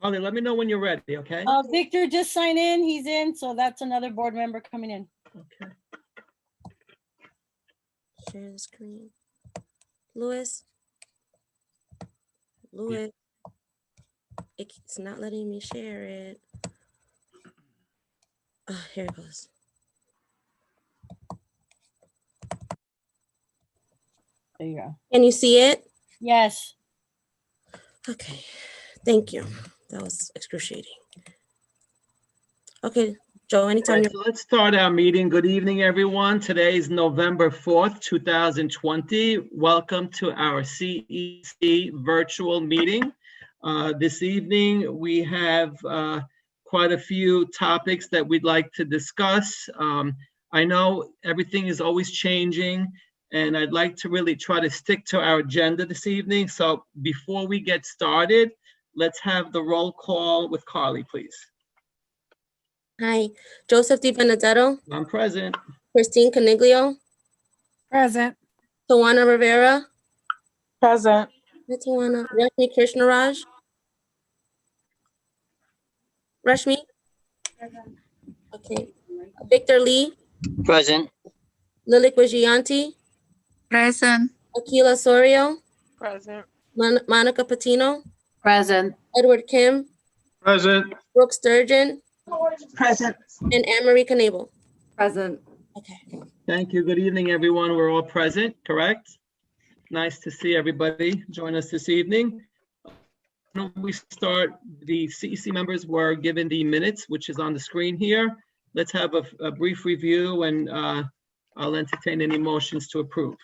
Carly, let me know when you're ready, okay? Victor just signed in. He's in, so that's another board member coming in. Okay. Share the screen. Louis. Louis. It's not letting me share it. Oh, here it goes. There you go. Can you see it? Yes. Okay, thank you. That was excruciating. Okay, Joe, anytime So let's start our meeting. Good evening, everyone. Today is November 4th, 2020. Welcome to our CEC virtual meeting. This evening, we have quite a few topics that we'd like to discuss. I know everything is always changing, and I'd like to really try to stick to our agenda this evening. So before we get started, let's have the roll call with Carly, please. Hi, Joseph Di Benedetto, I'm present. Christine Caniglio, Present. Tawana Rivera, Present. hi, Tawana, Rashmi Krishnaraj, Rashmi, okay, Victor Lee, Present. Lilik Vigianti, Present. Akila Sorio, Present. Monica Patino, Present. Edward Kim, Present. Brooke Sturgeon, Present. and Anne-Marie Knable. Present. Okay. Thank you. Good evening, everyone. We're all present, correct? Nice to see everybody join us this evening. When we start, the CEC members were given the minutes, which is on the screen here. Let's have a brief review, and I'll entertain any motions to approve.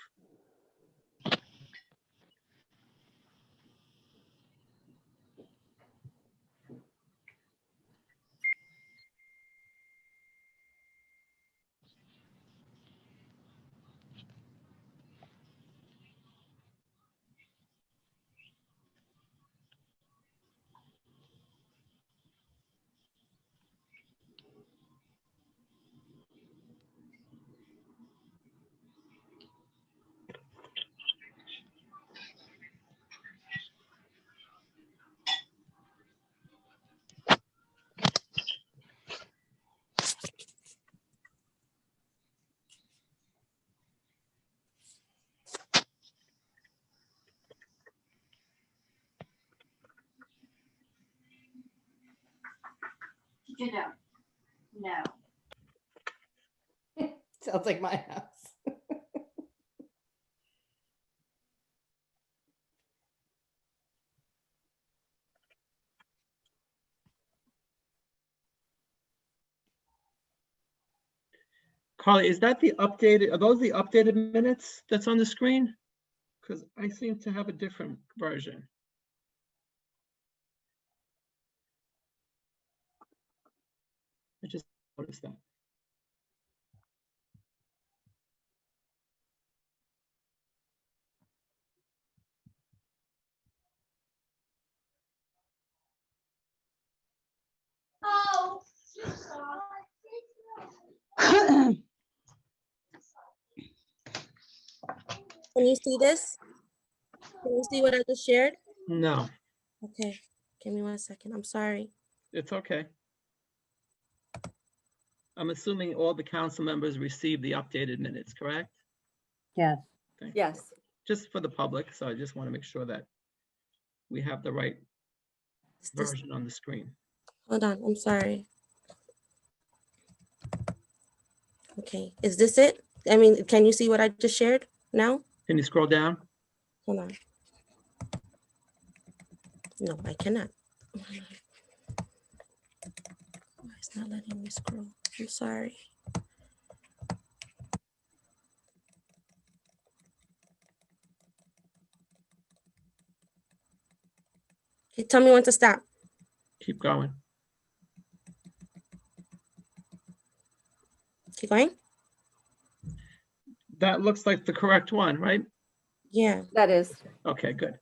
No. Sounds like my house. Carly, is that the updated, are those the updated minutes that's on the screen? Because I seem to have a different version. I just noticed that. Can you see this? Can you see what I just shared? No, Okay, give me 1 second. I'm sorry. it's okay. I'm assuming all the council members received the updated minutes, correct? Yes. Thank you. Yes. Just for the public, so I just want to make sure that we have the right Is this- version on the screen. Hold on, I'm sorry. Okay, is this it? I mean, can you see what I just shared now? Can you scroll down? Hold on. No, I cannot. Why it's not letting me scroll? I'm sorry. Okay, tell me when to stop. Keep going. Keep going? That looks like the correct one, right? Yeah. That is. Okay, good.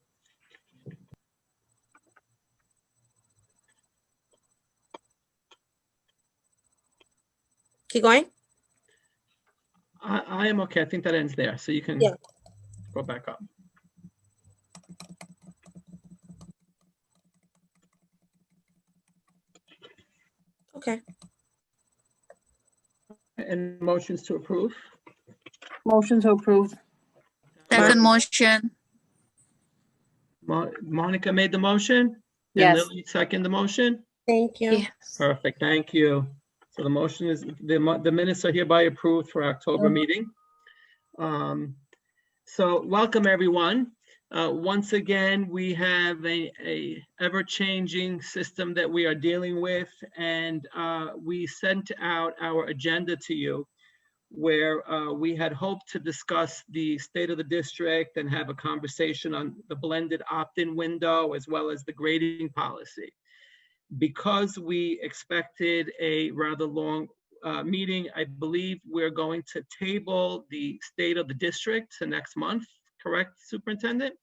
Keep going? I am okay. I think that ends there. So you can Yeah. go back up. Okay. And motions to approve? Motion to approve. Second motion. Monica made the motion? And Yes. Lily second the motion? Thank you. Yes. Perfect, thank you. So the motion is, the minutes are hereby approved for October meeting. So welcome, everyone. Once again, we have a ever-changing system that we are dealing with, and we sent out our agenda to you, where we had hoped to discuss the state of the district and have a conversation on the blended opt-in window as well as the grading policy. Because we expected a rather long meeting, I believe we're going to table the state of the district to next month, correct, Superintendent?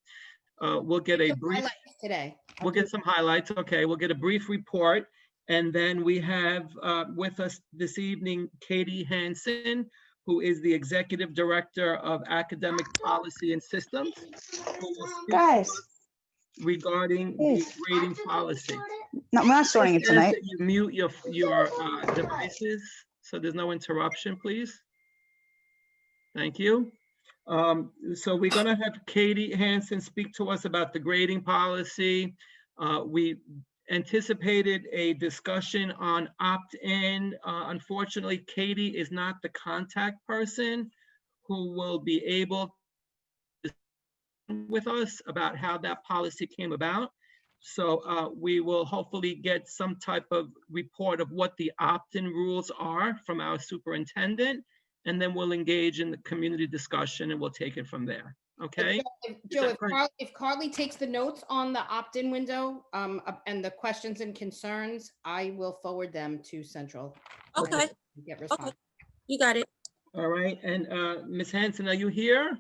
We'll get a brief, Highlights today. we'll get some highlights, okay, we'll get a brief report. And then we have with us this evening, Katie Hansen, who is the Executive Director of Academic Policy and Systems, who will speak to Guys. us regarding the grading policy. No, we're not starting it Just ask tonight. that you mute your devices so there's no interruption, please. Thank you. So we're gonna have Katie Hansen speak to us about the grading policy. We anticipated a discussion on opt-in. Unfortunately, Katie is not the contact person who will be able to with us about how that policy came about. So we will hopefully get some type of report of what the opt-in rules are from our superintendent, and then we'll engage in the community discussion and we'll take it from there, okay? Joe, if Carly takes the notes on the opt-in window and the questions and concerns, I will forward them to Central. Okay. Get response. Okay. You got it. All right, and Ms. Hansen, are you here?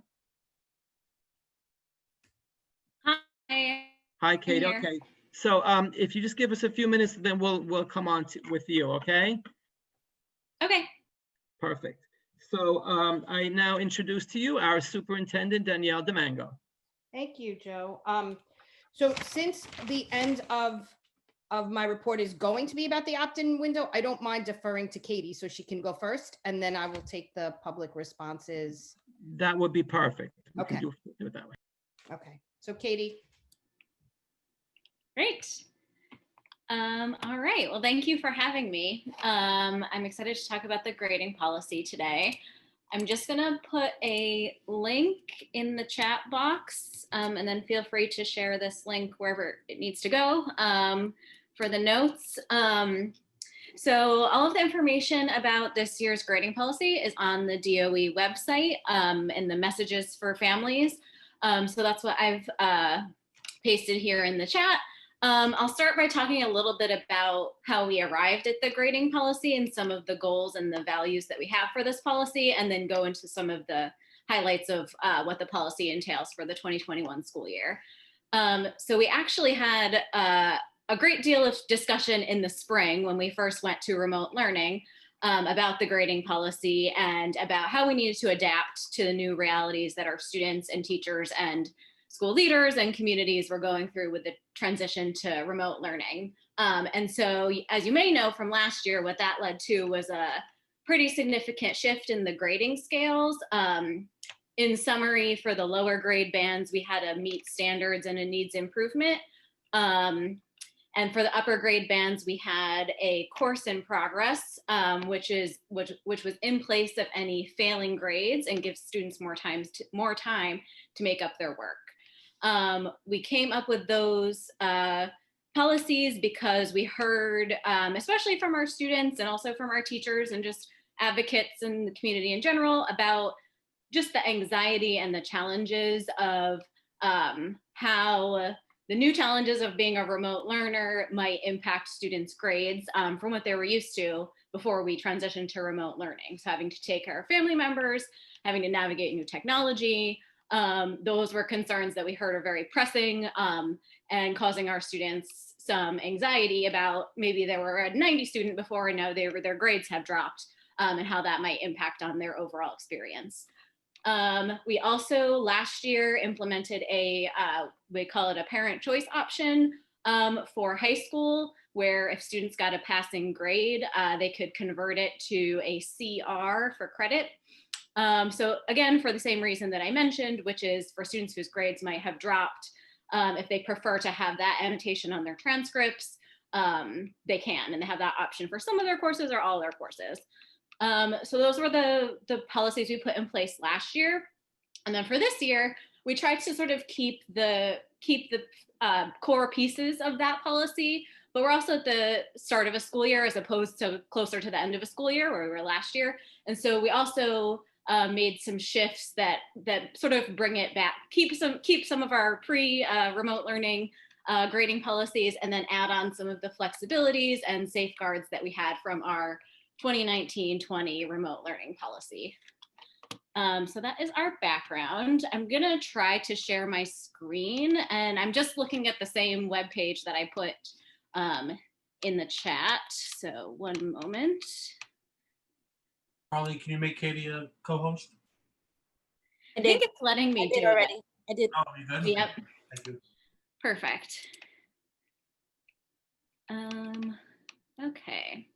Hi. Hi, Kate, here. okay. So if you just give us a few minutes, then we'll come on with you, okay? Okay. Perfect. So I now introduce to you our Superintendent, Danielle Demango. Thank you, Joe. So since the end of my report is going to be about the opt-in window, I don't mind deferring to Katie so she can go first, and then I will take the public responses. That would be perfect. We can Okay. do it that way. Okay, so Katie. Great. All right. Well, thank you for having me. I'm excited to talk about the grading policy today. I'm just going to put a link in the chat box, and then feel free to share this link wherever it needs to go for the notes. So all of the information about this year's grading policy is on the DOE website in the messages for families. So that's what I've pasted here in the chat. I'll start by talking a little bit about how we arrived at the grading policy and some of the goals and the values that we have for this policy, and then go into some of the highlights of what the policy entails for the 2021 school year. So we actually had a great deal of discussion in the spring when we first went to remote learning about the grading policy and about how we needed to adapt to the new realities that our students and teachers and school leaders and communities were going through with the transition to remote learning. And so, as you may know from last year, what that led to was a pretty significant shift in the grading scales. In summary, for the lower grade bands, we had a meet standards and a needs improvement. And for the upper grade bands, we had a course in progress, which was in place of any failing grades and gives students more time to make up their work. We came up with those policies because we heard, especially from our students and also from our teachers and just advocates in the community in general, about just the anxiety and the challenges of how the new challenges of being a remote learner might impact students' grades from what they were used to before we transitioned to remote learning. So having to take care of family members, having to navigate new technology, those were concerns that we heard are very pressing and causing our students some anxiety about maybe they were a 90 student before and now their grades have dropped and how that might impact on their overall experience. We also last year implemented we call it a parent choice option for high school, where if students got a passing grade, they could convert it to a CR for credit. So again, for the same reason that I mentioned, which is for students whose grades might have dropped, if they prefer to have that annotation on their transcripts, they can, and they have that option for some of their courses or all their courses. So those were the policies we put in place last year. And then for this year, we tried to sort of keep the core pieces of that policy, but we're also at the start of a school year as opposed to closer to the end of a school year where we were last year. And so we also made some shifts that sort of bring it back, keep some of our remote learning grading policies, and then add on some of the flexibilities and safeguards that we had from our 2019-20 remote learning policy. So that is our background. I'm gonna try to share my screen, and I'm just looking at the same web page that I put in the chat. So one moment. Carly, can you make Katie a co-host? I think it's letting me do already. I did. Oh, you good? Yep. Thank you. Perfect. Okay.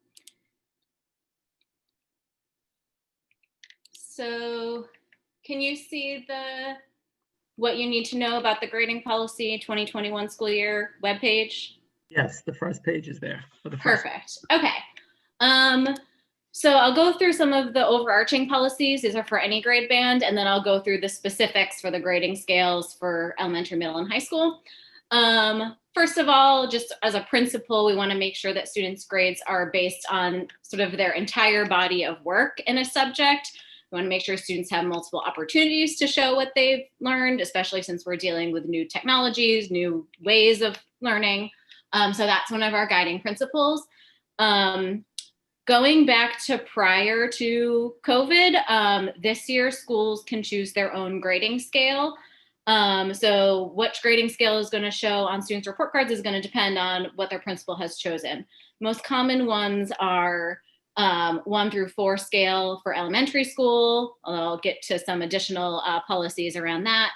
So can you see what you need to know about the grading policy 2021 school year webpage? Yes, the first page is there. For the first. Perfect. Okay. So I'll go through some of the overarching policies. These are for any grade band, and then I'll go through the specifics for the grading scales for elementary, middle, and high school. First of all, just as a principle, we want to make sure that students' grades are based on sort of their entire body of work in a subject. We want to make sure students have multiple opportunities to show what they've learned, especially since we're dealing with new technologies, new ways of learning. So that's one of our guiding principles. Going back to prior to COVID, this year schools can choose their own grading scale. So which grading scale is going to show on students' report cards is going to depend on what their principal has chosen. Most common ones are 1 through 4 scale for elementary school. I'll get to some additional policies around that.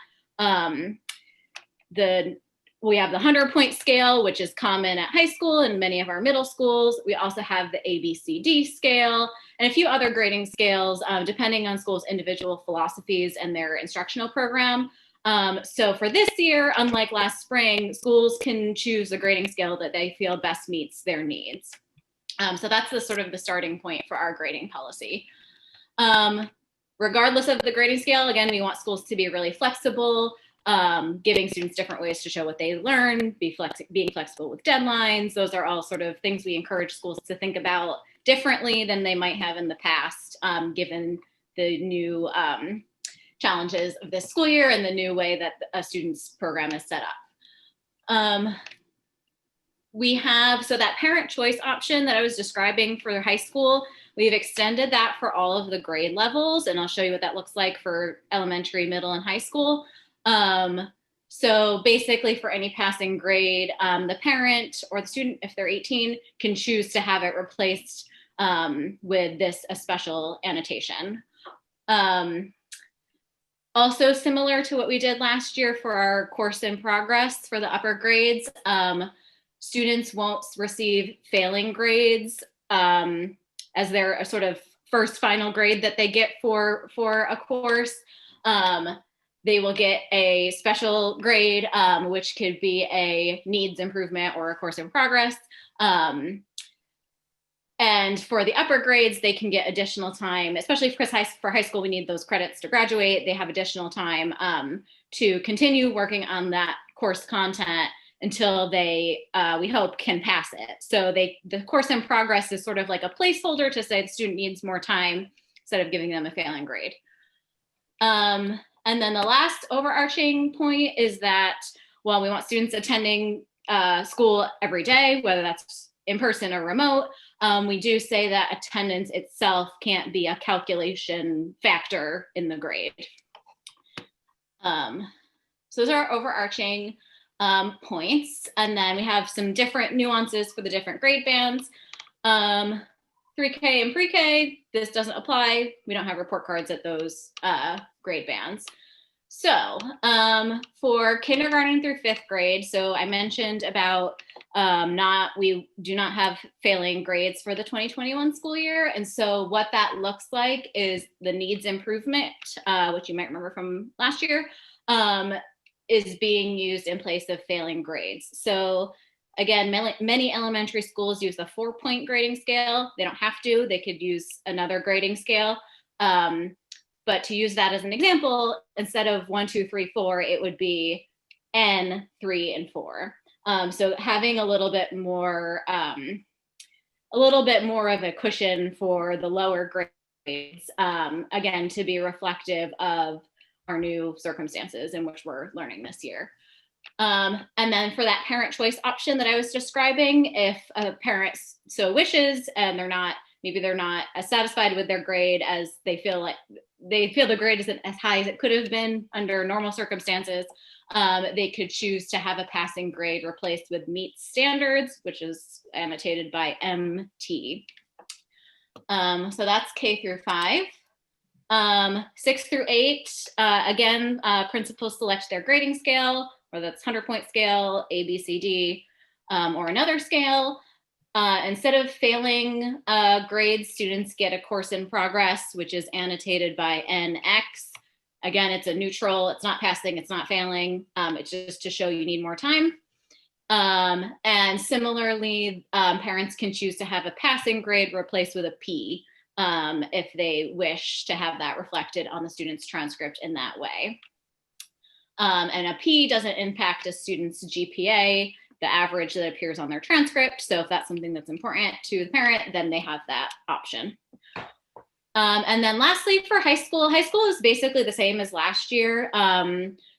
We have the 100-point scale, which is common at high school and many of our middle schools. We also have the ABCD scale and a few other grading scales, depending on schools' individual philosophies and their instructional program. So for this year, unlike last spring, schools can choose a grading scale that they feel best meets their needs. So that's the sort of the starting point for our grading policy. Regardless of the grading scale, again, we want schools to be really flexible, giving students different ways to show what they learn, being flexible with deadlines. Those are all sort of things we encourage schools to think about differently than they might have in the past, given the new challenges of this school year and the new way that a student's program is set up. We have, so that parent choice option that I was describing for high school, we've extended that for all of the grade levels, and I'll show you what that looks like for elementary, middle, and high school. So basically for any passing grade, the parent or the student, if they're 18, can choose to have it replaced with a special annotation. Also similar to what we did last year for our course in progress for the upper grades, students won't receive failing grades as their sort of first final grade that they get for a course. They will get a special grade, which could be a needs improvement or a course in progress. And for the upper grades, they can get additional time, especially because for high school, we need those credits to graduate. They have additional time to continue working on that course content until they, we hope, can pass it. So the course in progress is sort of like a placeholder to say the student needs more time instead of giving them a failing grade. And then the last overarching point is that while we want students attending school every day, whether that's in person or remote, we do say that attendance itself can't be a calculation factor in the grade. So those are our overarching points. And then we have some different nuances for the different grade bands. 3K and pre-K, this doesn't apply. We don't have report cards at those grade bands. So for kindergarten through fifth grade, so I mentioned about we do not have failing grades for the 2021 school year. And so what that looks like is the needs improvement, which you might remember from last year, is being used in place of failing grades. So again, many elementary schools use the 4-point grading scale. They don't have to, they could use another grading scale. But to use that as an example, instead of 1, 2, 3, 4, it would be N, 3, and 4. So having a little bit more of a cushion for the lower grades, again, to be reflective of our new circumstances in which we're learning this year. And then for that parent choice option that I was describing, if a parent so wishes and maybe they're not as satisfied with their grade as they feel the grade isn't as high as it could have been under normal circumstances, they could choose to have a passing grade replaced with meets standards, which is annotated by MT. So that's K through 5. 6 through 8, again, principals select their grading scale, whether that's 100-point scale, A, B, C, D, or another scale. Instead of failing grades, students get a course in progress, which is annotated by NX. Again, it's a neutral, it's not passing, it's not failing. It's just to show you need more time. And similarly, parents can choose to have a passing grade replaced with a P if they wish to have that reflected on the student's transcript in that way. And a P doesn't impact a student's GPA, the average that appears on their transcript. So if that's something that's important to the parent, then they have that option. And then lastly, for high school is basically the same as last year.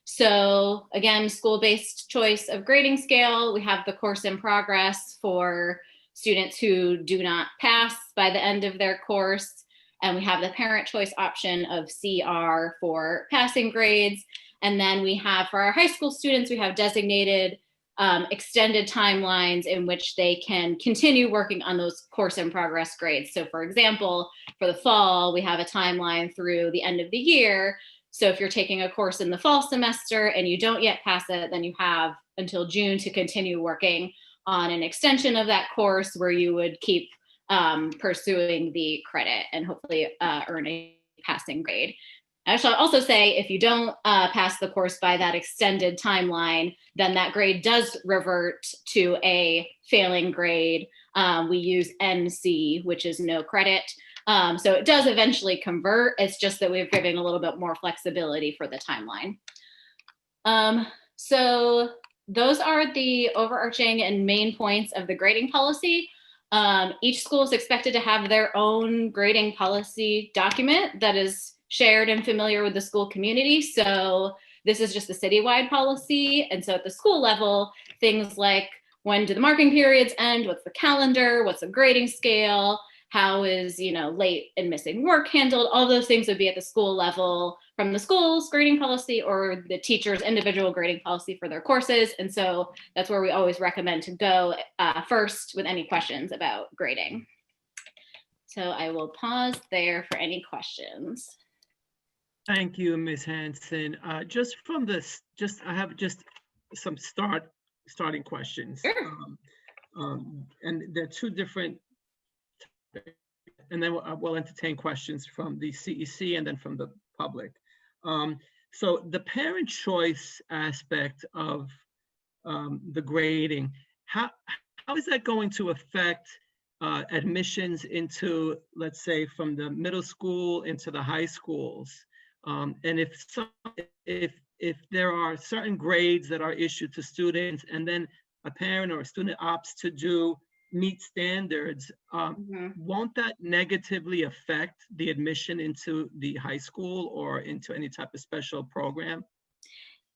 So again, school-based choice of grading scale. We have the course in progress for students who do not pass by the end of their course. And we have the parent choice option of CR for passing grades. And then we have, for our high school students, we have designated extended timelines in which they can continue working on those course in progress grades. So for example, for the fall, we have a timeline through the end of the year. So if you're taking a course in the fall semester and you don't yet pass it, then you have until June to continue working on an extension of that course where you would keep pursuing the credit and hopefully earn a passing grade. I shall also say, if you don't pass the course by that extended timeline, then that grade does revert to a failing grade. We use NC, which is no credit. So it does eventually convert. It's just that we're giving a little bit more flexibility for the timeline. So those are the overarching and main points of the grading policy. Each school is expected to have their own grading policy document that is shared and familiar with the school community. So this is just a citywide policy. And so at the school level, things like when do the marking periods end? What's the calendar? What's the grading scale? How is, late and missing work handled? All those things would be at the school level from the school's grading policy or the teacher's individual grading policy for their courses. And so that's where we always recommend to go first with any questions about grading. So I will pause there for any questions. Thank you, Ms. Hansen. Just from this, I have some starting questions. Sure. And there are two different, and then we'll entertain questions from the CEC and then from the public. So the parent choice aspect of the grading, how is that going to affect admissions into, let's say, from the middle school into the high schools? And if there are certain grades that are issued to students and then a parent or a student opts to do meet standards, won't that negatively affect the admission into the high school or into any type of special program?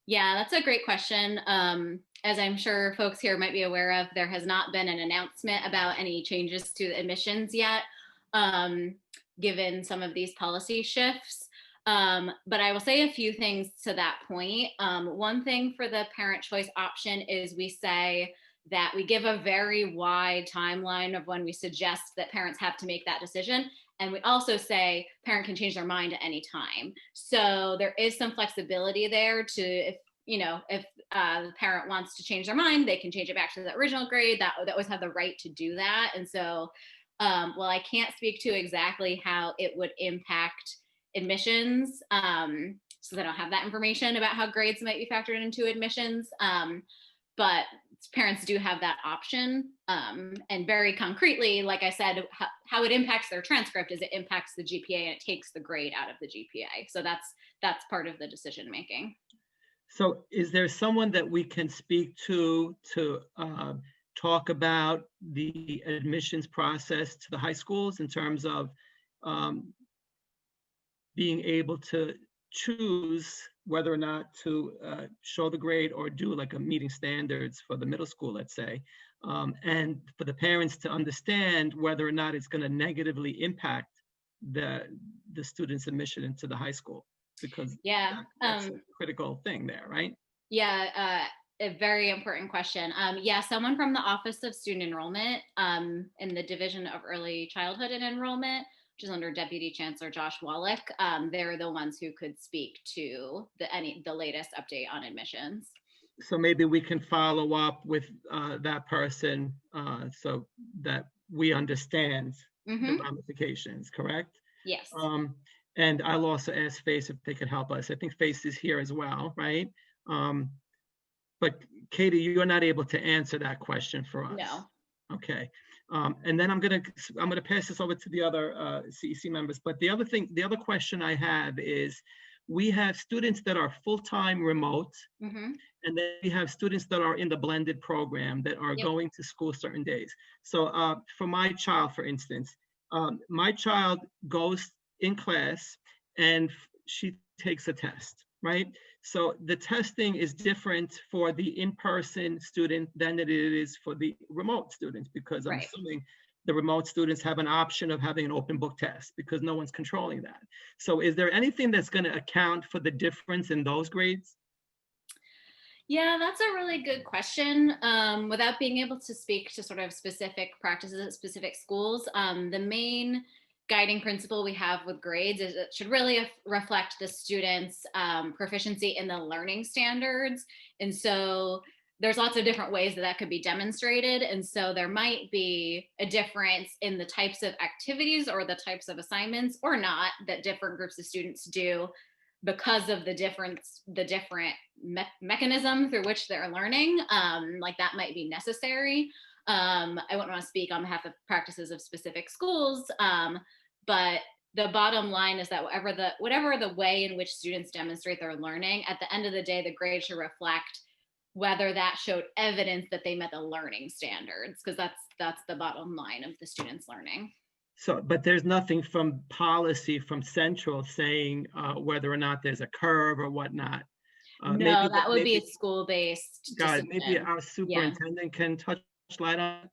Yeah, that's a great question. As I'm sure folks here might be aware of, there has not been an announcement about any changes to admissions yet, given some of these policy shifts. But I will say a few things to that point. One thing for the parent choice option is we say that we give a very wide timeline of when we suggest that parents have to make that decision. And we also say parent can change their mind at any time. So there is some flexibility there to, if the parent wants to change their mind, they can change it back to the original grade. That always have the right to do that. And so, well, I can't speak to exactly how it would impact admissions, so I don't have that information about how grades might be factored into admissions. But parents do have that option. And very concretely, like I said, how it impacts their transcript is it impacts the GPA and it takes the grade out of the GPA. So that's part of the decision making. So is there someone that we can speak to talk about the admissions process to the high schools in terms of being able to choose whether or not to show the grade or do like a meeting standards for the middle school, let's say, and for the parents to understand whether or not it's going to negatively impact the student's admission into the high school, because that's a critical thing there, right? Yeah, a very important question. Yeah, someone from the Office of Student Enrollment in the Division of Early Childhood and Enrollment, which is under Deputy Chancellor Josh Wallach, they're the ones who could speak to the latest update on admissions. So maybe we can follow up with that person so that we understand the ramifications, correct? Yes. And I'll also ask FACE if they could help us. I think FACE is here as well, right? But Katie, you're not able to answer that question for us. No. Okay. And then I'm gonna pass this over to the other CEC members. But the other question I have is, we have students that are full-time remote, and then we have students that are in the blended program that are going to school certain days. So for my child, for instance, my child goes in class and she takes a test, right? So the testing is different for the in-person student than it is for the remote students, because I'm assuming the remote students have an option of having an open book test because no one's controlling that. So is there anything that's going to account for the difference in those grades? Yeah, that's a really good question. Without being able to speak to sort of specific practices at specific schools, the main guiding principle we have with grades is it should really reflect the student's proficiency in the learning standards. And so there's lots of different ways that could be demonstrated. And so there might be a difference in the types of activities or the types of assignments or not that different groups of students do because of the different mechanism through which they're learning. Like that might be necessary. I wouldn't want to speak on behalf of practices of specific schools, but the bottom line is that whatever the way in which students demonstrate their learning, at the end of the day, the grade should reflect whether that showed evidence that they met the learning standards, because that's the bottom line of the students' learning. So, but there's nothing from policy from Central saying whether or not there's a curve or whatnot. No, that would be school-based. Got it. Maybe our superintendent can touch light on it.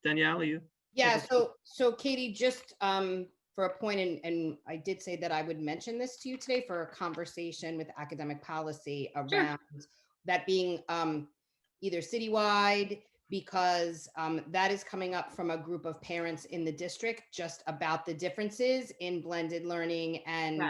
Danielle, you? Yeah, so Katie, just for a point, and I did say that I would mention this to you today for a conversation with academic policy around that being either citywide, because that is coming up from a group of parents in the district just about the differences in blended learning and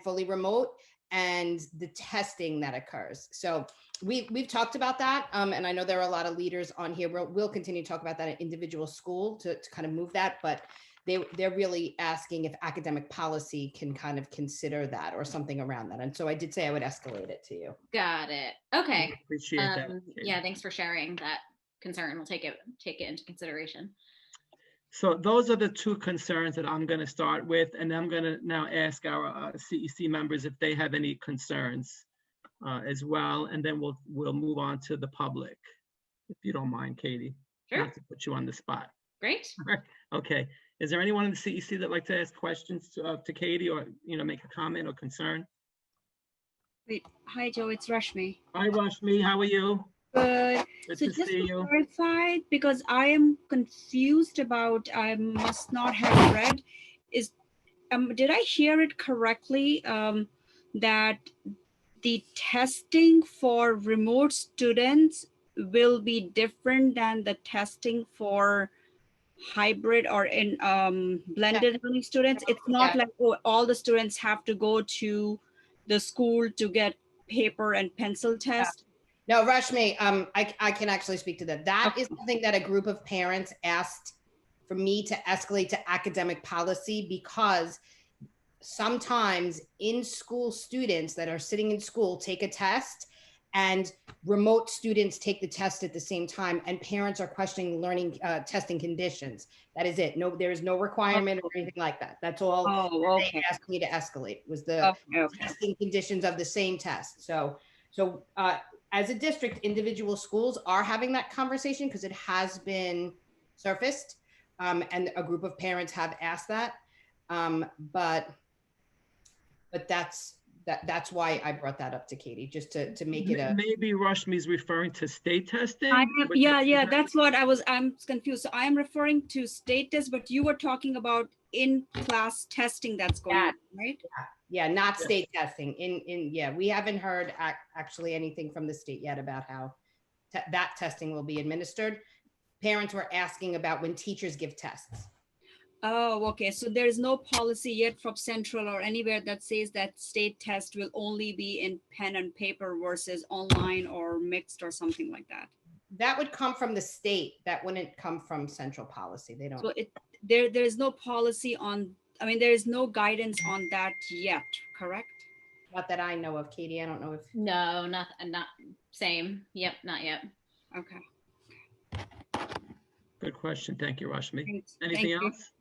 fully remote and the testing that occurs. So we've talked about that, and I know there are a lot of leaders on here. We'll continue to talk about that at individual school to kind of move that, but they're really asking if academic policy can kind of consider that or something around that. And so I did say I would escalate it to you. Got it. Okay. I appreciate that. Yeah, thanks for sharing that concern. We'll take it into consideration. So those are the two concerns that I'm going to start with, and I'm going to now ask our CEC members if they have any concerns as well, and then we'll move on to the public, if you don't mind, Katie. Sure. Not to put you on the spot. Great. Okay. Is there anyone in the CEC that'd like to ask questions to Katie, or make a comment or concern? Wait, hi Joe, it's Rashmi. Hi Rashmi, how are you? Good. Good So to just see to you. clarify, because I am confused about, I must not have read, did I hear it correctly that the testing for remote students will be different than the testing for hybrid or in blended learning students. It's not Yeah. like, oh, all the students have to go to the school to get paper and pencil test. No, Rashmi, I can actually speak to that. That is Okay. something that a group of parents asked for me to escalate to academic policy, because sometimes in school students that are sitting in school take a test, and remote students take the test at the same time, and parents are questioning learning testing conditions. That is it. No, there is no requirement or anything like that. That's all Oh, they okay. asked me to escalate, was the Okay. testing conditions of the same test. So as a district, individual schools are having that conversation because it has been surfaced, and a group of parents have asked that. But that's why I brought that up to Katie, just to make it a. Maybe Rashmi's referring to state testing? Yeah, that's what I'm confused. So I'm referring to state test, but you were talking about in-class testing that's going on, right? Yeah, not state testing. Yeah, we haven't heard actually anything from the state yet about how that testing will be administered. Parents were asking about when teachers give tests. Oh, okay. So there is no policy yet from Central or anywhere that says that state test will only be in pen and paper versus online or mixed or something like that. That would come from the state. That wouldn't come from central policy. They don't. So there is no policy on, I mean, there is no guidance on that yet, correct? Not that I know of, Katie. I don't know if. No, not same. Yep, not yet. Okay. Good question. Thank you, Rashmi. Thanks. Anything Thank you. else?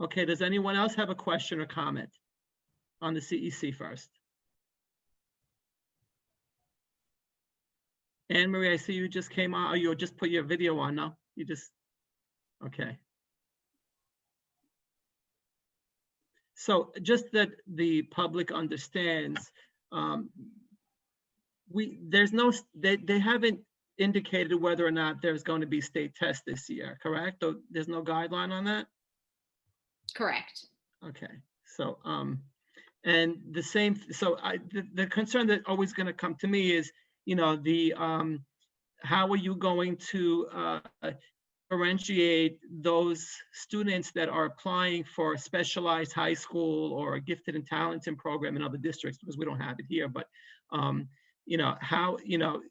Okay, does anyone else have a question or comment on the CEC first? Anne Marie, I see you just came on, or you just put your video on, no? You just, okay. So just that the public understands, they haven't indicated whether or not there's going to be state tests this year, correct? There's no guideline on that? Correct. Okay, so, and the same, so the concern that always gonna come to me is, you know, how are you going to differentiate those students that are applying for a specialized high school or a gifted and talented program in other districts, because we don't have it here, but, you know, how, you know,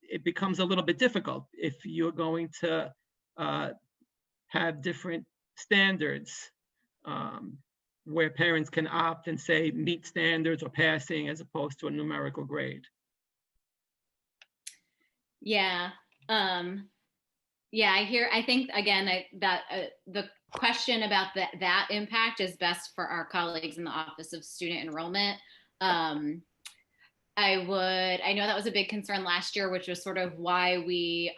it becomes a little bit difficult if you're going to have different standards where parents can opt and say meet standards or passing as opposed to a numerical grade. Yeah. Yeah, I think again, that the question about that impact is best for our colleagues in the Office of Student Enrollment. I know that was a big concern last year, which was sort of why we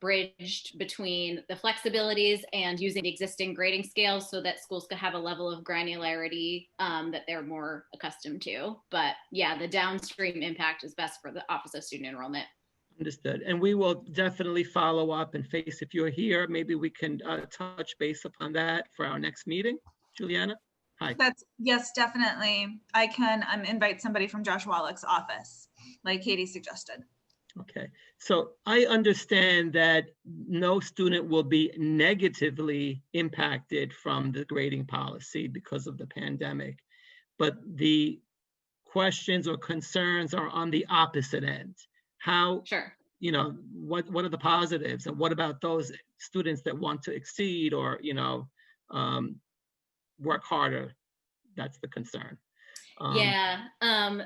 bridged between the flexibilities and using the existing grading scales so that schools could have a level of granularity that they're more accustomed to. But yeah, the downstream impact is best for the Office of Student Enrollment. Understood. And we will definitely follow up, and Face, if you're here, maybe we can touch base upon that for our next meeting. Juliana? Hi. Yes, definitely. I can invite somebody from Josh Wallach's office, like Katie suggested. Okay, so I understand that no student will be negatively impacted from the grading policy because of the pandemic, but the questions or concerns are on the opposite end. How, Sure. You know, what are the positives, and what about those students that want to exceed or, you know, work harder? That's the concern. Yeah.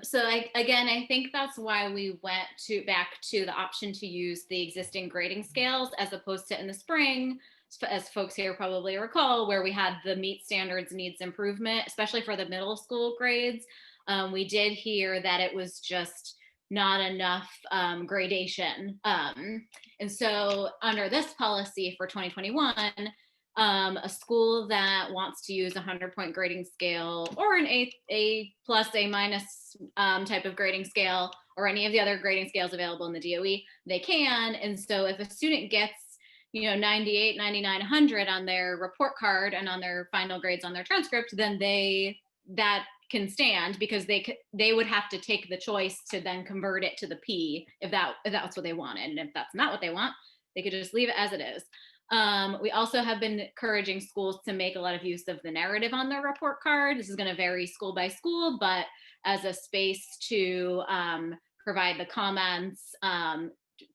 So I think that's why we went back to the option to use the existing grading scales as opposed to in the spring, as folks here probably recall, where we had the meet standards needs improvement, especially for the middle school grades. We did hear that it was just not enough gradation. And so under this policy for 2021, a school that wants to use a 100-point grading scale or an A plus, A minus type of grading scale, or any of the other grading scales available in the DOE, they can. And so if a student gets, you know, 98, 99, 100 on their report card and on their final grades on their transcript, then that can stand, because they would have to take the choice to then convert it to the P if that's what they wanted. And if that's not what they want, they could just leave it as it is. We also have been encouraging schools to make a lot of use of the narrative on their report card. This is going to vary school by school, but as a space to provide the comments,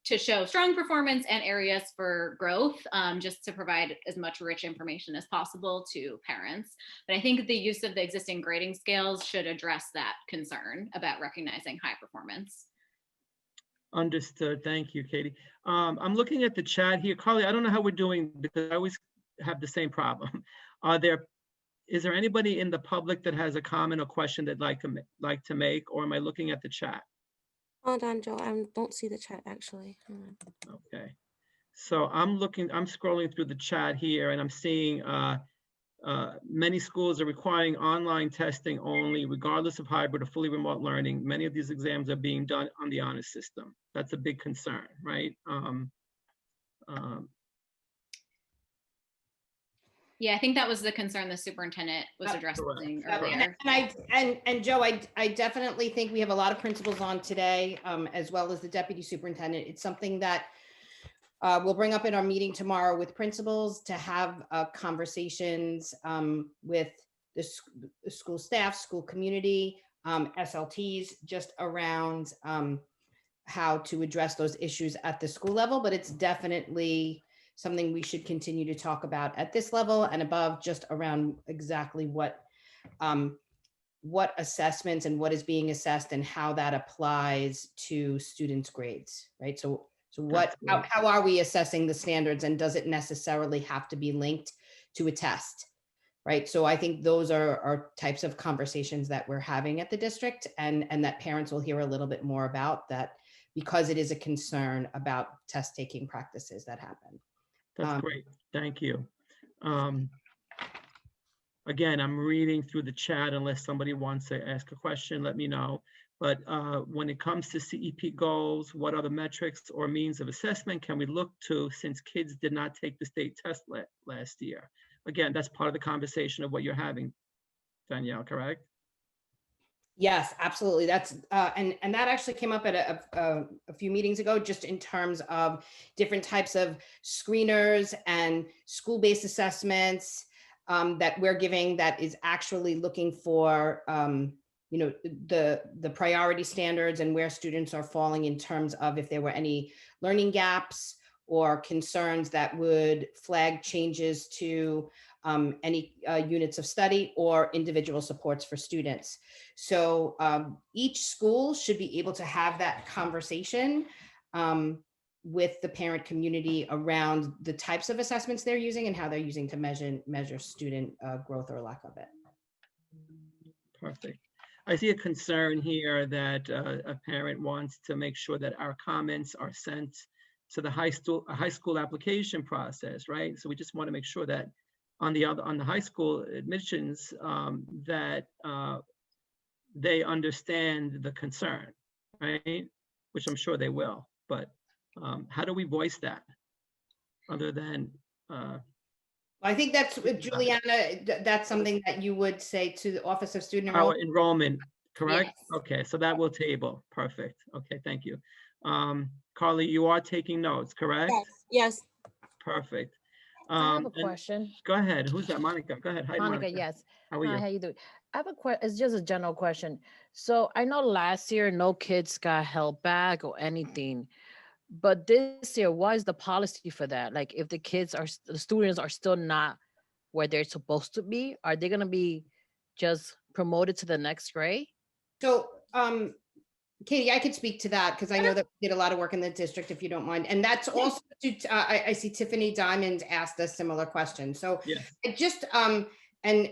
to show strong performance and areas for growth, just to provide as much rich information as possible to parents. But I think the use of the existing grading scales should address that concern about recognizing high performance. Understood. Thank you, Katie. I'm looking at the chat here. Carly, I don't know how we're doing because I always have the same problem. Is there anybody in the public that has a comment or question they'd like to make, or am I looking at the chat? Hold on, Joe. I don't see the chat actually. Okay. So I'm scrolling through the chat here, and I'm seeing many schools are requiring online testing only, regardless of hybrid or fully remote learning. Many of these exams are being done on the honor system. That's a big concern, right? Yeah, I think that was the concern the superintendent was addressing earlier. And Joe, I definitely think we have a lot of principals on today, as well as the deputy superintendent. It's something that we'll bring up in our meeting tomorrow with principals to have conversations with the school staff, school community, SLTs, just around how to address those issues at the school level. But it's definitely something we should continue to talk about at this level and above, just around exactly what assessments and what is being assessed and how that applies to students' grades, right? So how are we assessing the standards, and does it necessarily have to be linked to a test, right? So I think those are types of conversations that we're having at the district, and that parents will hear a little bit more about that, because it is a concern about test taking practices that happen. That's great. Thank you. Again, I'm reading through the chat. Unless somebody wants to ask a question, let me know. But when it comes to CEP goals, what other metrics or means of assessment can we look to, since kids did not take the state test last year? Again, that's part of the conversation of what you're having, Danielle, correct? Yes, absolutely. That's and that actually came up at a few meetings ago, just in terms of different types of screeners and school-based assessments that we're giving, that is actually looking for the priority standards and where students are falling in terms of if there were any learning gaps or concerns that would flag changes to any units of study or individual supports for students. So each school should be able to have that conversation with the parent community around the types of assessments they're using and how they're using to measure student growth or lack of it. Perfect. I see a concern here that a parent wants to make sure that our comments are sent to the high school application process, right? So we just want to make sure that on the high school admissions that they understand the concern, right? Which I'm sure they will. But how do we voice that other than? I think that's, Juliana, that's something that you would say to the Office of Student Our Enrollment. enrollment, correct? Yes. Okay, so that will table. Perfect. Okay, thank you. Carly, you are taking notes, correct? Yes. Perfect. I have a and question. Go ahead. Who's that? Monica. Go ahead. Hi, Monica, yes. How are you? Hi, how you doing? I have a question. It's just a general question. So I know last year no kids got held back or anything, but this year, what is the policy for that? Like, if the students are still not where they're supposed to be, are they going to be just promoted to the next grade? So, Katie, I could speak to that because I know that we did a lot of work in the district, if you don't mind. And that's also, I see Tiffany Diamond asked a similar question. So it just, and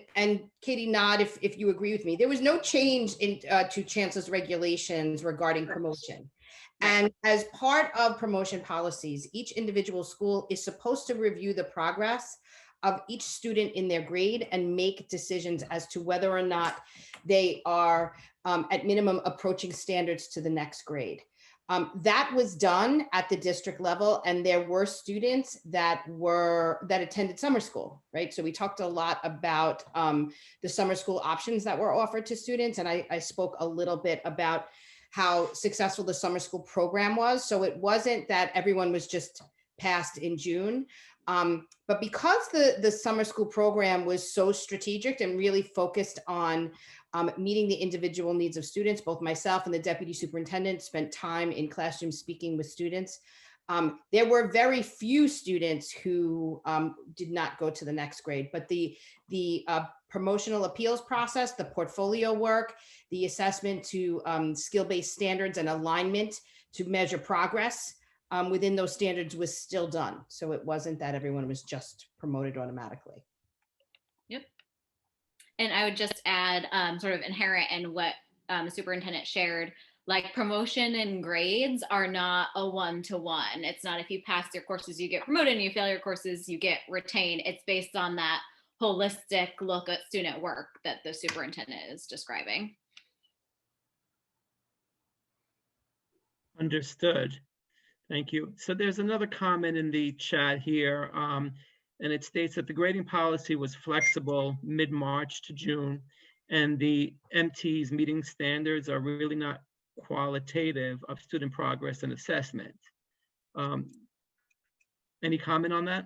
Katie, nod if you agree with me. There was no change to Chancellor's regulations regarding promotion. And as part of promotion policies, each individual school is supposed to review the progress of each student in their grade and make decisions as to whether or not they are at minimum approaching standards to the next grade. That was done at the district level, and there were students that attended summer school, right? So we talked a lot about the summer school options that were offered to students, and I spoke a little bit about how successful the summer school program was. So it wasn't that everyone was just passed in June, but because the summer school program was so strategic and really focused on meeting the individual needs of students, both myself and the deputy superintendent spent time in classrooms speaking with students. There were very few students who did not go to the next grade, but the promotional appeals process, the portfolio work, the assessment to skill-based standards and alignment to measure progress within those standards was still done. So it wasn't that everyone was just promoted automatically. Yep. And I would just add sort of inherent in what the superintendent shared, like promotion and grades are not a one-to-one. It's not if you pass your courses, you get promoted, and you fail your courses, you get retained. It's based on that holistic look at student work that the superintendent is describing. Understood. Thank you. So there's another comment in the chat here, and it states that the grading policy was flexible mid-March to June, and the MT's meeting standards are really not qualitative of student progress and assessment. Any comment on that?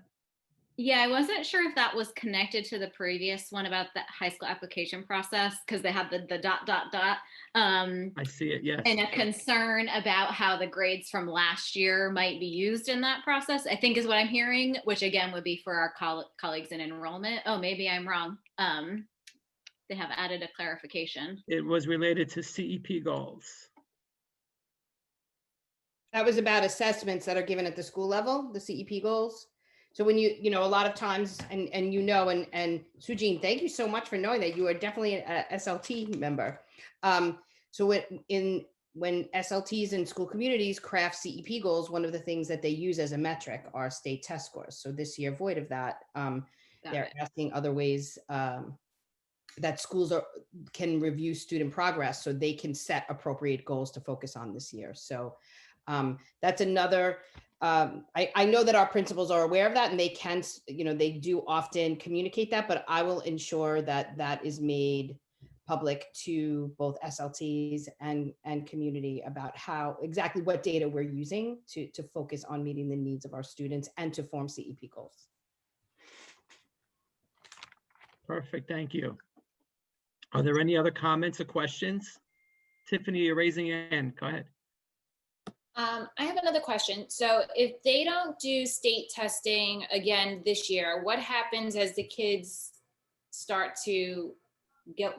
Yeah, I wasn't sure if that was connected to the previous one about the high school application process, because they have the dot. I see it, yes. And a concern about how the grades from last year might be used in that process, I think is what I'm hearing, which again would be for our colleagues in enrollment. Oh, maybe I'm wrong. They have added a clarification. It was related to CEP goals. That was about assessments that are given at the school level, the CEP goals. So when you a lot of times, and and Sujin, thank you so much for knowing that. You are definitely an SLT member. So when SLTs in school communities craft CEP goals, one of the things that they use as a metric are state test scores. So this year, void of that, they're asking other ways that schools can review student progress so they can set appropriate goals to focus on this year. So that's another, I know that our principals are aware of that, and they can, they do often communicate that, but I will ensure that that is made public to both SLTs and community about exactly what data we're using to focus on meeting the needs of our students and to form CEP goals. Perfect, thank you. Are there any other comments or questions? Tiffany, you're raising your hand, go ahead. I have another question. So if they don't do state testing again this year, what happens as the kids start to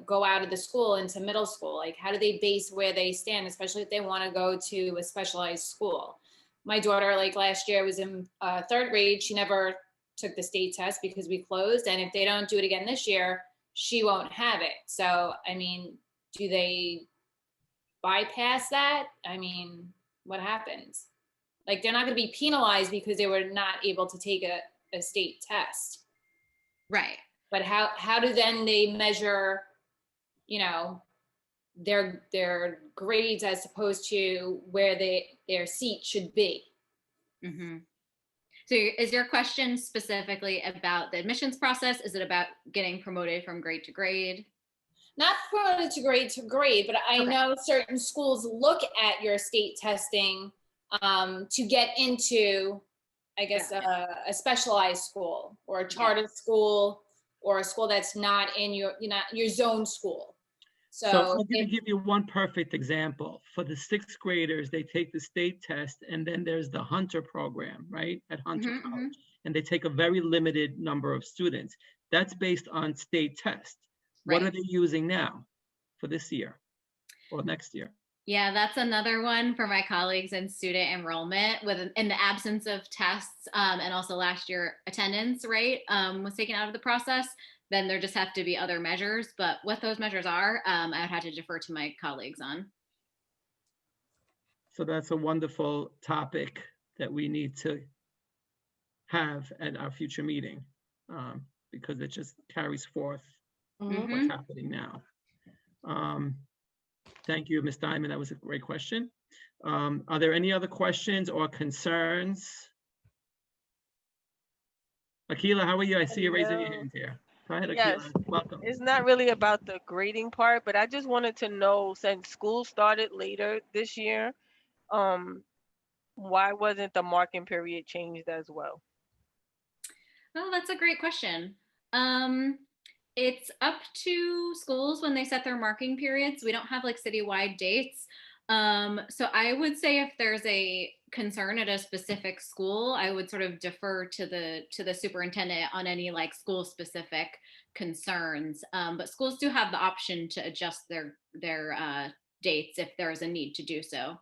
go out of the school into middle school? Like, how do they base where they stand, especially if they want to go to a specialized school? My daughter, like last year, was in third grade. She never took the state test because we closed. And if they don't do it again this year, she won't have it. So, I mean, do they bypass that? I mean, what happens? Like, they're not going to be penalized because they were not able to take a state test. Right. But how do then they measure, their grades as opposed to where their seat should be? Mm-hmm. So is your question specifically about the admissions process? Is it about getting promoted from grade to grade? Not promoted to grade, but I know certain schools look at your state testing to get into, I guess, a specialized school or a charter school or a school that's not in your zone school. So I'm going to give you one perfect example. For the sixth graders, they take the state test, and then there's the Hunter program, right, at Hunter College. And they take a very limited number of students. That's based on state test. What are they using now for this year or next year? Yeah, that's another one for my colleagues in student enrollment in the absence of tests and also last year attendance rate was taken out of the process. Then there just have to be other measures, but what those measures are, I would have to defer to my colleagues on. So that's a wonderful topic that we need to have at our future meeting because it just carries forth what's happening now. Thank you, Ms. Diamond. That was a great question. Are there any other questions or concerns? Akila, how are you? I see you raising your Hello. hand here. Go ahead, Yes, Akila. Welcome. it's not really about the grading part, but I just wanted to know, since school started later this year, um, why wasn't the marking period changed as well? Oh, that's a great question. It's up to schools when they set their marking periods. We don't have like citywide dates. So I would say if there's a concern at a specific school, I would sort of defer to the superintendent on any like school specific concerns. But schools do have the option to adjust their dates if there is a need to do so.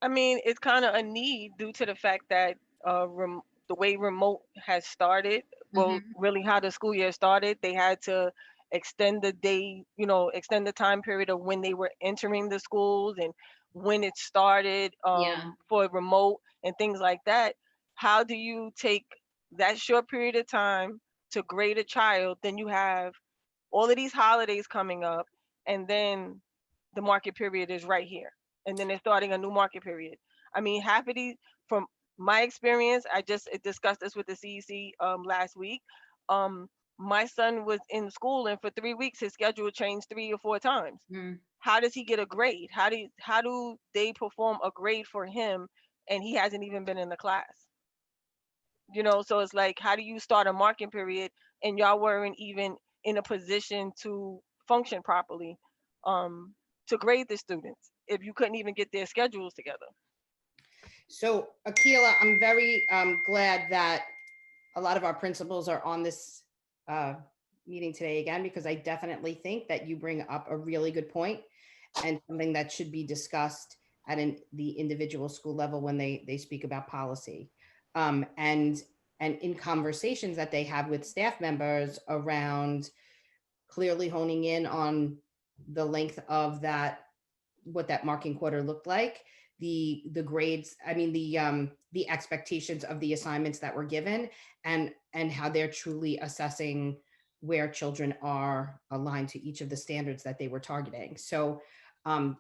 I mean, it's kind of a need due to the fact that the way remote has started, well, really how the school year started, they had to extend the day, extend the time period of when they were entering the schools and when it started for remote and things like that. How do you take that short period of time to grade a child? Then you have all of these holidays coming up, and then the market period is right here, and then they're starting a new market period. I mean, half of these, from my experience, I just discussed this with the CEC last week. My son was in school, and for 3 weeks, his schedule changed 3 or 4 times. How does he get a grade? How do they perform a grade for him, and he hasn't even been in the class? So it's like, how do you start a marking period and y'all weren't even in a position to function properly, to grade the students if you couldn't even get their schedules together? So Akila, I'm very glad that a lot of our principals are on this meeting today again, because I definitely think that you bring up a really good point and something that should be discussed at the individual school level when they speak about policy. And in conversations that they have with staff members around clearly honing in on the length of what that marking quarter looked like, the grades, I mean, the expectations of the assignments that were given, and how they're truly assessing where children are aligned to each of the standards that they were targeting. So I'm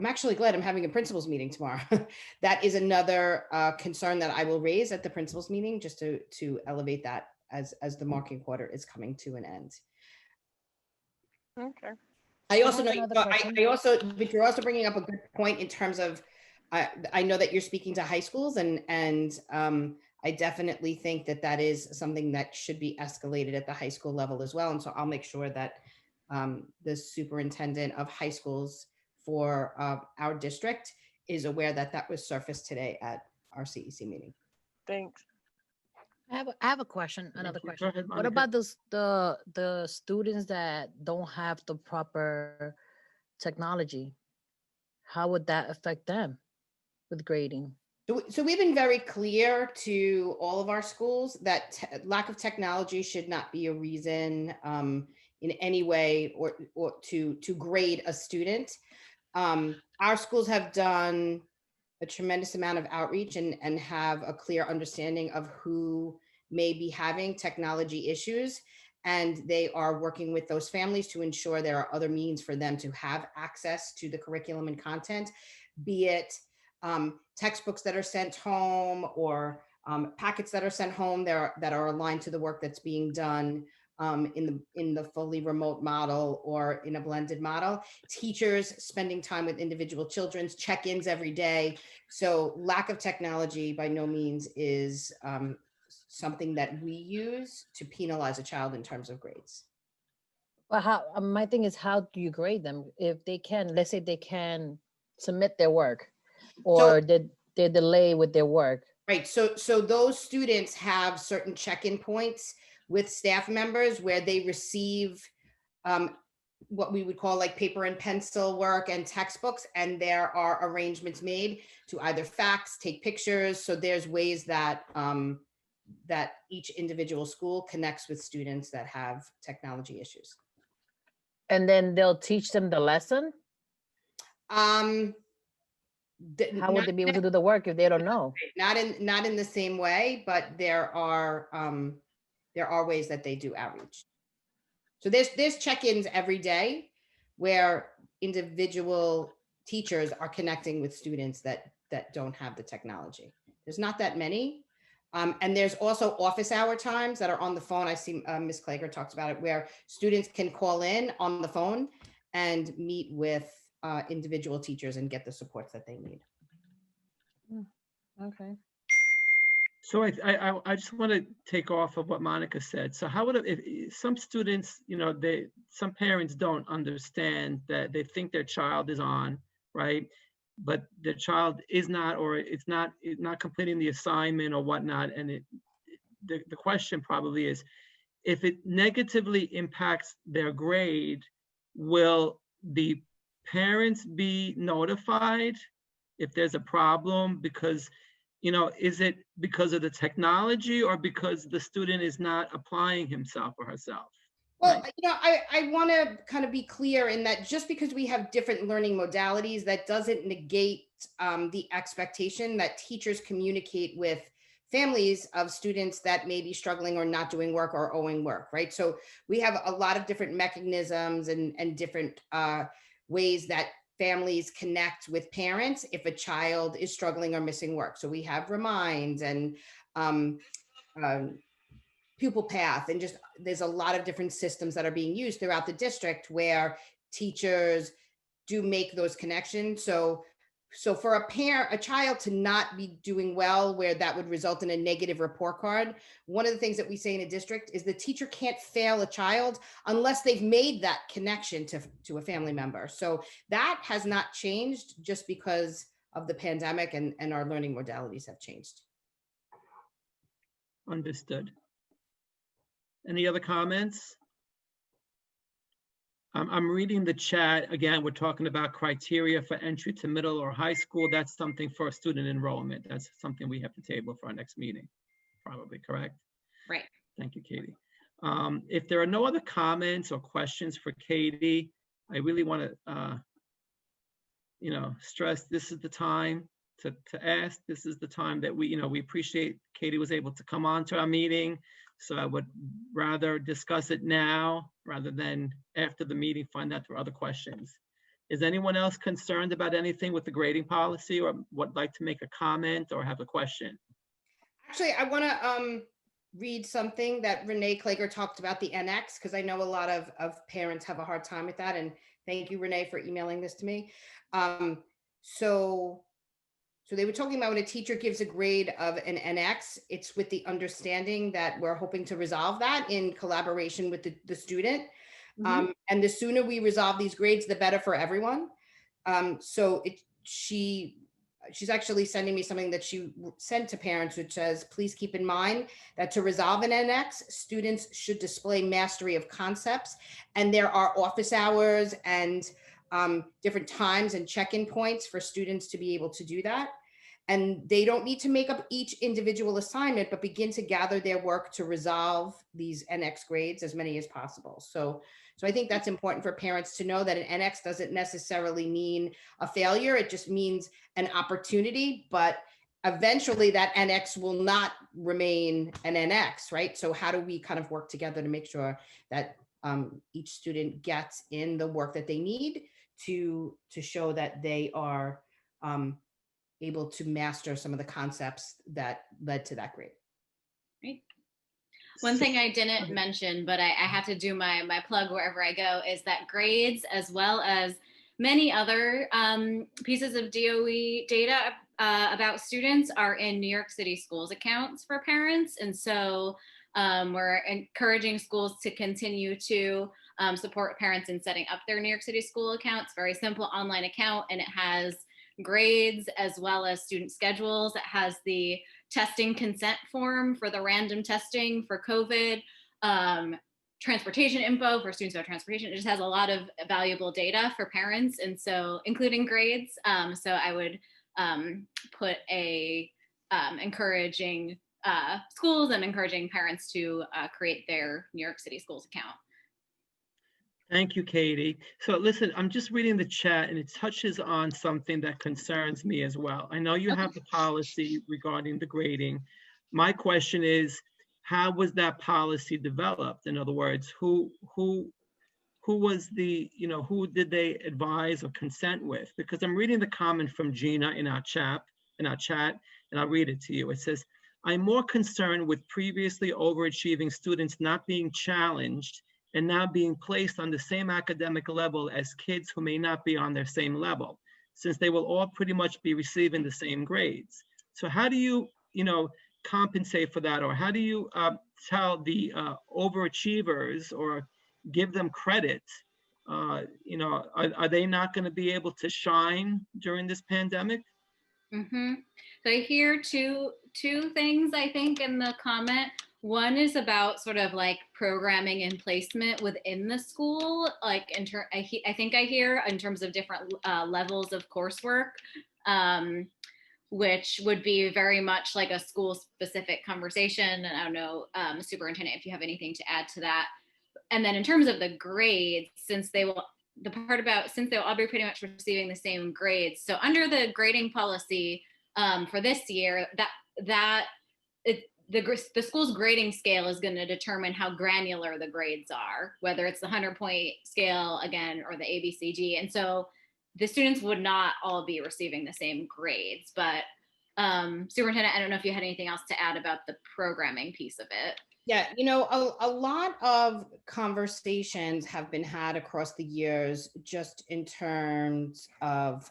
actually glad I'm having a principals meeting tomorrow. That is another concern that I will raise at the principals meeting, just to elevate that as the marking quarter is coming to an end. Okay. I also know, but you're also bringing up a good point in terms of, I know that you're speaking to high schools, and I definitely think that is something that should be escalated at the high school level as well. And so I'll make sure that the superintendent of high schools for our district is aware that was surfaced today at our CEC meeting. Thanks. I have a question, another Go question. ahead, What Monica. about the students that don't have the proper technology? How would that affect them with grading? So we've been very clear to all of our schools that lack of technology should not be a reason in any way or to grade a student. Our schools have done a tremendous amount of outreach and have a clear understanding of who may be having technology issues. And they are working with those families to ensure there are other means for them to have access to the curriculum and content, be it textbooks that are sent home or packets that are sent home that are aligned to the work that's being done in the fully remote model or in a blended model. Teachers spending time with individual children's check-ins every day. So lack of technology by no means is something that we use to penalize a child in terms of grades. Well, my thing is, how do you grade them if they can? Let's say they can submit their work, or they delay with their work. Right. So those students have certain check-in points with staff members where they receive what we would call like paper and pencil work and textbooks, and there are arrangements made to either fax, take pictures. So there's ways that that each individual school connects with students that have technology issues. And then they'll teach them the lesson? How would they be able to do the work if they don't know? Not in the same way, but there are ways that they do outreach. So there's check-ins every day where individual teachers are connecting with students that don't have the technology. There's not that many. And there's also office hour times that are on the phone. I see Ms. Klager talks about it, where students can call in on the phone and meet with individual teachers and get the supports that they need. Okay. So I just want to take off of what Monica said. So how would if some students, you know, some parents don't understand that they think their child is on, right? But their child is not, or it's not completing the assignment or whatnot. And the question probably is, if it negatively impacts their grade, will the parents be notified if there's a problem? Because, you know, is it because of the technology or because the student is not applying himself or herself? Well, you know, I want to kind of be clear in that just because we have different learning modalities, that doesn't negate the expectation that teachers communicate with families of students that may be struggling or not doing work or owing work, right? So we have a lot of different mechanisms and different ways that families connect with parents if a child is struggling or missing work. So we have Reminds and Pupil Path, and just there's a lot of different systems that are being used throughout the district where teachers do make those connections. So for a child to not be doing well, where that would result in a negative report card, one of the things that we say in a district is the teacher can't fail a child unless they've made that connection to a family member. So that has not changed just because of the pandemic and our learning modalities have changed. Understood. Any other comments? I'm reading the chat. Again, we're talking about criteria for entry to middle or high school. That's something for student enrollment. That's something we have to table for our next meeting, probably, correct? Right. Thank you, Katie. If there are no other comments or questions for Katie, I really want to, you know, stress this is the time to ask. This is the time that we appreciate Katie was able to come on to our meeting. So I would rather discuss it now rather than after the meeting find out there are other questions. Is anyone else concerned about anything with the grading policy or would like to make a comment or have a question? Actually, I want to read something that Renee Klager talked about, the NX, because I know a lot of parents have a hard time with that. And thank you, Renee, for emailing this to me. So they were talking about when a teacher gives a grade of an NX, it's with the understanding that we're hoping to resolve that in collaboration with the student. And the sooner we resolve these grades, the better for everyone. So she's actually sending me something that she sent to parents, which says, please keep in mind that to resolve an NX, students should display mastery of concepts. And there are office hours and different times and check-in points for students to be able to do that. And they don't need to make up each individual assignment, but begin to gather their work to resolve these NX grades, as many as possible. So I think that's important for parents to know, that an NX doesn't necessarily mean a failure. It just means an opportunity, but eventually that NX will not remain an NX, right? So how do we kind of work together to make sure that each student gets in the work that they need to show that they are able to master some of the concepts that led to that grade. Right. One thing I didn't mention, but I have to do my plug wherever I go, is that grades, as well as many other pieces of DOE data about students, are in New York City schools accounts for parents. And so we're encouraging schools to continue to support parents in setting up their New York City school accounts. Very simple online account, and it has grades as well as student schedules. It has the testing consent form for the random testing for COVID, transportation info for students who have transportation. It just has a lot of valuable data for parents, and so including grades. So I would put a encouraging schools and encouraging parents to create their New York City schools account. Thank you, Katie. So listen, I'm just reading the chat and it touches on something that concerns me as well. I know you have the policy regarding the grading. My question is, how was that policy developed? In other words, who who was the, who did they advise or consent with? Because I'm reading the comment from Gina in our chat, and I'll read it to you. It says, I'm more concerned with previously overachieving students not being challenged and now being placed on the same academic level as kids who may not be on their same level, since they will all pretty much be receiving the same grades. So how do you, compensate for that? Or how do you tell the overachievers or give them credit? Are they not going to be able to shine during this pandemic? So I hear two things, I think, in the comment. One is about sort of like programming and placement within the school, like I think I hear in terms of different levels of coursework, which would be very much like a school specific conversation. And I don't know, Superintendent, if you have anything to add to that. And then in terms of the grades, since they'll all be pretty much receiving the same grades. So under the grading policy for this year, the school's grading scale is going to determine how granular the grades are, whether it's the 100-point scale again, or the ABCD. And so the students would not all be receiving the same grades, but Superintendent, I don't know if you had anything else to add about the programming piece of it. Yeah, a lot of conversations have been had across the years just in terms of,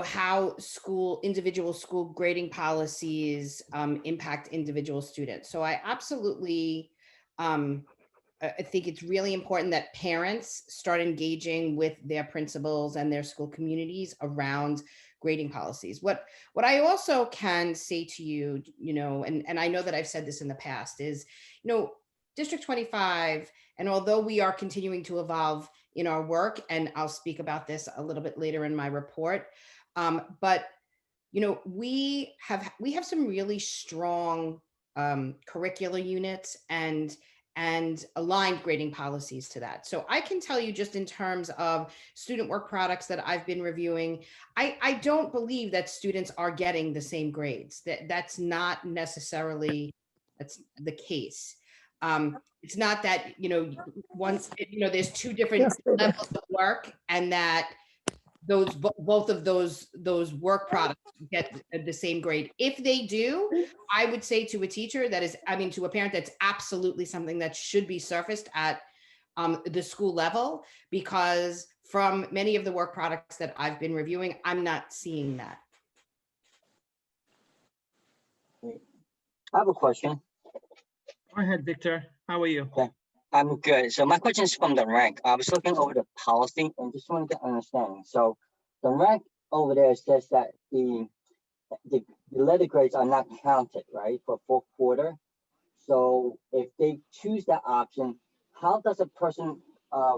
how individual school grading policies impact individual students. So I absolutely, I think it's really important that parents start engaging with their principals and their school communities around grading policies. What I also can say to you, and I know that I've said this in the past, is, District 25, and although we are continuing to evolve in our work, and I'll speak about this a little bit later in my report, but we have some really strong curricular units and aligned grading policies to that. So I can tell you, just in terms of student work products that I've been reviewing, I don't believe that students are getting the same grades. That's not necessarily the case. It's not that, there's two different levels of work, and that both of those work products get the same grade. If they do, I would say to a teacher to a parent, that's absolutely something that should be surfaced at the school level, because from many of the work products that I've been reviewing, I'm not seeing that. I have a question. Go ahead, Victor. How are you? Okay. I'm good. So my question is from the rank. I was looking over the policy and just wanted to understand. So the rank over there says that the letter grades are not counted, right, for fourth quarter. So if they choose that option, how does a person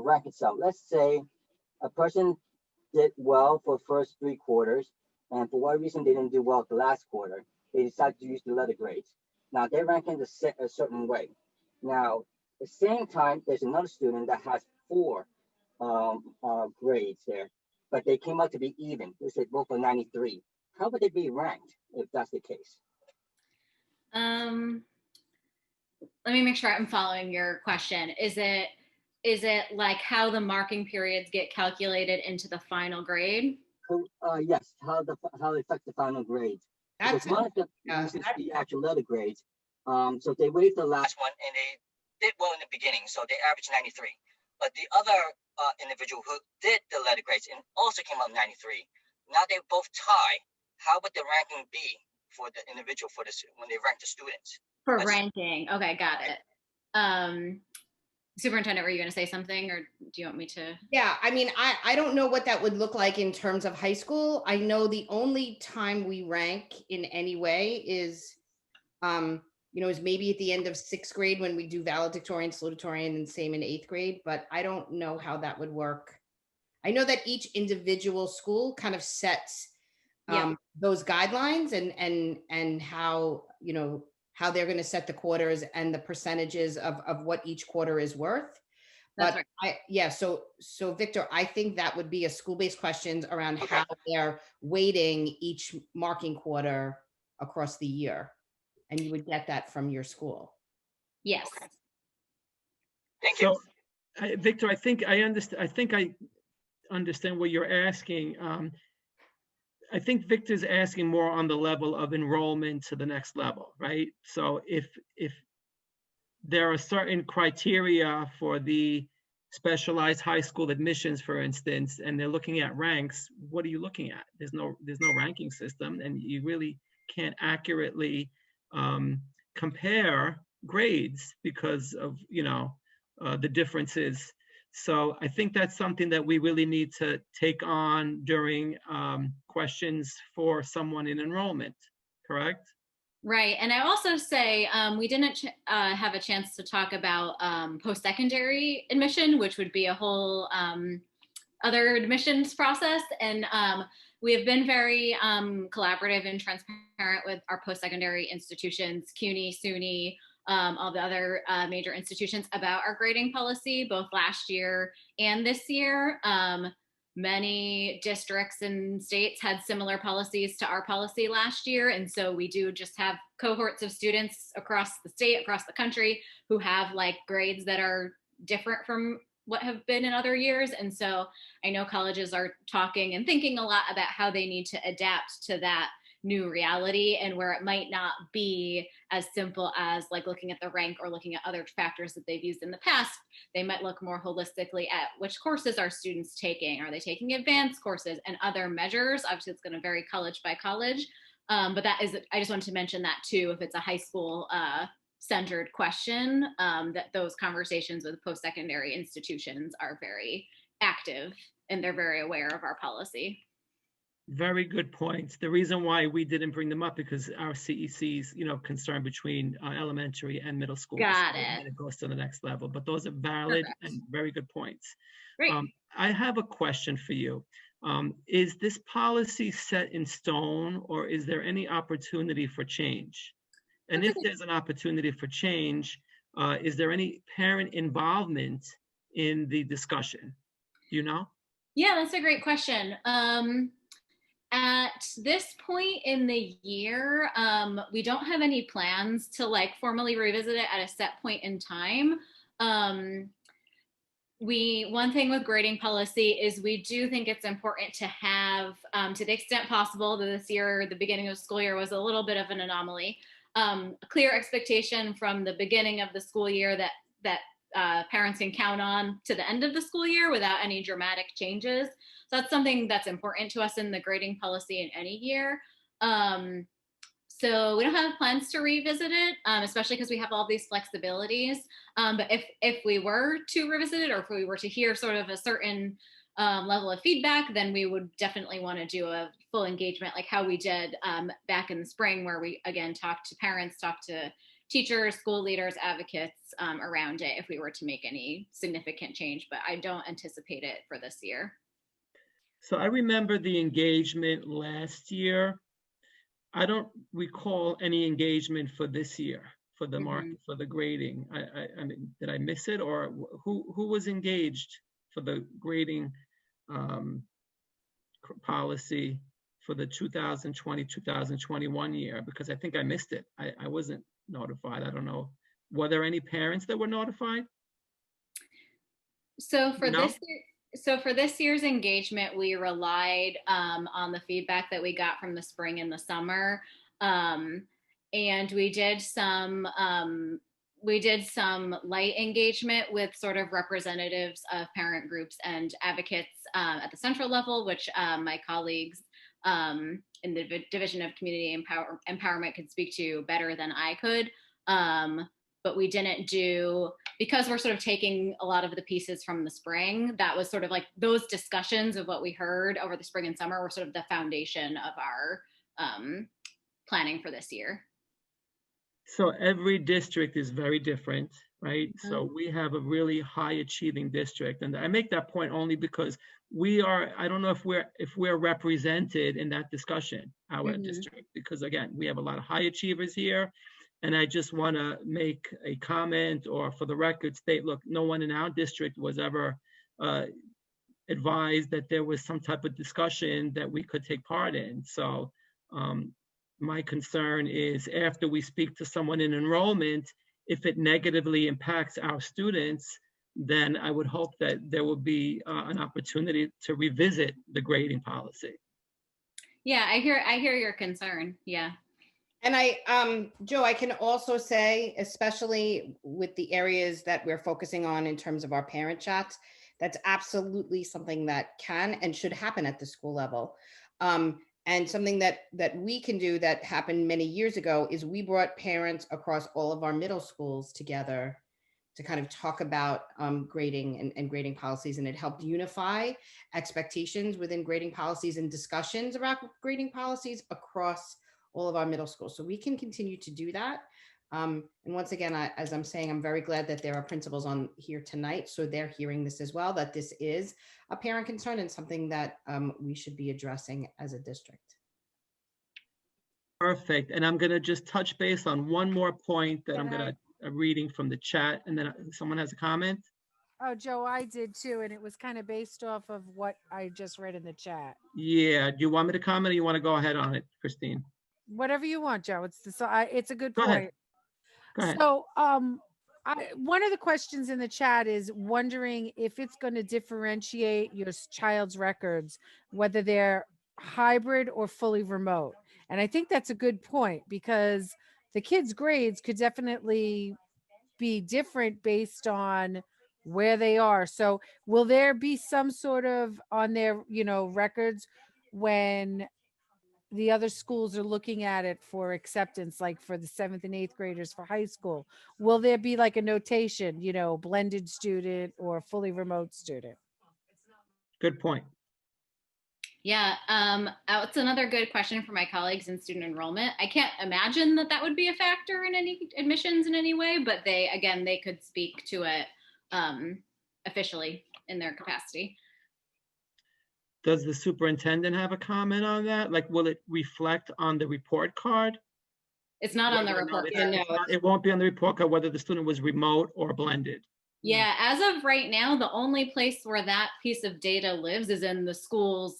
rank itself? Let's say a person did well for first 3 quarters, and for what reason they didn't do well the last quarter. They decided to use the letter grades. Now they're ranking a certain way. Now, at the same time, there's another student that has 4 grades there, but they came out to be even. They said both are 93. How would they be ranked if that's the case? Let me make sure I'm following your question. Is it like how the marking periods get calculated into the final grade? Yes, how it affects the final grades. Because Monica uses the actual letter grades. So they waived the last one and they did well in the beginning, so they averaged 93. But the other individual who did the letter grades and also came out 93, now they both tie. How would the ranking be for the individual when they rank the students? For ranking, okay, got it. Superintendent, were you going to say something, or do you want me to? Yeah, I don't know what that would look like in terms of high school. I know the only time we rank in any way is, is maybe at the end of 6th grade when we do valedictorian, salutatorian, and same in 8th grade, but I don't know how that would work. I know that each individual school kind of sets those guidelines and how, how they're going to set the quarters and the percentages of what each quarter is worth. That's But right. So Victor, I think that would be a school-based questions around how they're weighting each marking quarter across the year. And you would get that from your school. Yes. Thank you. So, Victor, I think I understand what you're asking. I think Victor's asking more on the level of enrollment to the next level, right? So if there are certain criteria for the specialized high school admissions, for instance, and they're looking at ranks, what are you looking at? There's no ranking system, and you really can't accurately compare grades because of the differences. So I think that's something that we really need to take on during questions for someone in enrollment, correct? Right. And I also say we didn't have a chance to talk about post-secondary admission, which would be a whole other admissions process. And we have been very collaborative and transparent with our post-secondary institutions, CUNY, SUNY, all the other major institutions about our grading policy, both last year and this year. Many districts and states had similar policies to our policy last year. And so we do just have cohorts of students across the state, across the country, who have like grades that are different from what have been in other years. And so I know colleges are talking and thinking a lot about how they need to adapt to that new reality, and where it might not be as simple as like looking at the rank or looking at other factors that they've used in the past. They might look more holistically at which courses are students taking. Are they taking advanced courses and other measures? Obviously, it's going to vary college by college. But that is, I just wanted to mention that too, if it's a high school centered question, that those conversations with post-secondary institutions are very active and they're very aware of our policy. Very good points. The reason why we didn't bring them up because our CEC's, concern between elementary and middle school. Got it. And it goes to the next level, but those are valid and very good points. Great. I have a question for you. Is this policy set in stone, or is there any opportunity for change? And if there's an opportunity for change, is there any parent involvement in the discussion? Do you know? Yeah, that's a great question. At this point in the year, we don't have any plans to like formally revisit it at a set point in time. One thing with grading policy is we do think it's important to have, to the extent possible, that this year, the beginning of the school year was a little bit of an anomaly, a clear expectation from the beginning of the school year that parents can count on to the end of the school year without any dramatic changes. So that's something that's important to us in the grading policy in any year. So we don't have plans to revisit it, especially because we have all these flexibilities. But if we were to revisit it, or if we were to hear sort of a certain level of feedback, then we would definitely want to do a full engagement like how we did back in the spring, where we again talked to parents, talked to teachers, school leaders, advocates around it if we were to make any significant change, but I don't anticipate it for this year. So I remember the engagement last year. I don't recall any engagement for this year for the for the grading. I mean, did I miss it, or who was engaged for the grading policy for the 2020-2021 year? Because I think I missed it. I wasn't notified. I don't know. Were there any parents that were notified? So for this year's engagement, we relied on the feedback that we got from the spring and the summer, and we did some light engagement with sort of representatives of parent groups and advocates at the central level, which my colleagues in the Division of Community Empowerment could speak to better than I could. But we didn't do, because we're sort of taking a lot of the pieces from the spring, that was sort of like those discussions of what we heard over the spring and summer were sort of the foundation of our planning for this year. So every district is very different, right? So we have a really high achieving district. And I make that point only because we are, I don't know if we're represented in that discussion, our district, because again, we have a lot of high achievers here. And I just want to make a comment, or for the record state, look, no one in our district was ever advised that there was some type of discussion that we could take part in. So my concern is after we speak to someone in enrollment, if it negatively impacts our students, then I would hope that there will be an opportunity to revisit the grading policy. Yeah, I hear your concern. Yeah. And Joe, I can also say, especially with the areas that we're focusing on in terms of our parent chats, that's absolutely something that can and should happen at the school level. And something that we can do that happened many years ago is we brought parents across all of our middle schools together to kind of talk about grading and grading policies, and it helped unify expectations within grading policies and discussions about grading policies across all of our middle schools. So we can continue to do that. And once again, as I'm saying, I'm very glad that there are principals on here tonight, so they're hearing this as well, that this is a parent concern and something that we should be addressing as a district. Perfect. And I'm going to just touch base on one more point that I'm Can going to reading from the chat, and then someone has a comment. Oh, Joe, I did too, and it was kind of based off of what I just read in the chat. Yeah. Do you want me to comment, or you want to go ahead on it, Christine? Whatever you want, Joe. It's a good Go point. ahead. Go ahead. So, one of the questions in the chat is wondering if it's going to differentiate your child's records, whether they're hybrid or fully remote. And I think that's a good point, because the kids' grades could definitely be different based on where they are. So will there be some sort of on their, records when the other schools are looking at it for acceptance, like for the 7th and 8th graders for high school? Will there be like a notation, blended student or fully remote student? Good point. Yeah, that's another good question for my colleagues in student enrollment. I can't imagine that would be a factor in any admissions in any way, but they could speak to it officially in their capacity. Does the superintendent have a comment on that? Like, will it reflect on the report card? It's not on the report card. It won't be on the report card whether the student was remote or blended. Yeah, as of right now, the only place where that piece of data lives is in the school's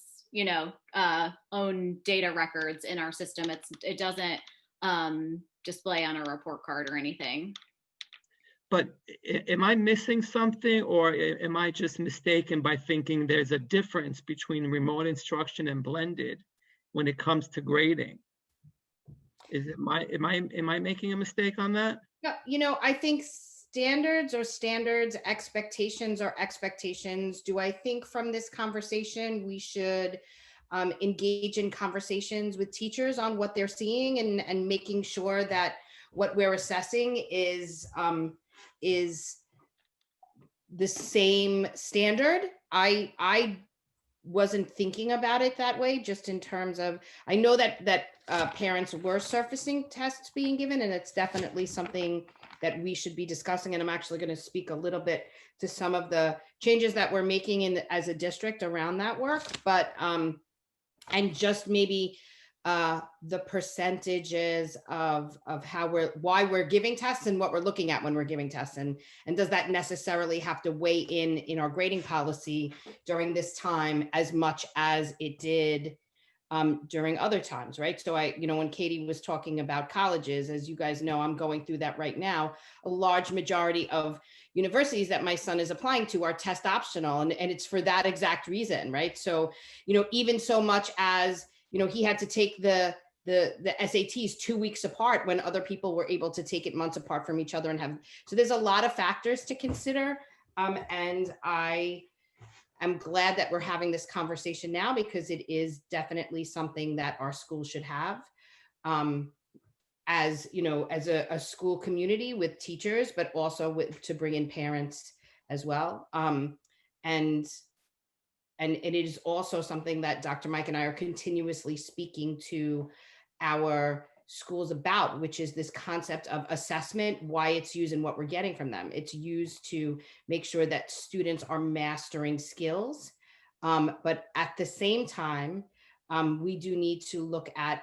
own data records in our system. It doesn't display on a report card or anything. But am I missing something, or am I just mistaken by thinking there's a difference between remote instruction and blended when it comes to grading? Am I making a mistake on that? No, I think standards are standards, expectations are expectations. Do I think from this conversation we should engage in conversations with teachers on what they're seeing and making sure that what we're assessing is the same standard? I wasn't thinking about it that way, just in terms of, I know that parents were surfacing tests being given, and it's definitely something that we should be discussing. And I'm actually going to speak a little bit to some of the changes that we're making as a district around that work, but and just maybe the percentages of why we're giving tests and what we're looking at when we're giving tests, and does that necessarily have to weigh in our grading policy during this time as much as it did during other times, right? So when Katie was talking about colleges, as you guys know, I'm going through that right now. A large majority of universities that my son is applying to are test optional, and it's for that exact reason, right? So, even so much as, he had to take the SATs 2 weeks apart when other people were able to take it months apart from each other so there's a lot of factors to consider. And I'm glad that we're having this conversation now, because it is definitely something that our school should have, as a school community with teachers, but also to bring in parents as well. And it is also something that Dr. Mike and I are continuously speaking to our schools about, which is this concept of assessment, why it's used and what we're getting from them. It's used to make sure that students are mastering skills. But at the same time, we do need to look at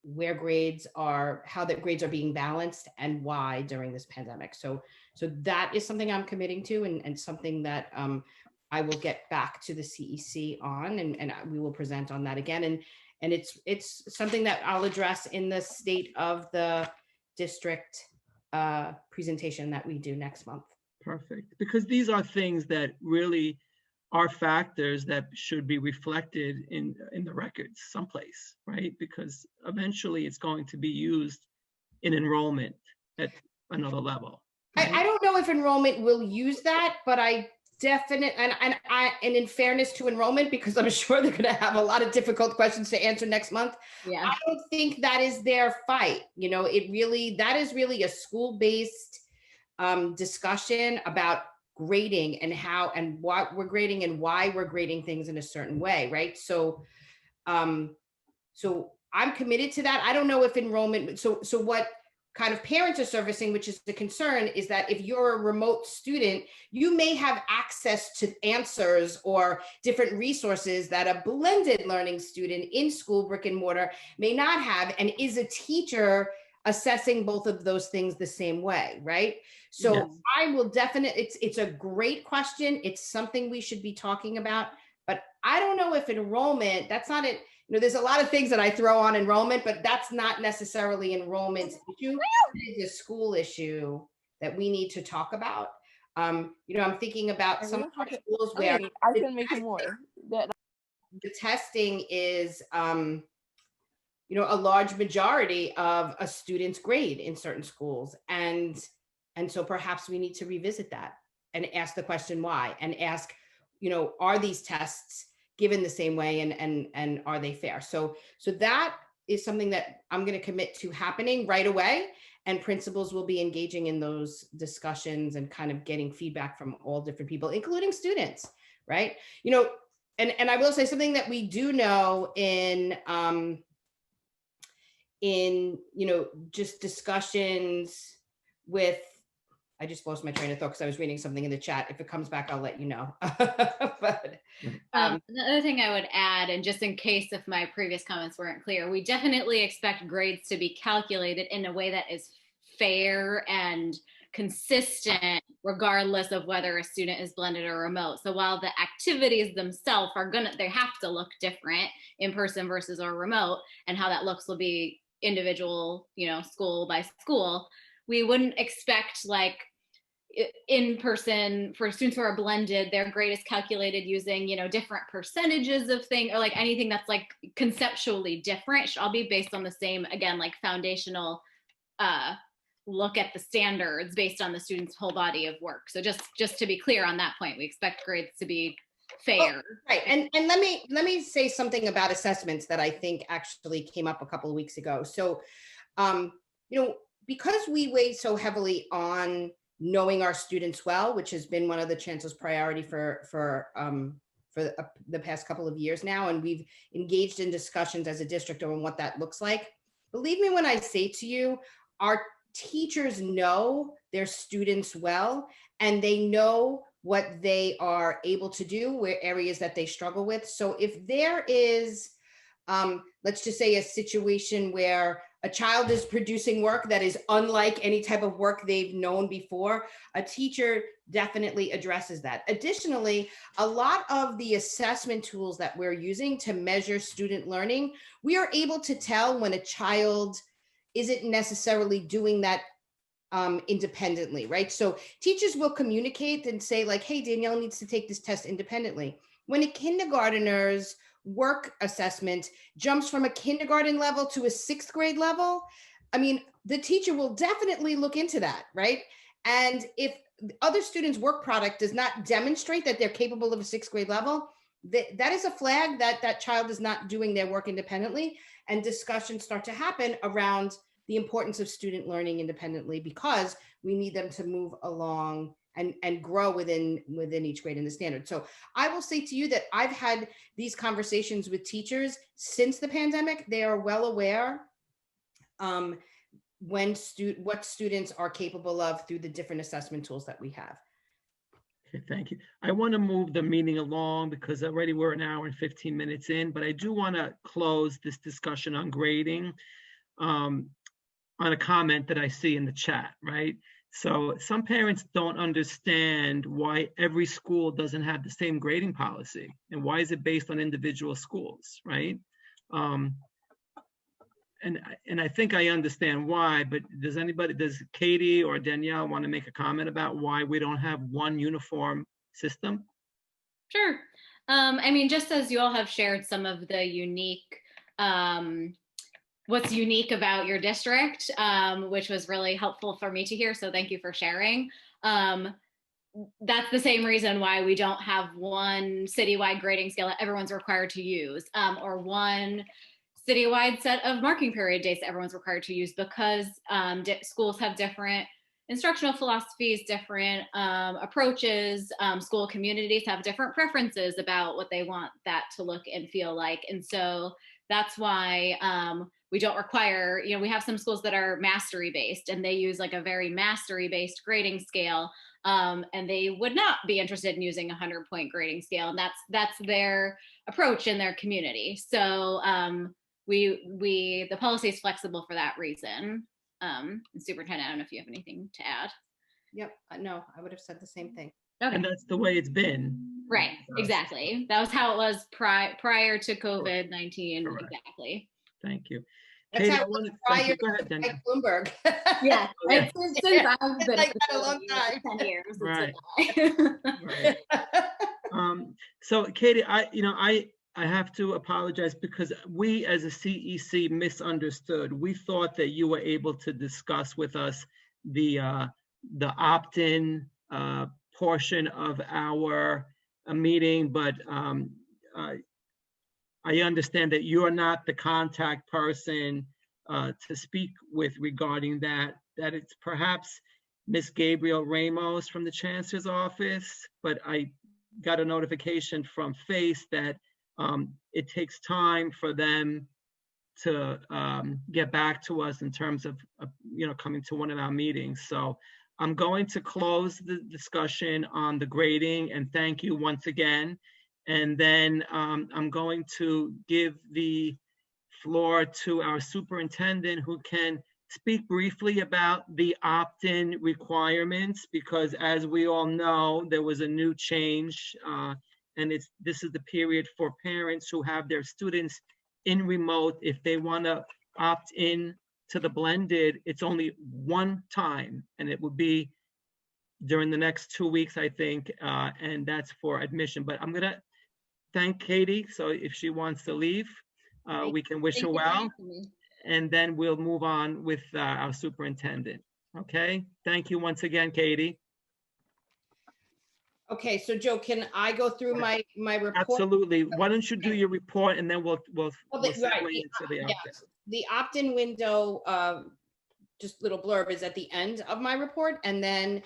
how the grades are being balanced and why during this pandemic. So that is something I'm committing to, and something that I will get back to the CEC on, and we will present on that again. And it's something that I'll address in the state of the district presentation that we do next month. Perfect. Because these are things that really are factors that should be reflected in the records someplace, right? Because eventually it's going to be used in enrollment at another level. I don't know if enrollment will use that, but I definitely, and in fairness to enrollment, because I'm sure they're going to have a lot of difficult questions to answer next month. Yeah. I don't think that is their fight. You know, that is really a school-based discussion about grading and how and what we're grading and why we're grading things in a certain way, right? So so I'm committed to that. I don't know if enrollment, so what kind of parents are servicing, which is the concern, is that if you're a remote student, you may have access to answers or different resources that a blended learning student in school, brick and mortar, may not have. And is a teacher assessing both of those things the same way, right? So Yes. I will definitely, it's a great question. It's something we should be talking about, but I don't know if enrollment, that's not it. You know, there's a lot of things that I throw on enrollment, but that's not necessarily enrollment's issue. It is a school issue that we need to talk about. You know, I'm thinking about some of our schools where I can make it more. the testing is, you know, a large majority of a student's grade in certain schools. And so perhaps we need to revisit that and ask the question why, and ask, you know, are these tests given the same way, and are they fair? So that is something that I'm going to commit to happening right away. And principals will be engaging in those discussions and kind of getting feedback from all different people, including students, right? You know, and I will say something that we do know in you know, just discussions with, I just lost my train of thought because I was reading something in the chat. If it comes back, I'll let you know. But the other thing I would add, and just in case if my previous comments weren't clear, we definitely expect grades to be calculated in a way that is fair and consistent, regardless of whether a student is blended or remote. So while the activities themselves are they have to look different in person versus or remote, and how that looks will be individual, you know, school by school. We wouldn't expect like in person for students who are blended, their grade is calculated using, you know, different percentages of things, or like anything that's like conceptually different. It should all be based on the same, again, like foundational look at the standards based on the student's whole body of work. So just to be clear on that point, we expect grades to be fair. Right. And let me say something about assessments that I think actually came up a couple of weeks ago. So, you know, because we weigh so heavily on knowing our students well, which has been one of the chancellor's priority for the past couple of years now, and we've engaged in discussions as a district on what that looks like. Believe me when I say to you, our teachers know their students well, and they know what they are able to do, where areas that they struggle with. So if there is, let's just say, a situation where a child is producing work that is unlike any type of work they've known before, a teacher definitely addresses that. Additionally, a lot of the assessment tools that we're using to measure student learning, we are able to tell when a child isn't necessarily doing that independently, right? So teachers will communicate and say like, hey, Danielle needs to take this test independently. When a kindergartner's work assessment jumps from a kindergarten level to a 6th grade level, I mean, the teacher will definitely look into that, right? And if other students' work product does not demonstrate that they're capable of a 6th grade level, that is a flag that that child is not doing their work independently, and discussions start to happen around the importance of student learning independently, because we need them to move along and grow within each grade in the standard. So I will say to you that I've had these conversations with teachers since the pandemic. They are well aware what students are capable of through the different assessment tools that we have. Okay, thank you. I want to move the meeting along because already we're an hour and 15 minutes in, but I do want to close this discussion on grading on a comment that I see in the chat, right? So some parents don't understand why every school doesn't have the same grading policy, and why is it based on individual schools, right? and I think I understand why, but does Katie or Danielle want to make a comment about why we don't have one uniform system? Sure. I mean, just as you all have shared some of the unique, what's unique about your district, which was really helpful for me to hear. So thank you for sharing. That's the same reason why we don't have one citywide grading scale that everyone's required to use, or one citywide set of marking period dates that everyone's required to use, because schools have different instructional philosophies, different approaches. School communities have different preferences about what they want that to look and feel like. And so that's why we don't require, we have some schools that are mastery based and they use like a very mastery based grading scale. And they would not be interested in using a 100-point grading scale. And that's their approach in their community. So the policy is flexible for that reason. And Superintendent, I don't know if you have anything to add. Yep, no, I would have said the same thing. Okay. And that's the way it's been. Right, exactly. That was how it was prior to COVID-19. Correct. Exactly. Thank you. That's Katie, how I it wanna was thank you. prior Go ahead, to Danielle. Bloomberg. Yeah, Yeah. since I've been Like at the that a long building, time. 10 years. Right. So Katie, I have to apologize because we as a CEC misunderstood. We thought that you were able to discuss with us the opt-in portion of our meeting, but I understand that you're not the contact person to speak with regarding that it's perhaps Miss Gabriel Ramos from the Chancellor's office, but I got a notification from FACE that it takes time for them to get back to us in terms of coming to one of our meetings. So I'm going to close the discussion on the grading and thank you once again. And then I'm going to give the floor to our superintendent, who can speak briefly about the opt-in requirements, because as we all know, there was a new change, and this is the period for parents who have their students in remote. If they want to opt in to the blended, it's only one time, and it would be during the next 2 weeks, I think, and that's for admission. But I'm gonna thank Katie, so if she wants to leave, we can wish her well, and then we'll move on with our superintendent. Okay, thank you once again, Katie. Okay, so Joe, can I go through my report? Absolutely. Why don't you do your report and then we'll Right, segue into the opt-in. The opt-in window, just little blurb, is at the end of my report. And then,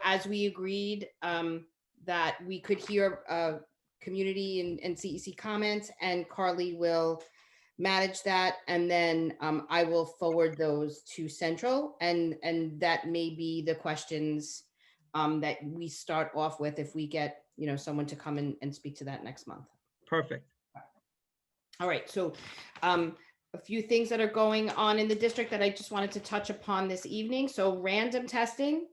as we agreed that we could hear community and CEC comments, and Carly will manage that. And then I will forward those to Central, and that may be the questions that we start off with if we get, someone to come and speak to that next month. Perfect. All right, so a few things that are going on in the district that I just wanted to touch upon this evening. So random testing.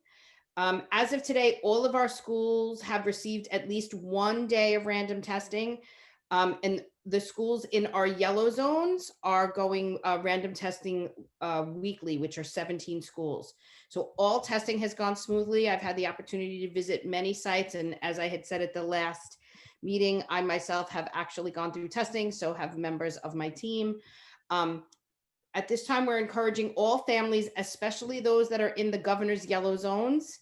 As of today, all of our schools have received at least 1 day of random testing. And the schools in our yellow zones are going random testing weekly, which are 17 schools. So all testing has gone smoothly. I've had the opportunity to visit many sites. And as I had said at the last meeting, I myself have actually gone through testing, so have members of my team. At this time, we're encouraging all families, especially those that are in the governor's yellow zones,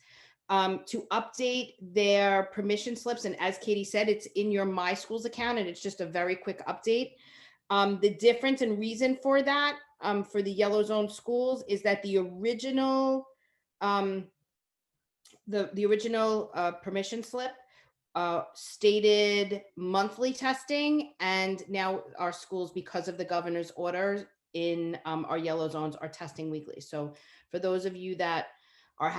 to update their permission slips. And as Katie said, it's in your My Schools account, and it's just a very quick update. The difference and reason for that, for the yellow zone schools, is that the original permission slip stated monthly testing, and now our schools, because of the governor's orders in our yellow zones, are testing weekly. So for those of you that are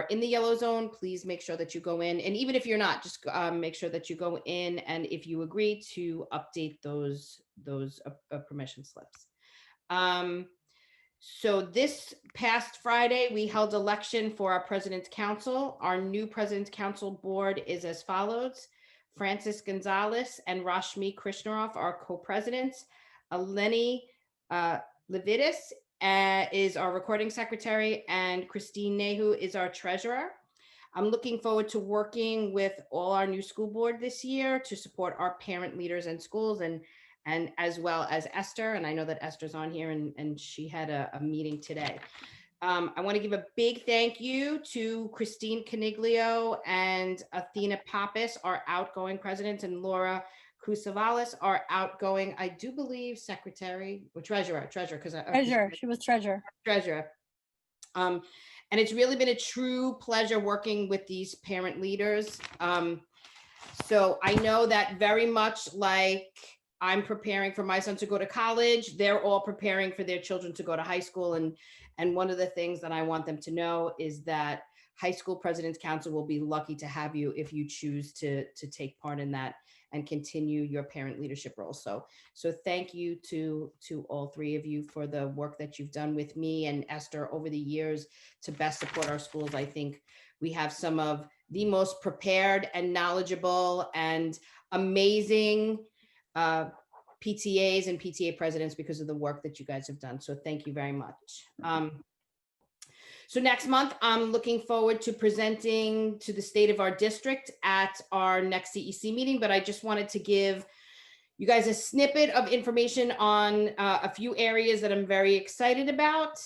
in the yellow zone, please make sure that you go in, and even if you're not, just make sure that you go in, and if you agree, to update those permission slips. So this past Friday, we held election for our President's Council. Our new President's Council board is as follows: Francis Gonzalez and Rashmi Krishnaroff are co-presidents. Eleni Levitis is our recording secretary, and Christine Nehu is our treasurer. I'm looking forward to working with all our new school board this year to support our parent leaders and schools, and as well as Esther. And I know that Esther's on here, and she had a meeting today. I want to give a big thank you to Christine Caniglio and Athena Pappas, our outgoing presidents, and Laura Kusavalis, our outgoing, I do believe, secretary or treasurer, because Treasurer, she was treasurer. treasurer. And it's really been a true pleasure working with these parent leaders. So I know that very much like I'm preparing for my son to go to college, they're all preparing for their children to go to high school. And one of the things that I want them to know is that High School President's Council will be lucky to have you if you choose to take part in that and continue your parent leadership role. So thank you to all three of you for the work that you've done with me and Esther over the years to best support our schools. I think we have some of the most prepared and knowledgeable and amazing PTAs and PTA presidents because of the work that you guys have done. So thank you very much. So next month, I'm looking forward to presenting to the state of our district at our next CEC meeting, but I just wanted to give you guys a snippet of information on a few areas that I'm very excited about.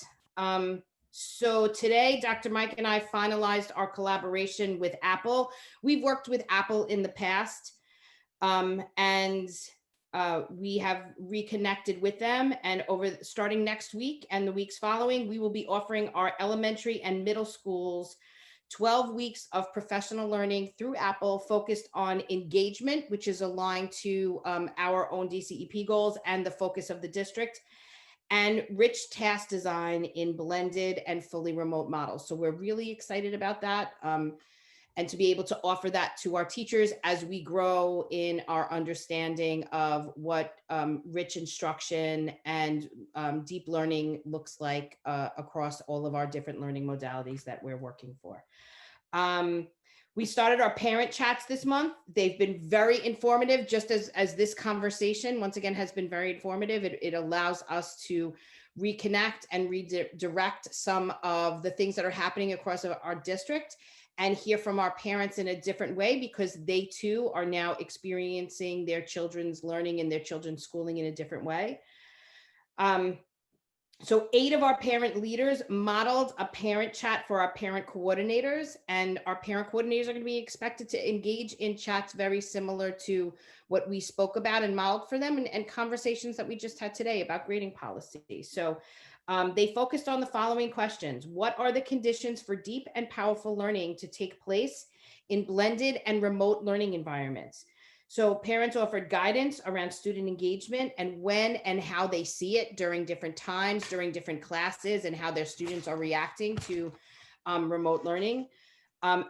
So today, Dr. Mike and I finalized our collaboration with Apple. We've worked with Apple in the past, and we have reconnected with them, and starting next week and the weeks following, we will be offering our elementary and middle schools 12 weeks of professional learning through Apple focused on engagement, which is aligned to our own DCEP goals and the focus of the district, and rich task design in blended and fully remote models. So we're really excited about that. And to be able to offer that to our teachers as we grow in our understanding of what rich instruction and deep learning looks like across all of our different learning modalities that we're working for. We started our parent chats this month. They've been very informative, just as this conversation, once again, has been very informative. It allows us to reconnect and redirect some of the things that are happening across our district and hear from our parents in a different way, because they too are now experiencing their children's learning and their children's schooling in a different way. So 8 of our parent leaders modeled a parent chat for our parent coordinators, and our parent coordinators are going to be expected to engage in chats very similar to what we spoke about and modeled for them, and conversations that we just had today about grading policy. So they focused on the following questions. What are the conditions for deep and powerful learning to take place in blended and remote learning environments? So parents offered guidance around student engagement and when and how they see it during different times, during different classes, and how their students are reacting to remote learning.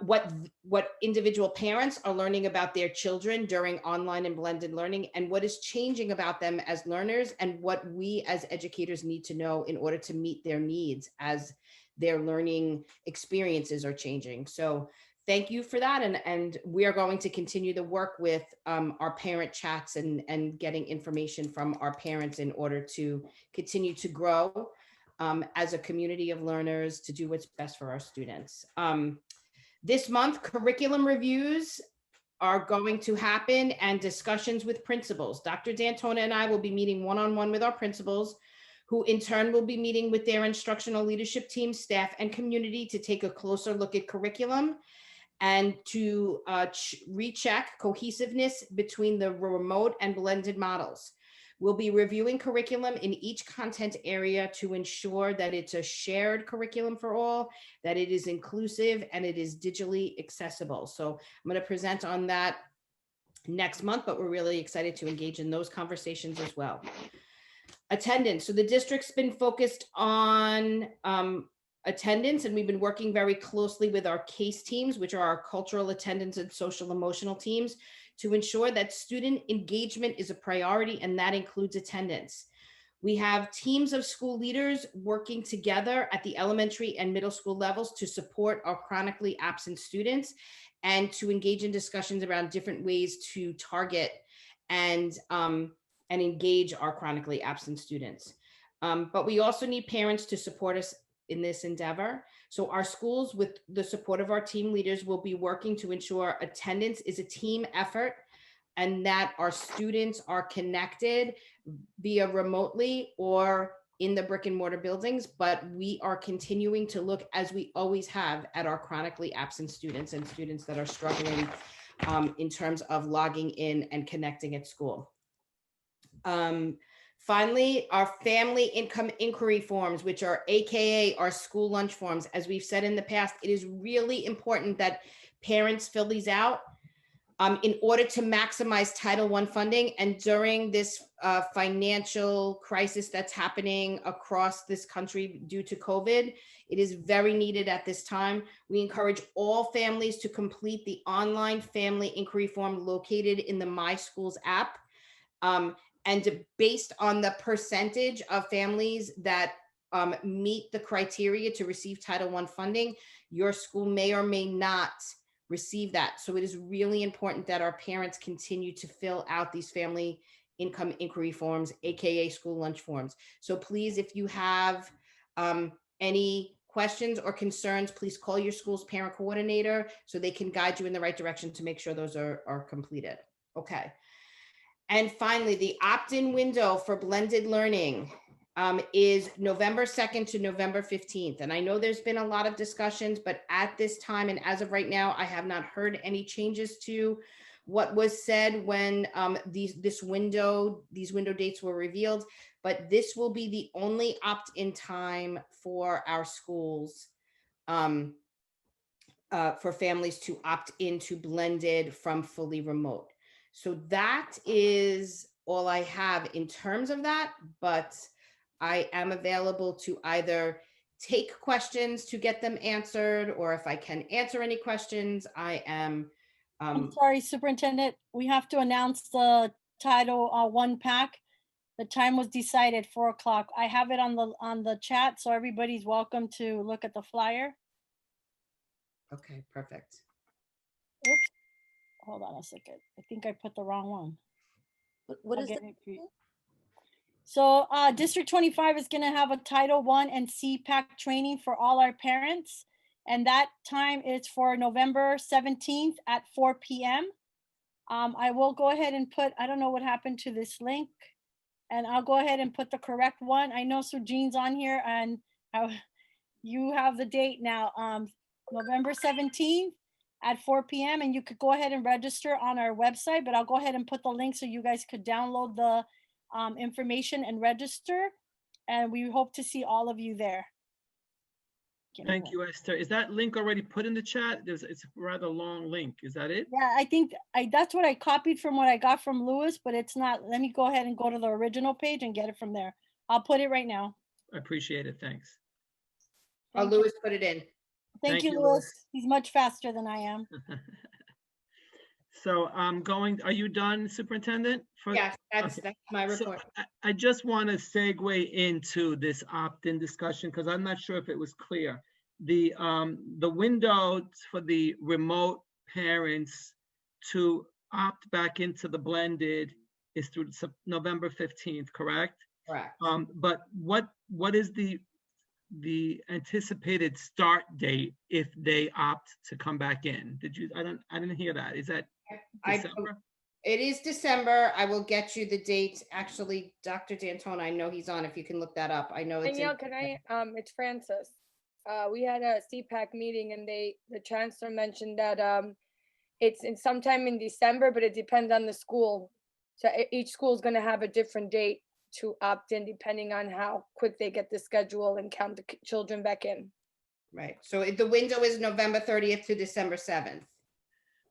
What individual parents are learning about their children during online and blended learning, and what is changing about them as learners, and what we as educators need to know in order to meet their needs as their learning experiences are changing. So thank you for that. And we are going to continue to work with our parent chats and getting information from our parents in order to continue to grow as a community of learners to do what's best for our students. This month, curriculum reviews are going to happen and discussions with principals. Dr. D'Antona and I will be meeting one-on-one with our principals, who in turn will be meeting with their instructional leadership team, staff, and community to take a closer look at curriculum and to recheck cohesiveness between the remote and blended models. We'll be reviewing curriculum in each content area to ensure that it's a shared curriculum for all, that it is inclusive, and it is digitally accessible. So I'm going to present on that next month, but we're really excited to engage in those conversations as well. Attendance. So the district's been focused on attendance, and we've been working very closely with our CASE teams, which are our cultural attendance and social emotional teams, to ensure that student engagement is a priority, and that includes attendance. We have teams of school leaders working together at the elementary and middle school levels to support our chronically absent students and to engage in discussions around different ways to target and engage our chronically absent students. But we also need parents to support us in this endeavor. So our schools, with the support of our team leaders, will be working to ensure attendance is a team effort and that our students are connected via remotely or in the brick and mortar buildings, but we are continuing to look, as we always have, at our chronically absent students and students that are struggling in terms of logging in and connecting at school. Finally, our family income inquiry forms, which are AKA our school lunch forms. As we've said in the past, it is really important that parents fill these out in order to maximize Title I funding. And during this financial crisis that's happening across this country due to COVID, it is very needed at this time. We encourage all families to complete the online family inquiry form located in the My Schools app. And based on the percentage of families that meet the criteria to receive Title I funding, your school may or may not receive that. So it is really important that our parents continue to fill out these family income inquiry forms, AKA school lunch forms. So please, if you have any questions or concerns, please call your school's parent coordinator so they can guide you in the right direction to make sure those are completed. Okay. And finally, the opt-in window for blended learning is November 2nd to November 15th. And I know there's been a lot of discussions, but at this time and as of right now, I have not heard any changes to what was said when these window dates were revealed. But this will be the only opt-in time for our schools for families to opt into blended from fully remote. So that is all I have in terms of that, but I am available to either take questions to get them answered, or if I can answer any questions, I am. I'm sorry, Superintendent, we have to announce the Title I pack. The time was decided 4 o'clock. I have it on the chat, so everybody's welcome to look at the flyer. Okay, perfect. Oops. Hold on a second. I think I put the wrong one. What I'll is get it? it for you. So District 25 is going to have a Title I and CPAC training for all our parents. And that time is for November 17th at 4 p.m. I will go ahead and put, I don't know what happened to this link. And I'll go ahead and put the correct one. I know Sujean's on here and you have the date now. November 17th at 4 p.m. and you could go ahead and register on our website, but I'll go ahead and put the link so you guys could download the information and register. And we hope to see all of you there. Thank you, Esther. Is that link already put in the chat? It's a rather long link. Is that it? Yeah, I think that's what I copied from what I got from Lewis, but it's not. Let me go ahead and go to the original page and get it from there. I'll put it right now. I appreciate it. Thanks. Lewis put it in. Thank you, Lewis. He's much faster than I am. So are you done, Superintendent? Yes, that's my report. So I just want to segue into this opt-in discussion because I'm not sure if it was clear. The window for the remote parents to opt back into the blended is through November 15th, correct? Correct. But what is the anticipated start date if they opt to come back in? I didn't hear that. Is that December? It is December. I will get you the date. Actually, Dr. D'Antona, I know he's on. If you can look that up, I know it's. Danielle, can I? It's Francis. We had a CPAC meeting, and the chancellor mentioned that it's in sometime in December, but it depends on the school. So each school is going to have a different date to opt in, depending on how quick they get the schedule and count the children back in. Right. So the window is November 30th to December 7th.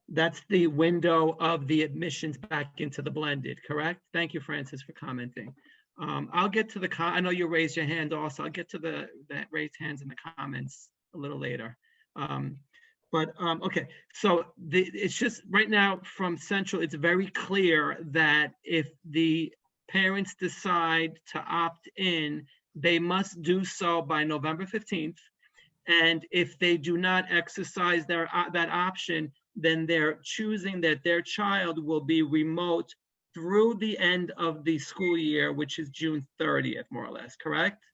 That's the window of the admissions back into the blended, correct? Thank you, Francis, for commenting. I'll get to I know you raised your hand also. I'll get to the raised hands in the comments a little later. Okay, so it's just right now from Central, it's very clear that if the parents decide to opt in, they must do so by November 15th. And if they do not exercise that option, then they're choosing that their child will be remote through the end of the school year, which is June 30th, more or less, correct?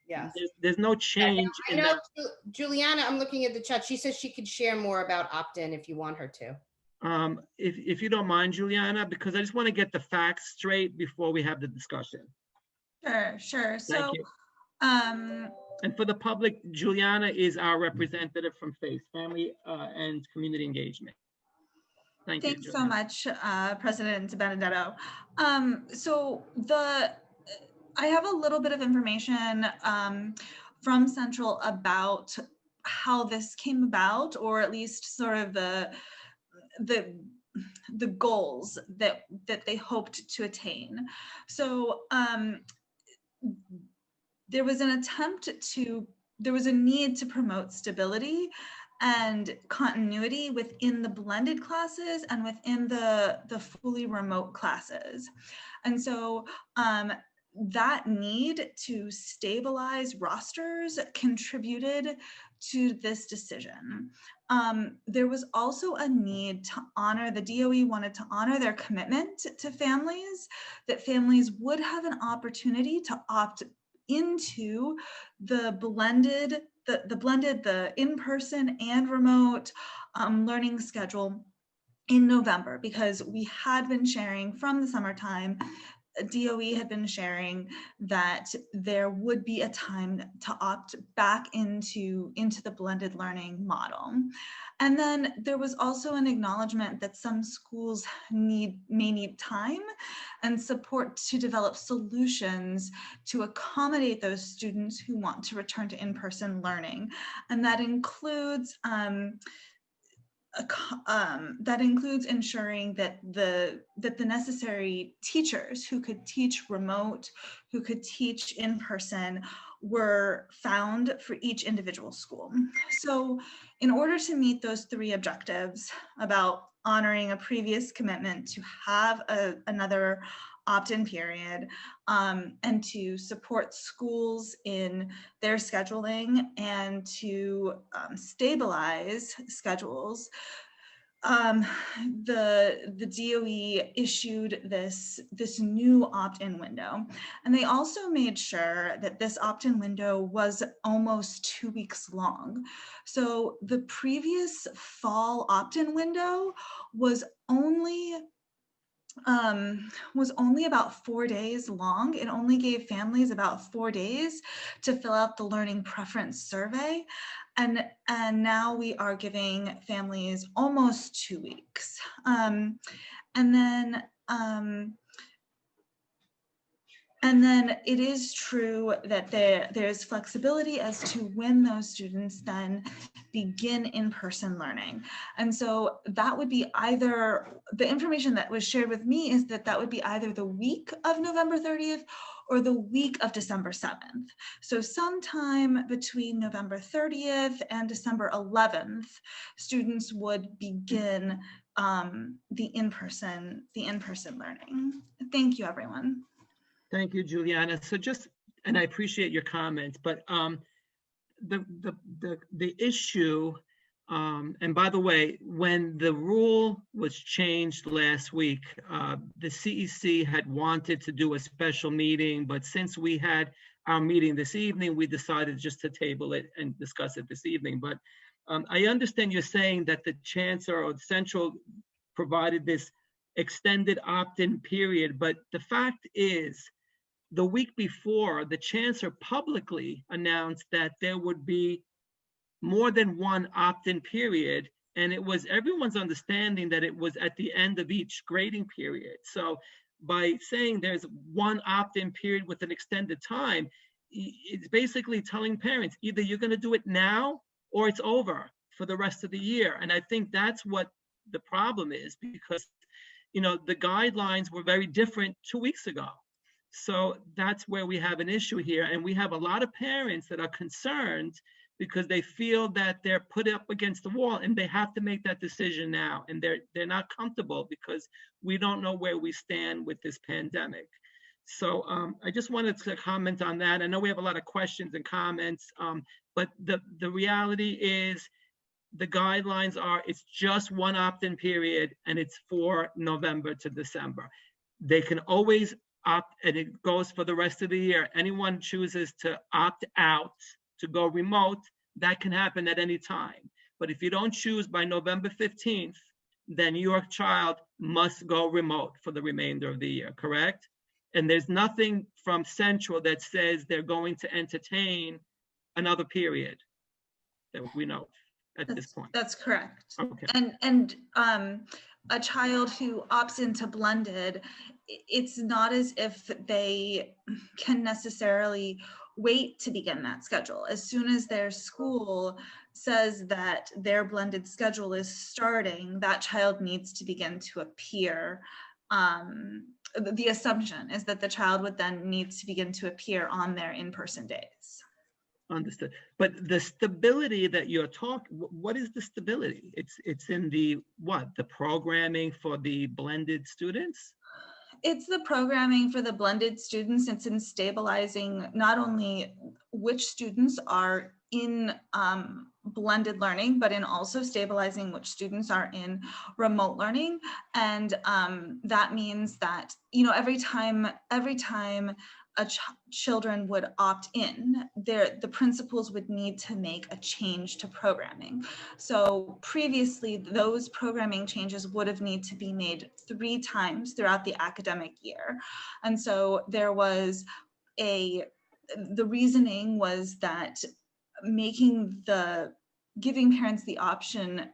Yes. There's no change I in know that. Juliana, I'm looking at the chat. She says she could share more about opt-in if you want her to. If you don't mind, Juliana, because I just want to get the facts straight before we have the discussion. Sure. Thank So, you. And for the public, Juliana is our representative from FACE, Family and Community Engagement. Thank you, thanks so Juliana. much, President Benedetto. So I have a little bit of information from Central about how this came about, or at least sort of the goals that they hoped to attain. So there was a need to promote stability and continuity within the blended classes and within the fully remote classes. And so that need to stabilize rosters contributed to this decision. There was also a need to honor, the DOE wanted to honor their commitment to families, that families would have an opportunity to opt into the blended, the in-person and remote learning schedule in November, because we had been sharing from the summertime, DOE had been sharing that there would be a time to opt back into the blended learning model. And then there was also an acknowledgement that some schools may need time and support to develop solutions to accommodate those students who want to return to in-person learning. And that includes ensuring that the necessary teachers who could teach remote, who could teach in person, were found for each individual school. So in order to meet those three objectives about honoring a previous commitment to have another opt-in period, and to support schools in their scheduling and to stabilize schedules, the DOE issued this new opt-in window. And they also made sure that this opt-in window was almost 2 weeks long. So the previous fall opt-in window was only about 4 days long. It only gave families about 4 days to fill out the learning preference survey. And now we are giving families almost 2 weeks. And then it is true that there's flexibility as to when those students then begin in-person learning. And so that would be either, the information that was shared with me is that would be either the week of November 30th or the week of December 7th. So sometime between November 30th and December 11th, students would begin the in-person learning. Thank you, everyone. Thank you, Juliana. So and I appreciate your comments, but the issue, and by the way, when the rule was changed last week, the CEC had wanted to do a special meeting, but since we had our meeting this evening, we decided just to table it and discuss it this evening. But I understand you're saying that the Chancellor or Central provided this extended opt-in period, but the fact is, the week before, the Chancellor publicly announced that there would be more than one opt-in period, and it was everyone's understanding that it was at the end of each grading period. So by saying there's one opt-in period with an extended time, it's basically telling parents, either you're going to do it now or it's over for the rest of the year. And I think that's what the problem is, because the guidelines were very different 2 weeks ago. So that's where we have an issue here. And we have a lot of parents that are concerned because they feel that they're put up against the wall and they have to make that decision now. And they're not comfortable because we don't know where we stand with this pandemic. So I just wanted to comment on that. I know we have a lot of questions and comments, but the reality is the guidelines are, it's just one opt-in period and it's for November to December. They can always opt, and it goes for the rest of the year. Anyone chooses to opt out to go remote, that can happen at any time. But if you don't choose by November 15th, then your child must go remote for the remainder of the year, correct? And there's nothing from Central that says they're going to entertain another period that we know at this point. That's correct. Okay. And a child who opts into blended, it's not as if they can necessarily wait to begin that schedule. As soon as their school says that their blended schedule is starting, that child needs to begin to appear. The assumption is that the child would then need to begin to appear on their in-person days. Understood. But the stability that you're talking, what is the stability? It's in the what? The programming for the blended students? It's the programming for the blended students. It's in stabilizing not only which students are in blended learning, but in also stabilizing which students are in remote learning. And that means that, you know, every time children would opt in, the principals would need to make a change to programming. So previously, those programming changes would have need to be made 3 times throughout the academic year. And so there was the reasoning was that giving parents the option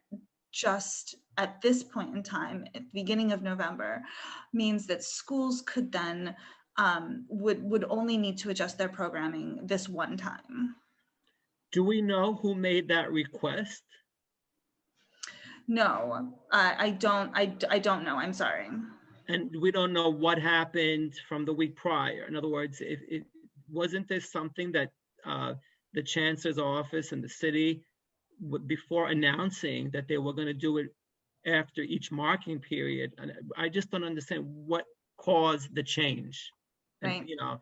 just at this point in time, at the beginning of November, means that schools could then would only need to adjust their programming this one time. Do we know who made that request? No, I don't know. I'm sorry. And we don't know what happened from the week prior. In other words, if it wasn't there something that the chancellor's office and the city, before announcing that they were going to do it after each marking period, and I just don't understand what caused the change. Right. And, you know,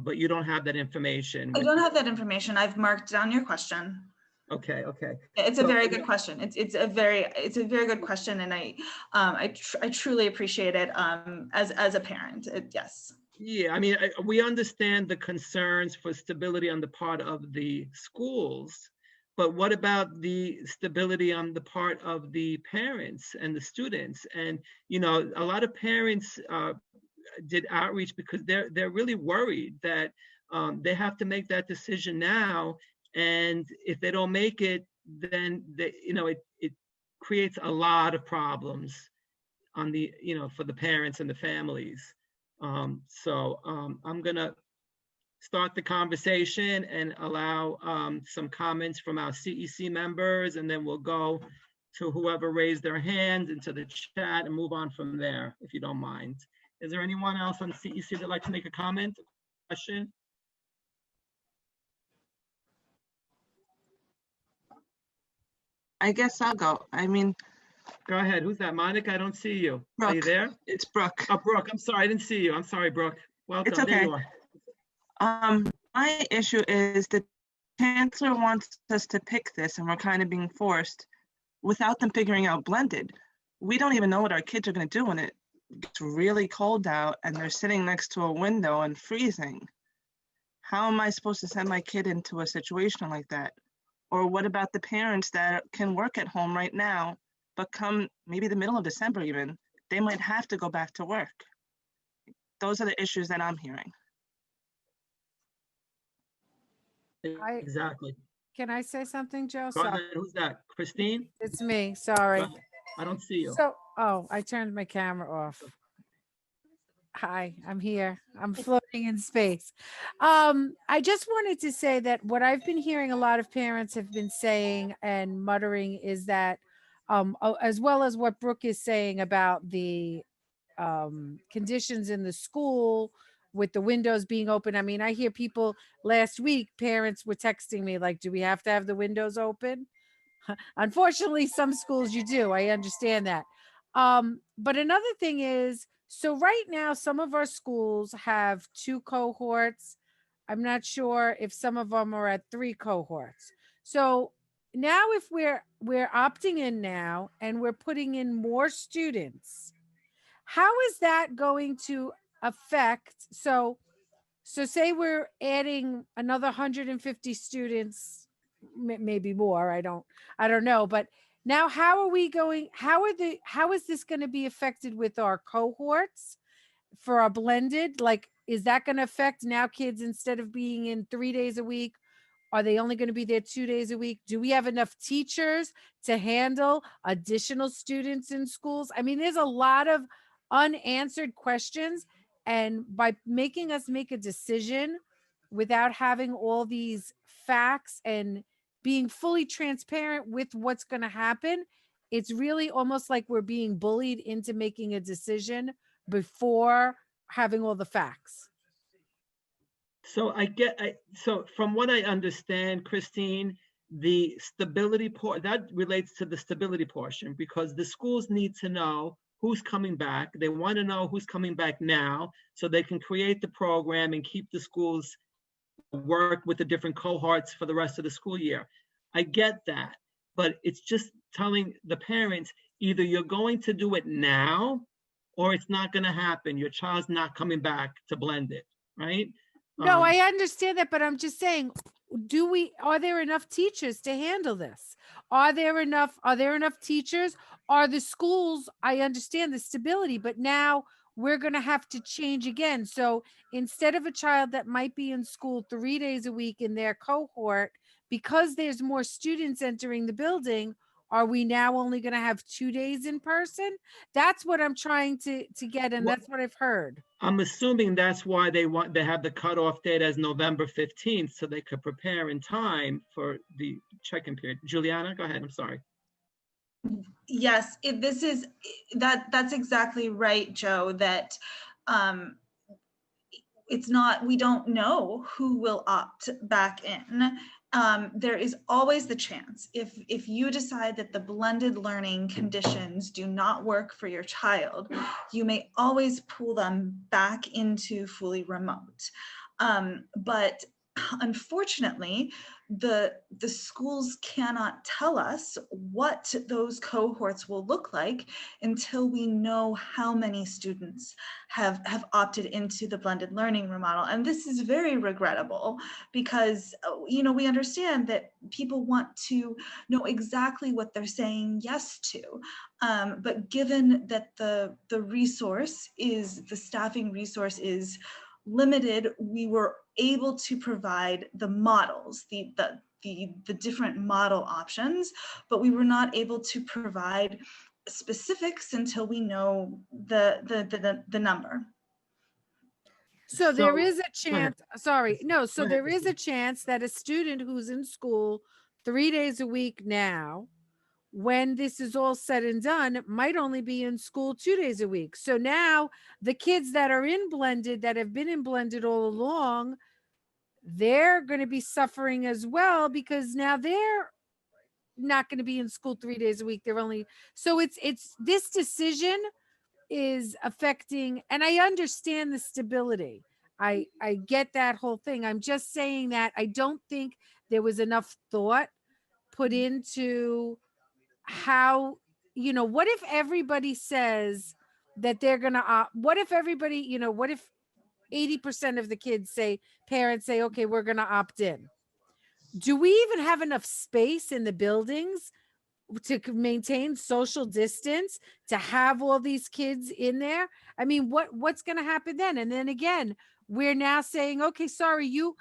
but you don't have that information. I don't have that information. I've marked down your question. Okay. It's a very good question. It's a very good question, and I truly appreciate it as a parent. Yes. Yeah, I mean, we understand the concerns for stability on the part of the schools, but what about the stability on the part of the parents and the students? And, you know, a lot of parents did outreach because they're really worried that they have to make that decision now. And if they don't make it, then it creates a lot of problems on the, for the parents and the families. So I'm gonna start the conversation and allow some comments from our CEC members, and then we'll go to whoever raised their hand into the chat and move on from there, if you don't mind. Is there anyone else on CEC that'd like to make a comment, question? I guess I'll go. Go ahead. Who's that? Monica, I don't see you. Brooke. Are you there? It's Brooke. Oh, Brooke, I'm sorry. I didn't see you. I'm sorry, Brooke. Welcome. It's okay. There you are. My issue is the chancellor wants us to pick this, and we're kind of being forced without them figuring out blended. We don't even know what our kids are going to do when it gets really cold out and they're sitting next to a window and freezing. How am I supposed to send my kid into a situation like that? Or what about the parents that can work at home right now, but come maybe the middle of December even, they might have to go back to work. Those are the issues that I'm hearing. Exactly. Can I say something, Joe? Go ahead. Who's that? Christine? It's me. Sorry. I don't see you. I turned my camera off. Hi, I'm here. I'm floating in space. I just wanted to say that what I've been hearing a lot of parents have been saying and muttering is that, as well as what Brooke is saying about the conditions in the school with the windows being open. I mean, I hear people last week, parents were texting me like, do we have to have the windows open? Unfortunately, some schools you do. I understand that. But another thing is, so right now, some of our schools have 2 cohorts. I'm not sure if some of them are at 3 cohorts. So now if we're opting in now and we're putting in more students, how is that going to affect? So say we're adding another 150 students, maybe more. I don't know. But now, how is this going to be affected with our cohorts for our blended? Like, is that going to affect now kids, instead of being in 3 days a week, are they only going to be there 2 days a week? Do we have enough teachers to handle additional students in schools? I mean, there's a lot of unanswered questions. And by making us make a decision without having all these facts and being fully transparent with what's going to happen, it's really almost like we're being bullied into making a decision before having all the facts. So so from what I understand, Christine, the stability that relates to the stability portion, because the schools need to know who's coming back. They want to know who's coming back now, so they can create the program and keep the schools work with the different cohorts for the rest of the school year. I get that, but it's just telling the parents, either you're going to do it now or it's not going to happen. Your child's not coming back to blend it, right? No, I understand that, but I'm just saying, are there enough teachers to handle this? Are there enough teachers? Are the schools, I understand the stability, but now we're going to have to change again. So instead of a child that might be in school 3 days a week in their cohort, because there's more students entering the building, are we now only going to have 2 days in person? That's what I'm trying to get, and that's what I've heard. I'm assuming that's why they have the cutoff date as November 15th, so they could prepare in time for the check-in period. Juliana, go ahead. I'm sorry. Yes, that's exactly right, Joe, that we don't know who will opt back in. There is always the chance, if you decide that the blended learning conditions do not work for your child, you may always pull them back into fully remote. But unfortunately, the schools cannot tell us what those cohorts will look like until we know how many students have opted into the blended learning remodel. And this is very regrettable because, we understand that people want to know exactly what they're saying yes to. But given that the staffing resource is limited, we were able to provide the models, the different model options, but we were not able to provide specifics until we know the number. So there is a chance, there is a chance that a student who's in school 3 days a week now, when this is all said and done, might only be in school 2 days a week. So now the kids that are in blended, that have been in blended all along, they're going to be suffering as well, because now they're not going to be in school 3 days a week. So it's this decision is affecting, and I understand the stability. I get that whole thing. I'm just saying that I don't think there was enough thought put into how, what if everybody says that they're going to what if everybody, what if 80% of the parents say, okay, we're going to opt in? Do we even have enough space in the buildings to maintain social distance, to have all these kids in there? I mean, what's going to happen then? And then again, we're now saying, okay, sorry, you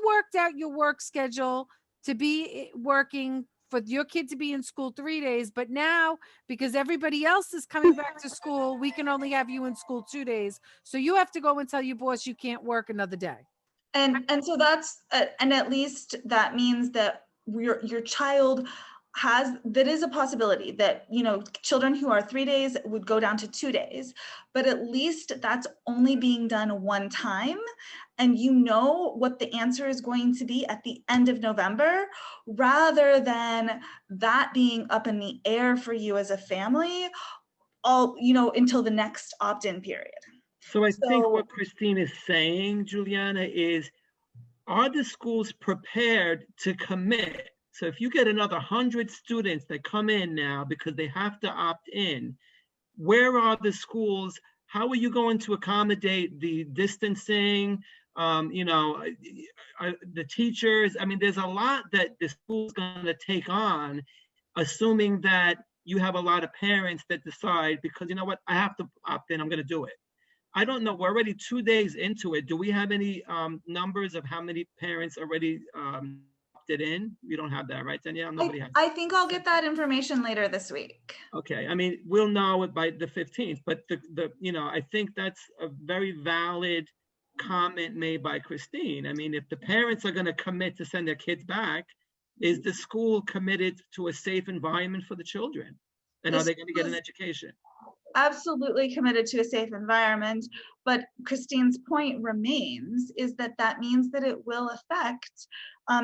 worked out your work schedule to be working for your kid to be in school 3 days, but now because everybody else is coming back to school, we can only have you in school 2 days. So you have to go and tell your boss you can't work another day. And so that's, and at least that means that your child that is a possibility that, children who are 3 days would go down to 2 days, but at least that's only being done one time. And what the answer is going to be at the end of November, rather than that being up in the air for you as a family, until the next opt-in period. So I think what Christine is saying, Juliana, is, are the schools prepared to commit? So if you get another 100 students that come in now because they have to opt in, where are the schools? How are you going to accommodate the distancing? The teachers, I mean, there's a lot that the school's going to take on, assuming that you have a lot of parents that decide, because you know what, I have to opt in, I'm going to do it. I don't know, we're already 2 days into it. Do we have any numbers of how many parents already opted in? We don't have that, right, Danielle? Nobody has. I think I'll get that information later this week. Okay, I mean, we'll know it by the 15th, but I think that's a very valid comment made by Christine. I mean, if the parents are going to commit to send their kids back, is the school committed to a safe environment for the children? And are they going to get an education? Absolutely committed to a safe environment, but Christine's point remains is that that means that it will affect,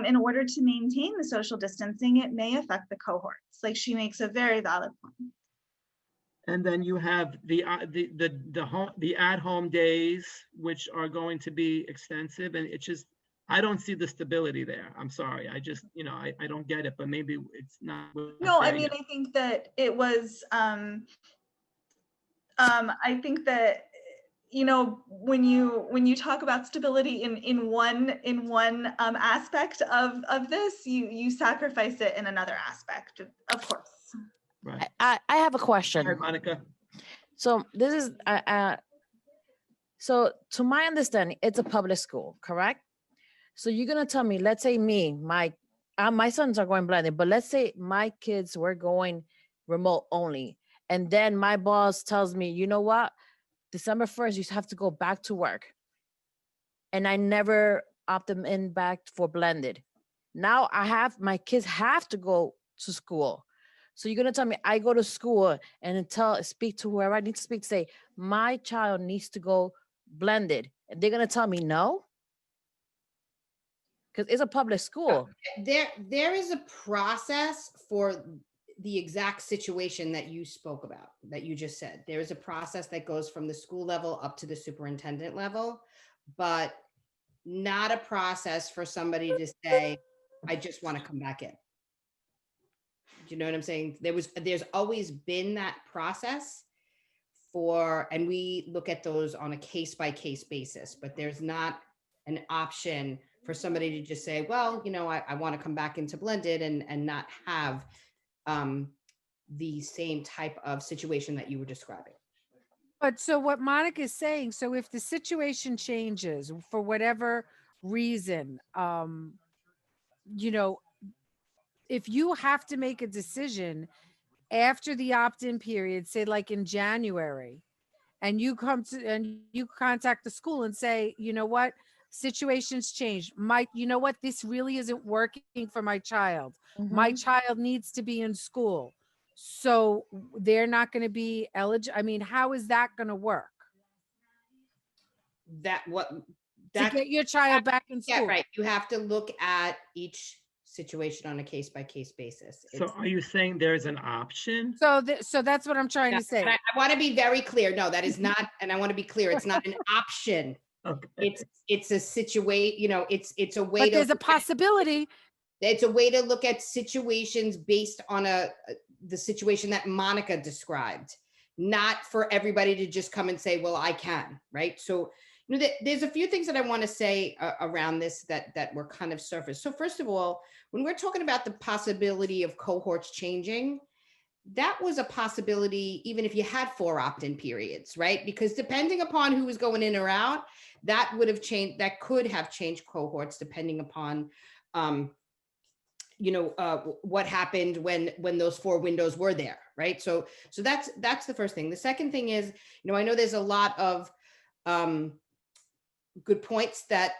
in order to maintain the social distancing, it may affect the cohorts. Like, she makes a very valid point. And then you have the at-home days, which are going to be extensive, and it's just, I don't see the stability there. I'm sorry, I just, I don't get it, but maybe it's not. No, I mean, I think that it was, I think that, when you talk about stability in one aspect of this, you sacrifice it in another aspect, of course. Right. I have a question. All right, Monica. So this is, so to my understanding, it's a public school, correct? So you're gonna tell me, let's say my sons are going blended, but let's say my kids were going remote only. And then my boss tells me, you know what? December 1st, you have to go back to work. And I never opt them in back for blended. Now my kids have to go to school. So you're gonna tell me I go to school and speak to whoever I need to speak to, say my child needs to go blended, and they're gonna tell me no, because it's a public school. There is a process for the exact situation that you spoke about, that you just said. There is a process that goes from the school level up to the superintendent level, but not a process for somebody to say, I just want to come back in. Do you know what I'm saying? There's always been that process and we look at those on a case-by-case basis, but there's not an option for somebody to just say, well, I want to come back into blended and not have the same type of situation that you were describing. But so what Monica is saying, so if the situation changes for whatever reason, if you have to make a decision after the opt-in period, say like in January, and you contact the school and say, you know what, situations changed. This really isn't working for my child. My child needs to be in school. So they're not going to be eligible. I mean, how is that going to work? To get your child back in school. Yeah, right. You have to look at each situation on a case-by-case basis. So are you saying there's an option? So that's what I'm trying to say. I want to be very clear. No, that is not, and I want to be clear, it's not an option. Okay. It's a situation, it's a way but there's a possibility. It's a way to look at situations based on the situation that Monica described, not for everybody to just come and say, well, I can, right? So, there's a few things that I want to say around this that were kind of surfaced. So first of all, when we're talking about the possibility of cohorts changing, that was a possibility even if you had 4 opt-in periods, right? Because depending upon who was going in or out, that could have changed cohorts depending upon what happened when those 4 windows were there, right? So that's the first thing. The second thing is, I know there's a lot of good points that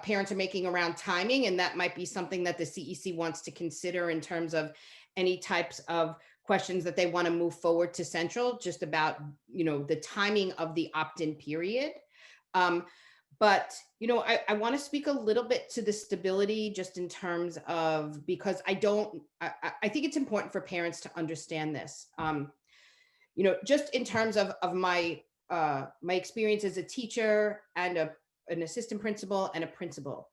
parents are making around timing, and that might be something that the CEC wants to consider in terms of any types of questions that they want to move forward to Central, just about, the timing of the opt-in period. But, I want to speak a little bit to the stability just in terms of, because I think it's important for parents to understand this. Just in terms of my experience as a teacher and an assistant principal and a principal.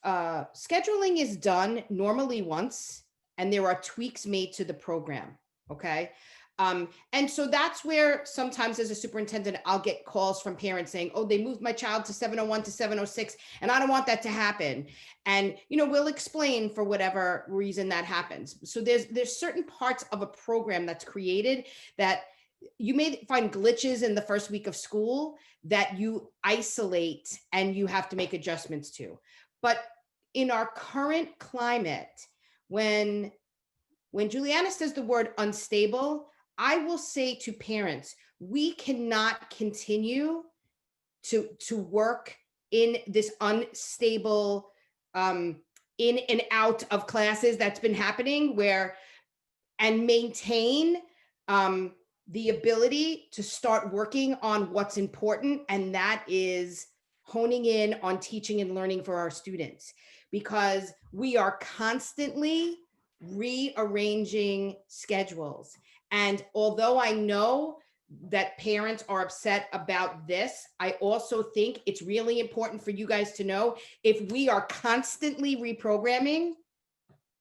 Scheduling is done normally once, and there are tweaks made to the program, okay? And so that's where sometimes as a superintendent, I'll get calls from parents saying, oh, they moved my child to 701 to 706, and I don't want that to happen. And, we'll explain for whatever reason that happens. So there's certain parts of a program that's created that you may find glitches in the first week of school that you isolate and you have to make adjustments to. But in our current climate, when Juliana says the word unstable, I will say to parents, we cannot continue to work in this unstable in and out of classes that's been happening and maintain the ability to start working on what's important, and that is honing in on teaching and learning for our students, because we are constantly rearranging schedules. And although I know that parents are upset about this, I also think it's really important for you guys to know, if we are constantly reprogramming,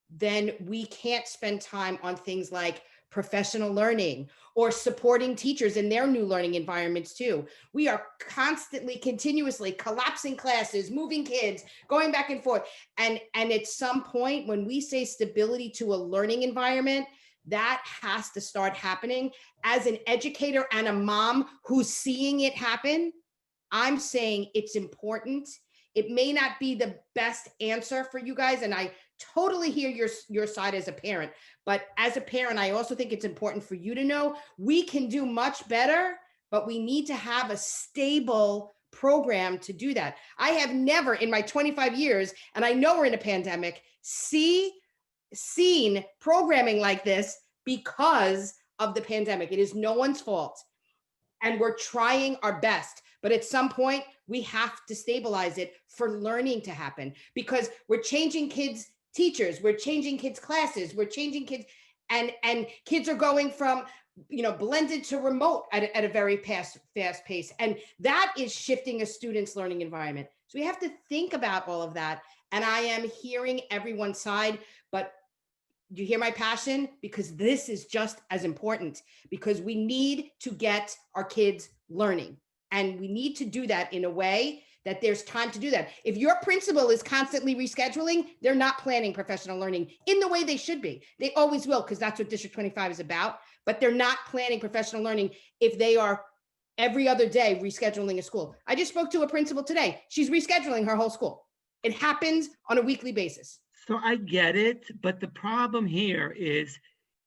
then we can't spend time on things like professional learning or supporting teachers in their new learning environments too. We are constantly, continuously collapsing classes, moving kids, going back and forth. And at some point, when we say stability to a learning environment, that has to start happening. As an educator and a mom who's seeing it happen, I'm saying it's important. It may not be the best answer for you guys, and I totally hear your side as a parent, but as a parent, I also think it's important for you to know we can do much better, but we need to have a stable program to do that. I have never in my 25 years, and I know we're in a pandemic, seen programming like this because of the pandemic. It is no one's fault, and we're trying our best. But at some point, we have to stabilize it for learning to happen, because we're changing kids' teachers, we're changing kids' classes, we're changing kids, and kids are going from blended to remote at a very fast pace. And that is shifting a student's learning environment. So we have to think about all of that. And I am hearing everyone's side, but you hear my passion? Because this is just as important, because we need to get our kids learning. And we need to do that in a way that there's time to do that. If your principal is constantly rescheduling, they're not planning professional learning in the way they should be. They always will, because that's what District 25 is about, but they're not planning professional learning if they are every other day rescheduling a school. I just spoke to a principal today. She's rescheduling her whole school. It happens on a weekly basis. So I get it, but the problem here is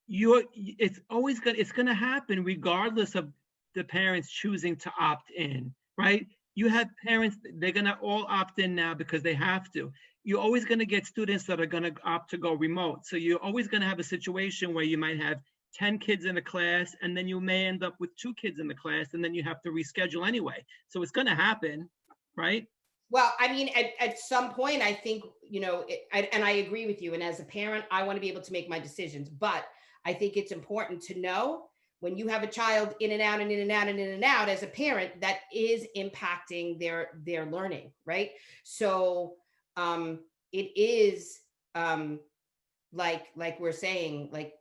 it's gonna happen regardless of the parents choosing to opt in, right? You have parents, they're gonna all opt in now because they have to. You're always gonna get students that are gonna opt to go remote. So you're always gonna have a situation where you might have 10 kids in a class, and then you may end up with 2 kids in the class, and then you have to reschedule anyway. So it's gonna happen, right? Well, I mean, at some point, I think, and I agree with you. And as a parent, I want to be able to make my decisions. But I think it's important to know when you have a child in and out and in and out and in and out, as a parent, that is impacting their learning, right? So it is like we're saying, like,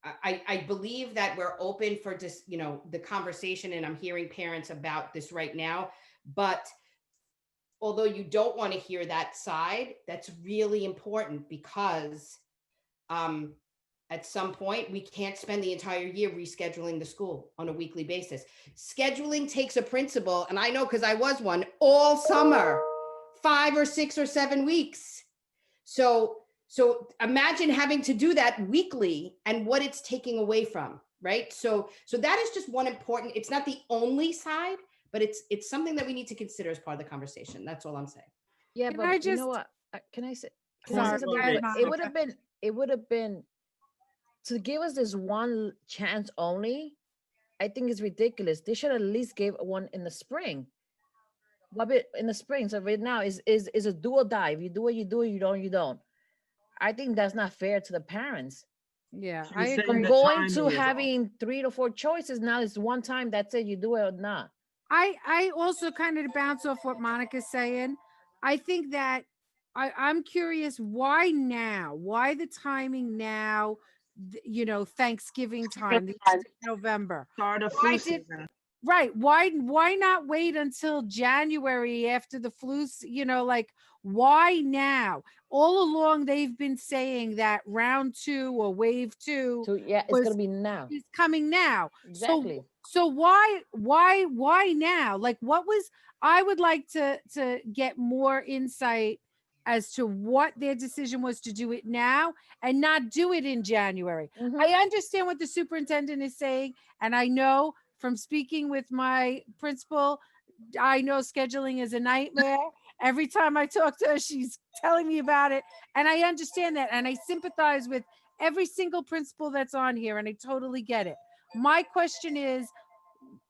I believe that we're open for just, the conversation, and I'm hearing parents about this right now. But although you don't want to hear that side, that's really important, because at some point we can't spend the entire year rescheduling the school on a weekly basis. Scheduling takes a principal, and I know because I was one, all summer, 5 or 6 or 7 weeks. So imagine having to do that weekly and what it's taking away from, right? So that is just one important, it's not the only side, but it's something that we need to consider as part of the conversation. That's all I'm saying. Yeah, Can but I you just- know what? Can I say Sorry, something? go ahead, It Monica. would have been to give us this one chance only. I think it's ridiculous. They should at least give one in the spring. What bit in the spring? So right now is a do or die. If you do it, you do it. You don't, you don't. I think that's not fair to the parents. Yeah, So I you're saying agree. From the going to timing is off. having 3 to 4 choices, now it's one time. That's it. You do it or not. I also kind of bounce off what Monica's saying. I think that I'm curious, why now? Why the timing now Thanksgiving time, the end of November. Start of Why flu did season. Right. Why not wait until January after the flu? Like, why now? All along they've been saying that round 2 or wave 2 So yeah, it's gonna be now. is coming now. Exactly. So why now? Like, I would like to get more insight as to what their decision was to do it now and not do it in January. I understand what the superintendent is saying, and I know from speaking with my principal, I know scheduling is a nightmare. Every time I talk to her, she's telling me about it. And I understand that. And I sympathize with every single principal that's on here. And I totally get it. My question is,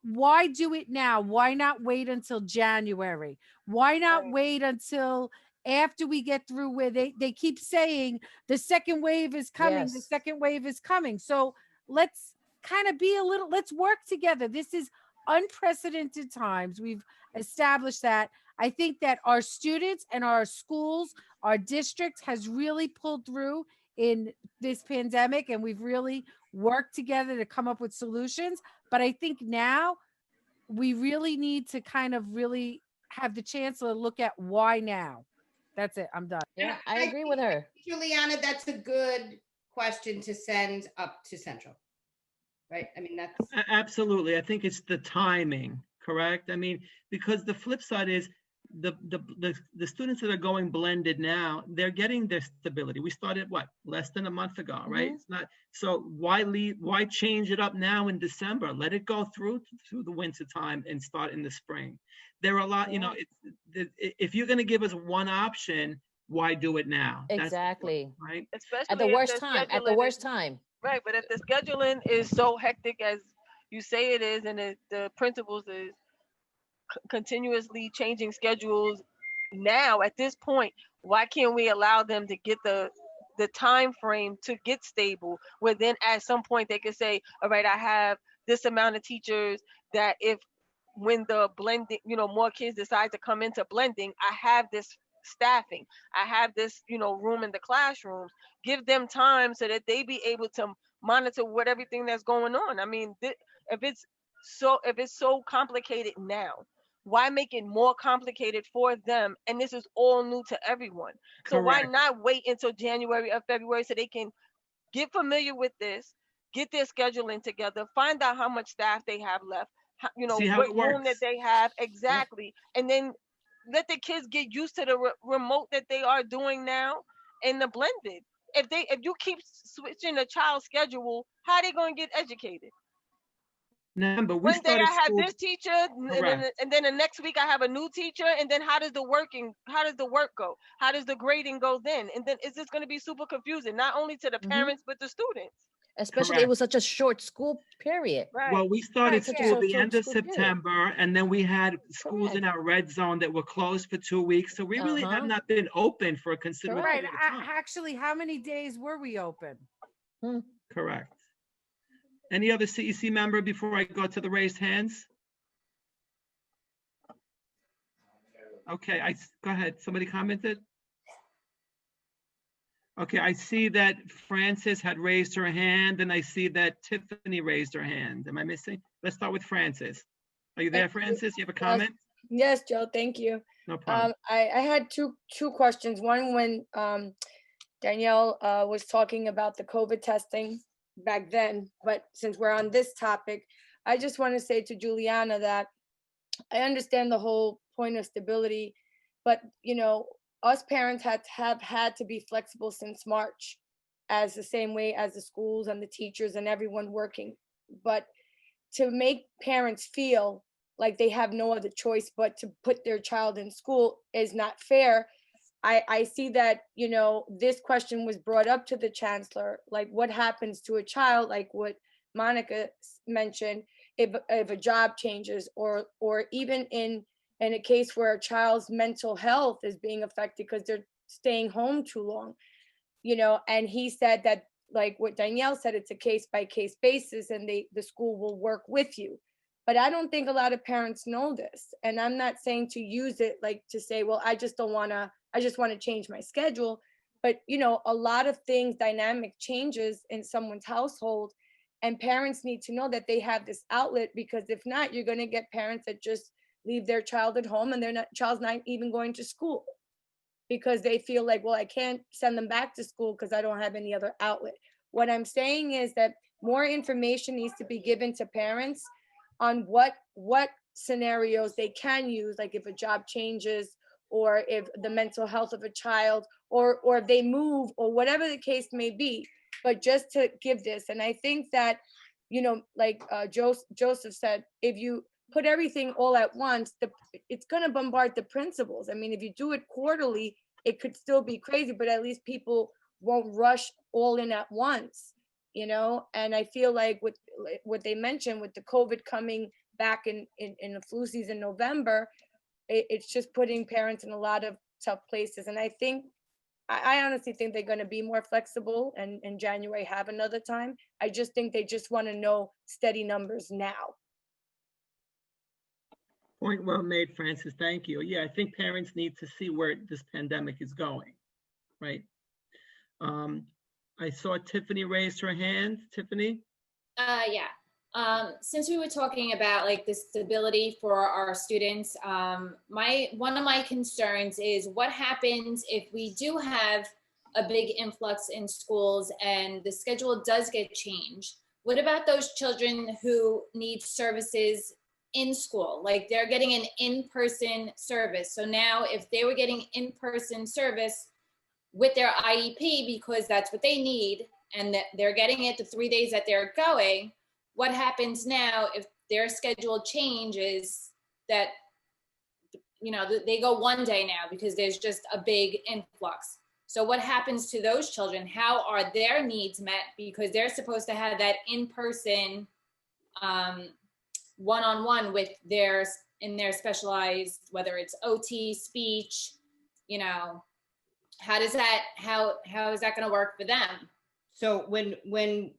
why do it now? Why not wait until January? Why not wait until after we get through where they keep saying the second wave is coming, the Yes. second wave is coming. So let's kind of let's work together. This is unprecedented times. We've established that. I think that our students and our schools, our district has really pulled through in this pandemic, and we've really worked together to come up with solutions. But I think now we really need to kind of really have the chancellor look at why now. That's it. I'm done. Yeah, I agree with her. Juliana, that's a good question to send up to Central. Right? I mean, that's Absolutely. I think it's the timing, correct? I mean, because the flip side is the students that are going blended now, they're getting their stability. We started less than a month ago, right? It's not, so why change it up now in December? Let it go through the winter time and start in the spring. There are a lot, if you're going to give us one option, why do it now? Exactly. Right? Especially At the if worst time. At the scheduling worst is- time. Right, but if the scheduling is so hectic as you say it is, and the principals is continuously changing schedules now at this point, why can't we allow them to get the time frame to get stable, where then at some point they could say, all right, I have this amount of teachers that if when the blending, more kids decide to come into blending, I have this staffing, I have this, room in the classrooms. Give them time so that they be able to monitor what everything that's going on. I mean, if it's so complicated now, why make it more complicated for them? And this is all new to everyone. So why Correct. not wait until January or February so they can get familiar with this, get their scheduling together, find out how much staff they have left, See how what it room that works. they have exactly, and then let the kids get used to the remote that they are doing now and the blended. If you keep switching the child's schedule, how are they going to get educated? Remember, we One day started I have school. this teacher, and then the next week I have a new teacher, and then how does the work go? How does the grading go then? And then it's just going to be super confusing, not only to the parents but the students. Especially it was such a short school period. Right. Well, we started Such a school short the end of school period. September, and then we had schools in our red zone that were closed for 2 weeks. So we really have not been open for a considerable Right. period of time. Actually, how many days were we open? Correct. Any other CEC member before I go to the raised hands? Okay, go ahead. Somebody commented? Okay, I see that Frances had raised her hand, and I see that Tiffany raised her hand. Am I missing? Let's start with Frances. Are you there, Frances? You have a comment? Yes, Joe, thank you. No problem. I had two questions. One, when Danielle was talking about the COVID testing back then, but since we're on this topic, I just want to say to Juliana that I understand the whole point of stability, but us parents have had to be flexible since March, as the same way as the schools and the teachers and everyone working. But to make parents feel like they have no other choice but to put their child in school is not fair. I see that, this question was brought up to the chancellor, like what happens to a child, like what Monica mentioned, if a job changes, or even in a case where a child's mental health is being affected because they're staying home too long, and he said that, like what Danielle said, it's a case by case basis, and the school will work with you. But I don't think a lot of parents know this. And I'm not saying to use it like to say, well, I just want to change my schedule. But, you know, a lot of things, dynamic changes in someone's household, and parents need to know that they have this outlet, because if not, you're going to get parents that just leave their child at home and child's not even going to school because they feel like, well, I can't send them back to school because I don't have any other outlet. What I'm saying is that more information needs to be given to parents on what scenarios they can use, like if a job changes, or if the mental health of a child, or if they move, or whatever the case may be, but just to give this. And I think that, you know, like Joseph said, if you put everything all at once, it's going to bombard the principals. I mean, if you do it quarterly, it could still be crazy, but at least people won't rush all in at once, you know? And I feel like with what they mentioned with the COVID coming back in the flu season, November, it's just putting parents in a lot of tough places. And I think, I honestly think they're going to be more flexible and in January have another time. I just think they just want to know steady numbers now. Point well made, Francis. Thank you. Yeah, I think parents need to see where this pandemic is going, right? I saw Tiffany raised her hand. Tiffany? Yeah. Since we were talking about like the stability for our students, one of my concerns is what happens if we do have a big influx in schools and the schedule does get changed? What about those children who need services in school? Like they're getting an in-person service. So now if they were getting in-person service with their IEP because that's what they need, and that they're getting it the 3 days that they're going, what happens now if their schedule changes that, you know, they go 1 day now because there's just a big influx? So what happens to those children? How are their needs met? Because they're supposed to have that in-person one-on-one with their specialized, whether it's OT, speech, you know, how is that going to work for them? So when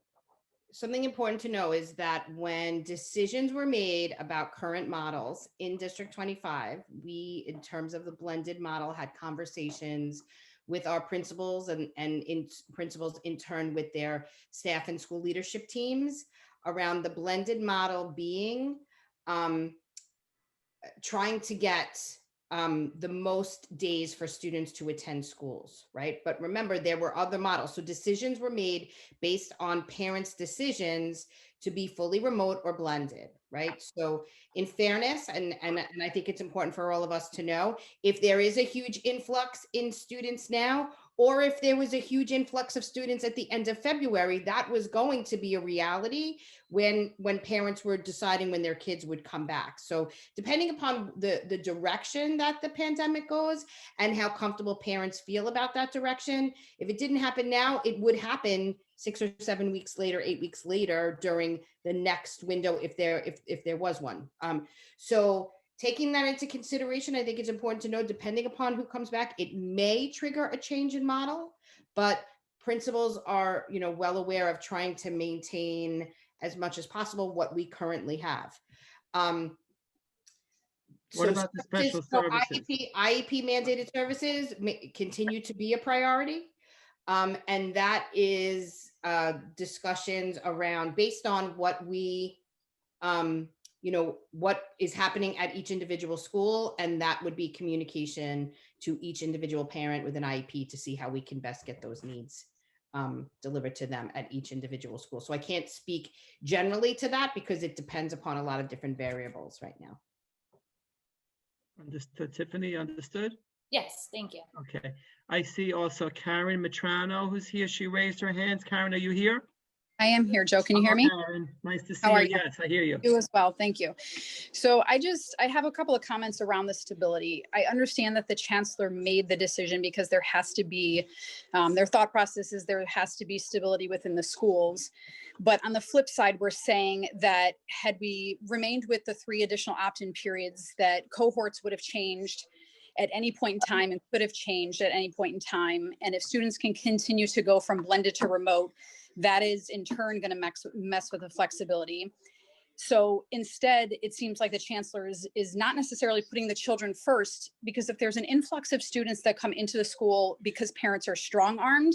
something important to know is that when decisions were made about current models in District 25, we, in terms of the blended model, had conversations with our principals and principals in turn with their staff and school leadership teams around the blended model being trying to get the most days for students to attend schools, right? But remember, there were other models. So decisions were made based on parents' decisions to be fully remote or blended, right? So in fairness, and I think it's important for all of us to know, if there is a huge influx in students now, or if there was a huge influx of students at the end of February, that was going to be a reality when parents were deciding when their kids would come back. So depending upon the direction that the pandemic goes and how comfortable parents feel about that direction, if it didn't happen now, it would happen 6 or 7 weeks later, 8 weeks later during the next window, if there was one. So taking that into consideration, I think it's important to know, depending upon who comes back, it may trigger a change in model, but principals are, you know, well aware of trying to maintain as much as possible what we currently have. What about the special services? IEP mandated services continue to be a priority. And that is discussions around based on what we, you know, what is happening at each individual school. And that would be communication to each individual parent with an IEP to see how we can best get those needs delivered to them at each individual school. So I can't speak generally to that because it depends upon a lot of different variables right now. Understood. Tiffany, understood? Yes, thank you. Okay. I see also Karen Matrano who's here. She raised her hands. Karen, are you here? I am here, Joe. Can you hear me? Karen, nice to see How you. are you? Yes, I hear you. You as well. Thank you. So I have a couple of comments around the stability. I understand that the chancellor made the decision because there has to be, their thought process is there has to be stability within the schools. But on the flip side, we're saying that had we remained with the 3 additional opt-in periods, that cohorts would have changed at any point in time and could have changed at any point in time. And if students can continue to go from blended to remote, that is in turn going to mess with the flexibility. So instead, it seems like the chancellor is not necessarily putting the children first, because if there's an influx of students that come into the school because parents are strong-armed,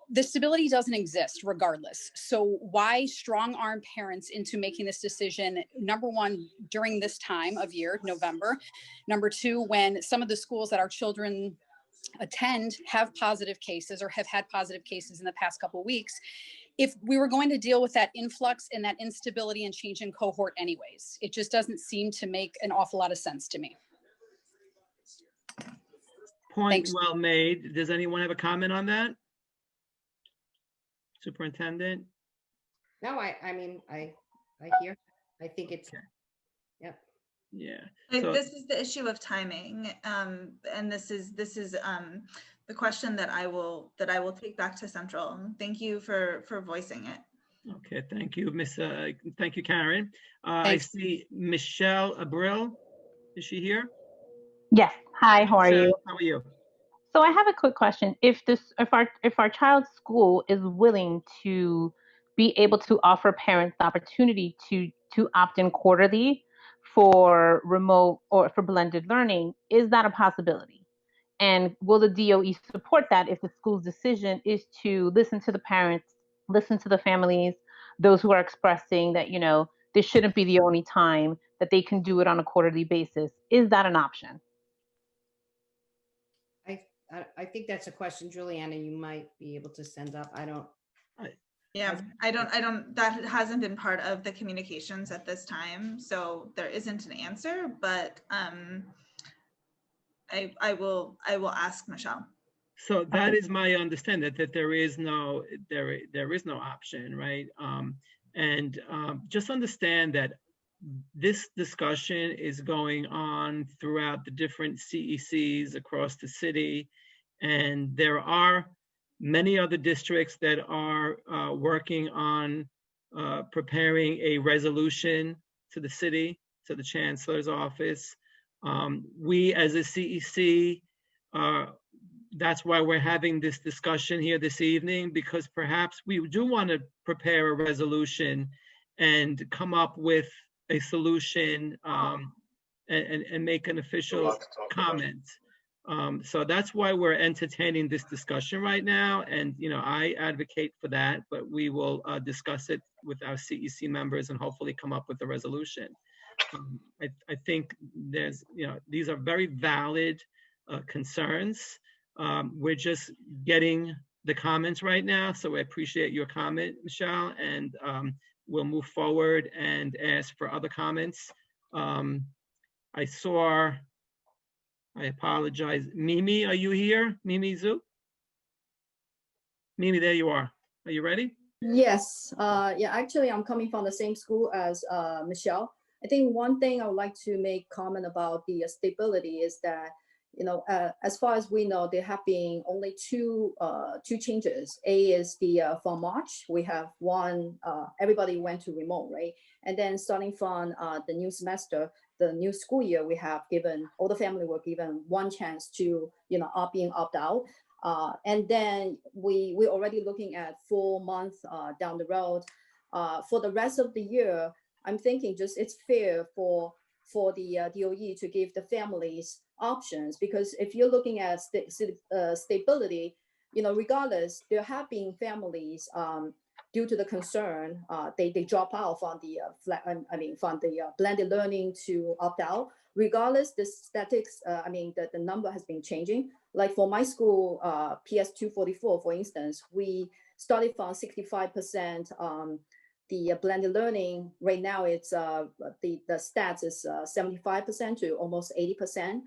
the stability doesn't exist regardless. So why strong arm parents into making this decision, number one, during this time of year, November, number two, when some of the schools that our children attend have positive cases or have had positive cases in the past couple of weeks, if we were going to deal with that influx and that instability and change in cohort anyways. It just doesn't seem to make an awful lot of sense to me. Point well made. Does anyone have a comment on that? Superintendent? No, I mean, I hear, I think it's, yep. Yeah. This is the issue of timing, and this is the question that I will take back to Central. Thank you for voicing it. Okay, thank you, thank you, Karen. I see Michelle Abril. Is she here? Yes. Hi, how are Michelle, you? how are you? So I have a quick question. If our child's school is willing to be able to offer parents the opportunity to opt in quarterly for remote or for blended learning, is that a possibility? And will the DOE support that if the school's decision is to listen to the parents, listen to the families, those who are expressing that, this shouldn't be the only time that they can do it on a quarterly basis? Is that an option? I think that's a question, Juliana, you might be able to send up. I don't. Yeah, I don't, that hasn't been part of the communications at this time. So there isn't an answer, but I will ask Michelle. So that is my understanding, that there is no option, right? Just understand that this discussion is going on throughout the different CECs across the city, and there are many other districts that are working on preparing a resolution to the city, to the chancellor's office. We as a CEC, that's why we're having this discussion here this evening, because perhaps we do want to prepare a resolution and come up with a solution and make an official comment. So that's why we're entertaining this discussion right now. And, I advocate for that, but we will discuss it with our CEC members and hopefully come up with a resolution. I think these are very valid concerns. We're just getting the comments right now. So I appreciate your comment, Michelle, and we'll move forward and ask for other comments. I apologize. Mimi, are you here? Mimi Zhu? Mimi, there you are. Are you ready? Yes. Yeah, actually, I'm coming from the same school as Michelle. I think one thing I would like to make comment about the stability is that, as far as we know, there have been only two changes. A is from March, we have one, everybody went to remote, right? And then starting from the new semester, the new school year, we have given, all the family were given one chance to, opt in, opt out. And then we're already looking at 4 months down the road. For the rest of the year, I'm thinking just it's fair for the DOE to give the families options, because if you're looking at stability, regardless, there have been families due to the concern, they drop out from the blended learning to opt out. Regardless, the statistics, the number has been changing. Like for my school, PS 244, for instance, we started from 65%. The blended learning right now, it's the stats is 75% to almost 80%.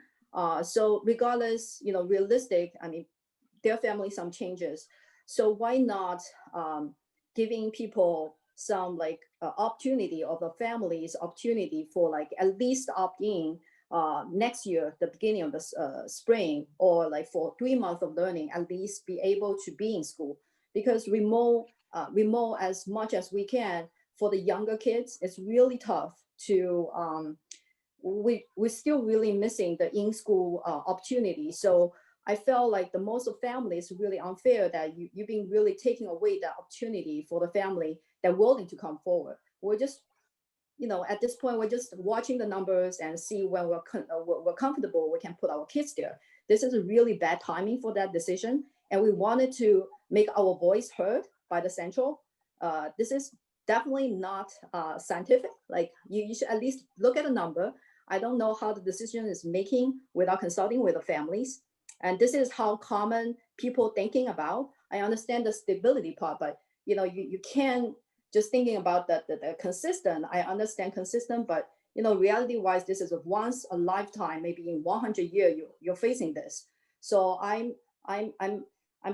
So regardless, realistic, their family some changes. So why not giving people some opportunity, of the families opportunity for at least opt in next year, the beginning of the spring, or for 3 months of learning, at least be able to be in school, because remote as much as we can for the younger kids, it's really tough to, we're still really missing the in-school opportunity. So I felt like the most of families really unfair that you've been really taking away the opportunity for the family that willing to come forward. We're just at this point, we're just watching the numbers and see when we're comfortable, we can put our kids there. This is a really bad timing for that decision. And we wanted to make our voice heard by the central. This is definitely not scientific. Like you should at least look at a number. I don't know how the decision is making without consulting with the families. And this is how common people thinking about. I understand the stability part, but you can't just thinking about the consistent. I understand consistent, but reality wise, this is a once a lifetime, maybe in 100 years you're facing this. So I'm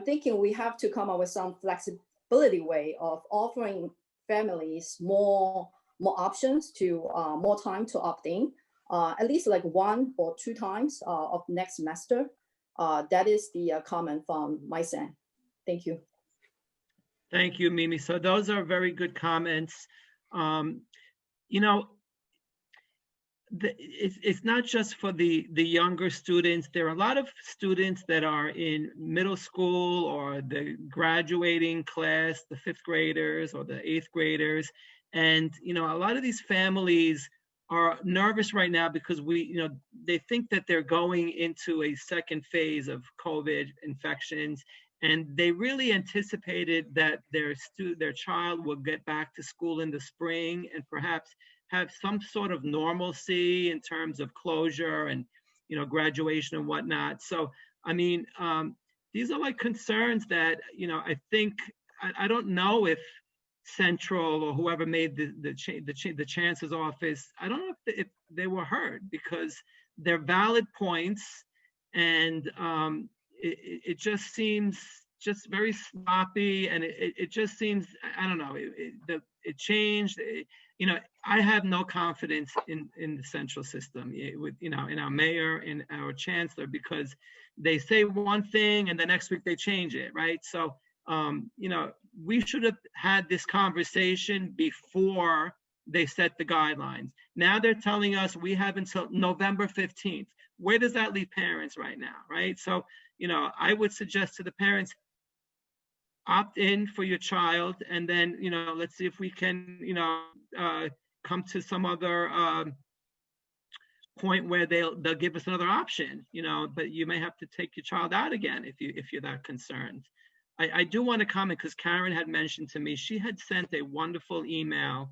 thinking we have to come up with some flexibility way of offering families more options to more time to opt in, at least like 1 or 2 times of next semester. That is the comment from my side. Thank you. Thank you, Mimi. So those are very good comments. It's not just for the younger students. There are a lot of students that are in middle school or the graduating class, the 5th graders or the 8th graders. And, a lot of these families are nervous right now because they think that they're going into a second phase of COVID infections. And they really anticipated that their child will get back to school in the spring and perhaps have some sort of normalcy in terms of closure and, graduation and whatnot. So, I mean, these are like concerns that, I think, I don't know if Central or whoever made the chancellor's office, I don't know if they were heard, because they're valid points, and it just seems just very sloppy, and it just seems, I don't know, it changed. I have no confidence in the central system, with in our mayor and our chancellor, because they say one thing and the next week they change it, right? So we should have had this conversation before they set the guidelines. Now they're telling us we have until November 15th. Where does that leave parents right now, right? So, I would suggest to the parents, opt in for your child, and then, let's see if we can, come to some other point where they'll give us another option, but you may have to take your child out again if you're that concerned. I do want to comment, because Karen had mentioned to me, she had sent a wonderful email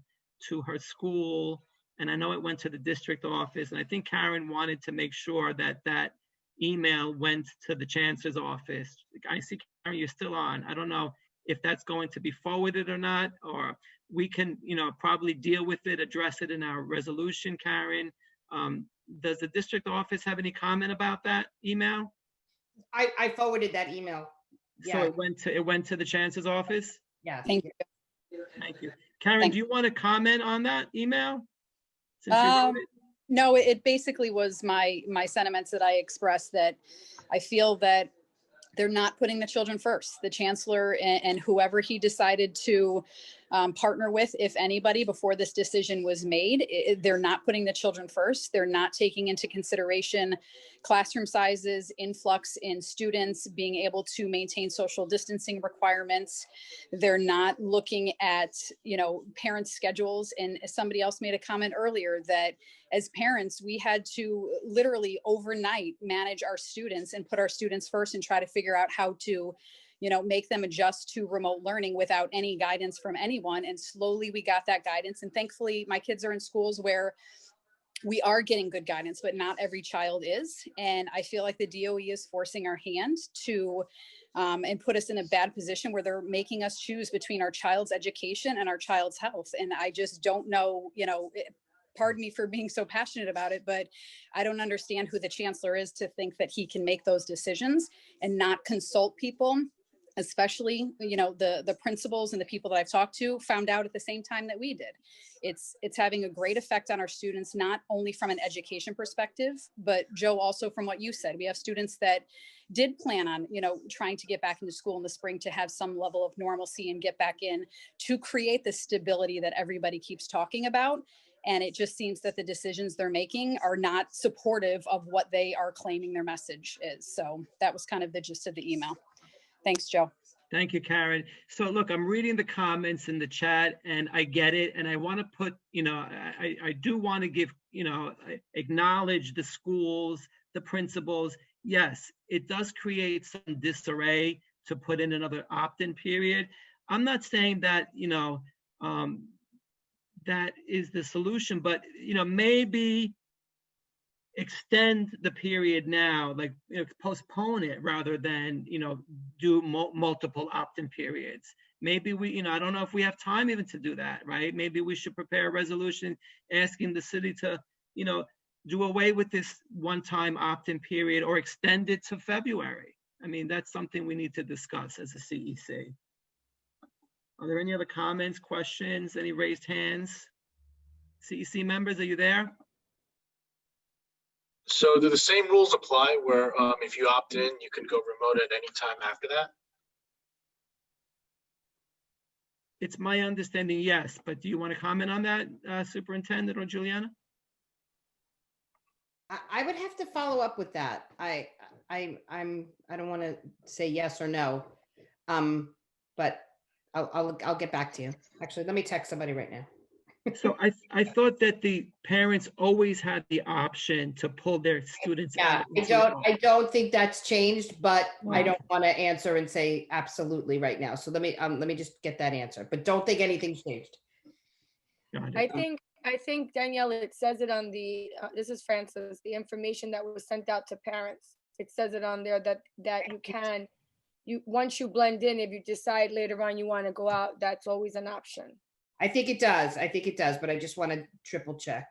to her school, and I know it went to the district office, and I think Karen wanted to make sure that that email went to the chancellor's office. I see, Karen, you're still on. I don't know if that's going to be forwarded or not, or we can, probably deal with it, address it in our resolution, Karen. Does the district office have any comment about that email? I forwarded that email. So it went to the chancellor's office? Yeah. Thank you. Thank you. Karen, do you want to comment on that email? Since you wrote it? No, it basically was my sentiments that I expressed, that I feel that they're not putting the children first. The chancellor and whoever he decided to partner with, if anybody, before this decision was made, they're not putting the children first. They're not taking into consideration classroom sizes, influx in students, being able to maintain social distancing requirements. They're not looking at, parents' schedules. And somebody else made a comment earlier that as parents, we had to literally overnight manage our students and put our students first and try to figure out how to make them adjust to remote learning without any guidance from anyone. And slowly we got that guidance. And thankfully, my kids are in schools where we are getting good guidance, but not every child is. And I feel like the DOE is forcing our hand to and put us in a bad position where they're making us choose between our child's education and our child's health. And I just don't know, pardon me for being so passionate about it, but I don't understand who the chancellor is to think that he can make those decisions and not consult people, especially, the principals and the people that I've talked to found out at the same time that we did. It's having a great effect on our students, not only from an education perspective, but Joe, also from what you said, we have students that did plan on, trying to get back into school in the spring to have some level of normalcy and get back in to create the stability that everybody keeps talking about. And it just seems that the decisions they're making are not supportive of what they are claiming their message is. So that was kind of the gist of the email. Thanks, Joe. Thank you, Karen. So look, I'm reading the comments in the chat and I get it. And I want to put, I do want to give, acknowledge the schools, the principals. Yes, it does create some disarray to put in another opt-in period. I'm not saying that, that is the solution, but, maybe extend the period now, like postpone it rather than do multiple opt-in periods. Maybe we, I don't know if we have time even to do that, right? Maybe we should prepare a resolution asking the city to, do away with this one-time opt-in period or extend it to February. I mean, that's something we need to discuss as a CEC. Are there any other comments, questions, any raised hands? CEC members, are you there? So do the same rules apply where if you opt in, you can go remote at any time after that? It's my understanding, yes, but do you want to comment on that, Superintendent or Juliana? I would have to follow up with that. I don't want to say yes or no, but I'll get back to you. Actually, let me text somebody right now. So I thought that the parents always had the option to pull their students out. I don't think that's changed, but I don't want to answer and say absolutely right now. So let me just get that answer, but don't think anything's changed. I think Danielle, it says it on the, this is Francis, the information that was sent out to parents. It says it on there that you can, once you blend in, if you decide later on you want to go out, that's always an option. I think it does, but I just want to triple check.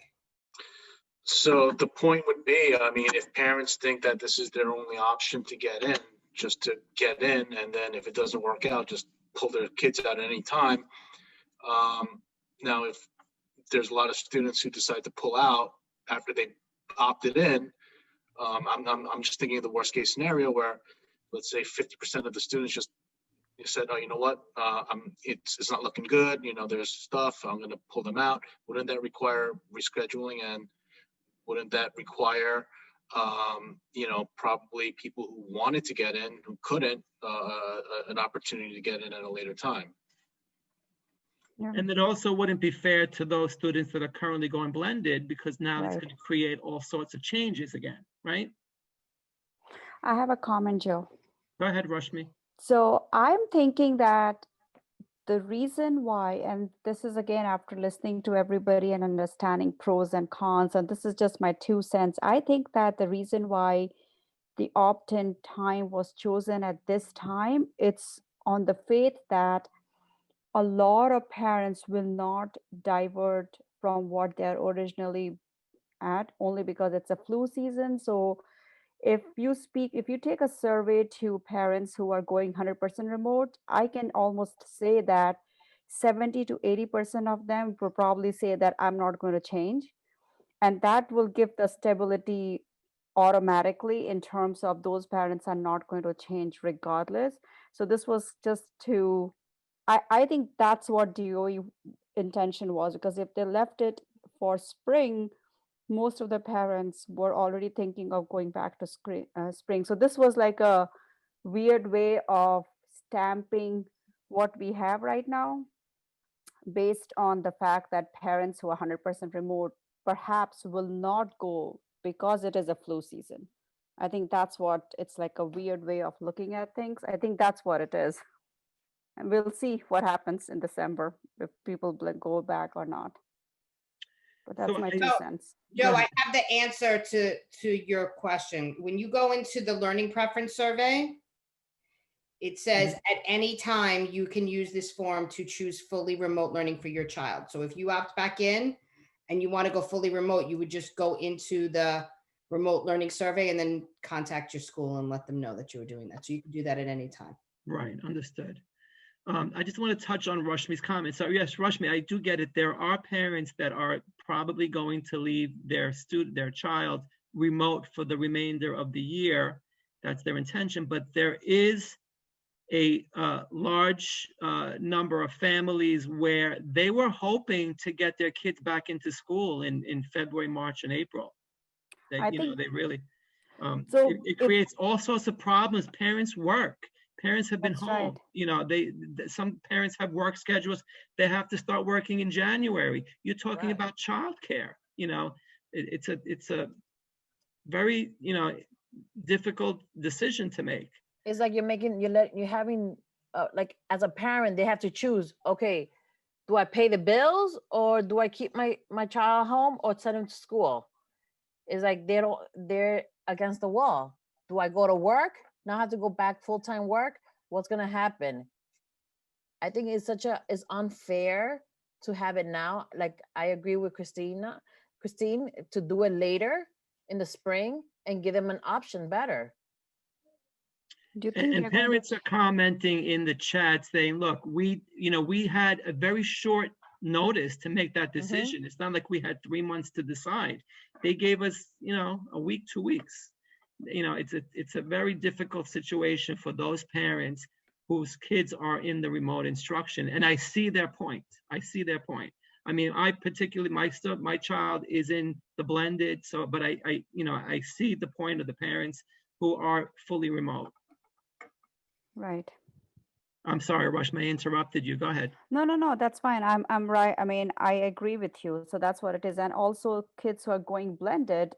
So the point would be, I mean, if parents think that this is their only option to get in, just to get in, and then if it doesn't work out, just pull their kids out at any time. Now, if there's a lot of students who decide to pull out after they opted in, I'm just thinking of the worst case scenario where, let's say 50% of the students just said, oh, you know what, it's not looking good, there's stuff, I'm going to pull them out. Wouldn't that require rescheduling, and wouldn't that require probably people who wanted to get in who couldn't, an opportunity to get in at a later time? And it also wouldn't be fair to those students that are currently going blended, because now it's going to create all sorts of changes again, right? I have a comment, Joe. Go ahead, Rashmi. So I'm thinking that the reason why, and this is again after listening to everybody and understanding pros and cons, and this is just my 2 cents, I think that the reason why the opt-in time was chosen at this time, it's on the faith that a lot of parents will not divert from what they're originally at, only because it's a flu season. So if you take a survey to parents who are going 100% remote, I can almost say that 70 to 80% of them will probably say that I'm not going to change. And that will give the stability automatically in terms of those parents are not going to change regardless. So this was just to, I think that's what DOE intention was, because if they left it for spring, most of the parents were already thinking of going back to spring. So this was like a weird way of stamping what we have right now, based on the fact that parents who are 100% remote perhaps will not go because it is a flu season. I think that's what, it's like a weird way of looking at things. I think that's what it is. And we'll see what happens in December, if people go back or not. But that's my 2 cents. Joe, I have the answer to your question. When you go into the learning preference survey, it says at any time you can use this form to choose fully remote learning for your child. So if you opt back in and you want to go fully remote, you would just go into the remote learning survey and then contact your school and let them know that you were doing that. So you can do that at any time. Right, understood. I just want to touch on Rashmi's comments. So yes, Rashmi, I do get it. There are parents that are probably going to leave their child remote for the remainder of the year. That's their intention. But there is a large number of families where they were hoping to get their kids back into school in February, March, and April. They really, it creates all sorts of problems. Parents work. Parents have been That's home. right. You know, some parents have work schedules. They have to start working in January. You're talking about childcare. You know, it's a very, you know, difficult decision to make. It's like you're having like as a parent, they have to choose, okay, do I pay the bills or do I keep my child home or send him to school? It's like they're against the wall. Do I go to work? Now I have to go back full-time work? What's gonna happen? I think it's unfair to have it now. Like I agree with Christine, to do it later in the spring and give them an option better. Do you And, think they're going to? parents are commenting in the chat saying, look, we had a very short notice to make that decision. It's not like we had 3 months to decide. They gave us, you know, a week, 2 weeks. You know, it's a very difficult situation for those parents whose kids are in the remote instruction. And I see their point. I mean, I particularly, my child is in the blended, but I see the point of the parents who are fully remote. Right. I'm sorry, Rashmi, I interrupted you. Go ahead. No, that's fine. I'm right. I mean, I agree with you. So that's what it is. And also kids who are going blended,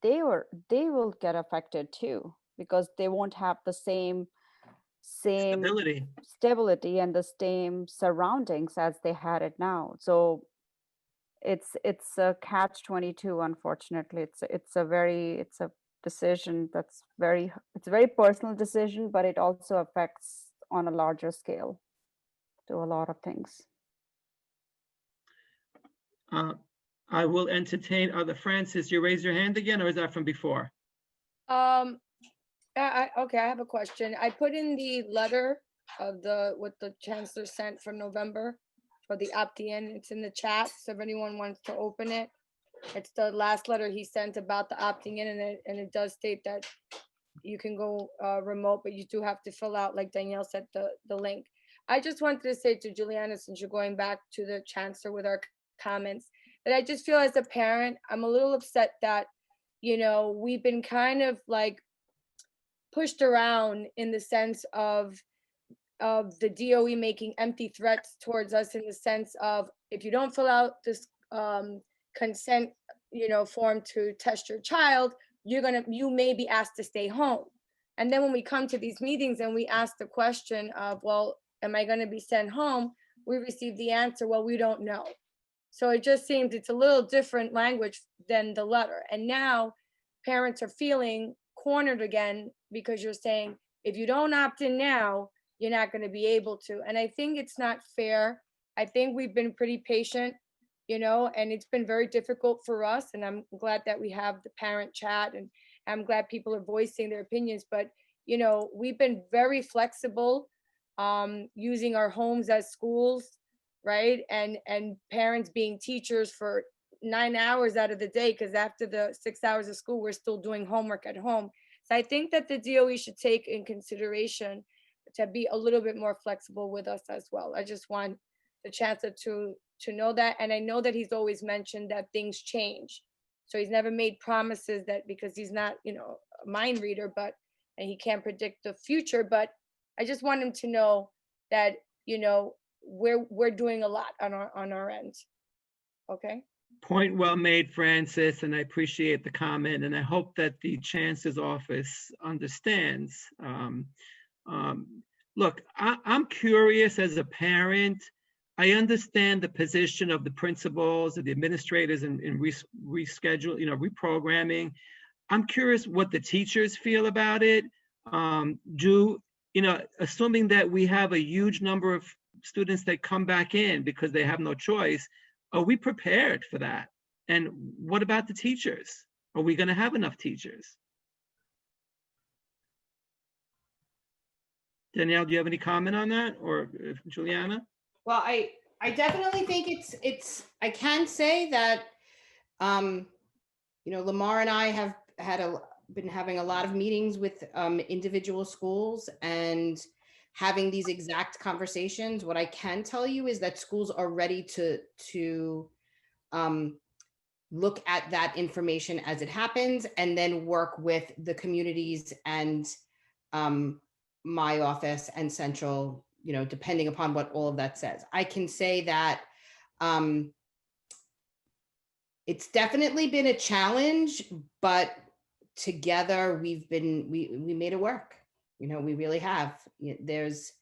they will get affected too, because they won't have the same stability and the same surroundings as they had it now. So it's a catch-22, unfortunately. It's a decision it's a very personal decision, but it also affects on a larger scale to a lot of things. I will entertain Francis, you raise your hand again, or is that from before? Okay, I have a question. I put in the letter of what the chancellor sent for November for the opt-in. It's in the chat, so if anyone wants to open it. It's the last letter he sent about the opting in, and it does state that you can go remote, but you do have to fill out, like Danielle said, the link. I just wanted to say to Juliana, since you're going back to the chancellor with our comments, that I just feel as a parent, I'm a little upset that, you know, we've been kind of like pushed around in the sense of the DOE making empty threats towards us, in the sense of, if you don't fill out this consent, you know, form to test your child, you may be asked to stay home. And then when we come to these meetings and we ask the question of, well, am I going to be sent home? We receive the answer, well, we don't know. So it just seems it's a little different language than the letter. And now parents are feeling cornered again, because you're saying, if you don't opt in now, you're not going to be able to. And I think it's not fair. I think we've been pretty patient, you know, and it's been very difficult for us. And I'm glad that we have the parent chat, and I'm glad people are voicing their opinions. But, you know, we've been very flexible, using our homes as schools, right? And parents being teachers for 9 hours out of the day, because after the 6 hours of school, we're still doing homework at home. So I think that the DOE should take in consideration to be a little bit more flexible with us as well. I just want the chancellor to know that. And I know that he's always mentioned that things change. So he's never made promises, that because he's not, you know, a mind reader, and he can't predict the future. But I just want him to know that, you know, we're doing a lot on our end. Okay. Point well made, Francis, and I appreciate the comment, and I hope that the chancellor's office understands. Look, I'm curious as a parent. I understand the position of the principals, of the administrators in reschedule, you know, reprogramming. I'm curious what the teachers feel about it. You know, assuming that we have a huge number of students that come back in because they have no choice, are we prepared for that? And what about the teachers? Are we going to have enough teachers? Danielle, do you have any comment on that, or Juliana? Well, I definitely think I can say that, you know, Lamar and I have been having a lot of meetings with individual schools and having these exact conversations. What I can tell you is that schools are ready to look at that information as it happens, and then work with the communities and my office and central, you know, depending upon what all of that says. I can say that it's definitely been a challenge, but together we made it work. You know, we really have. There's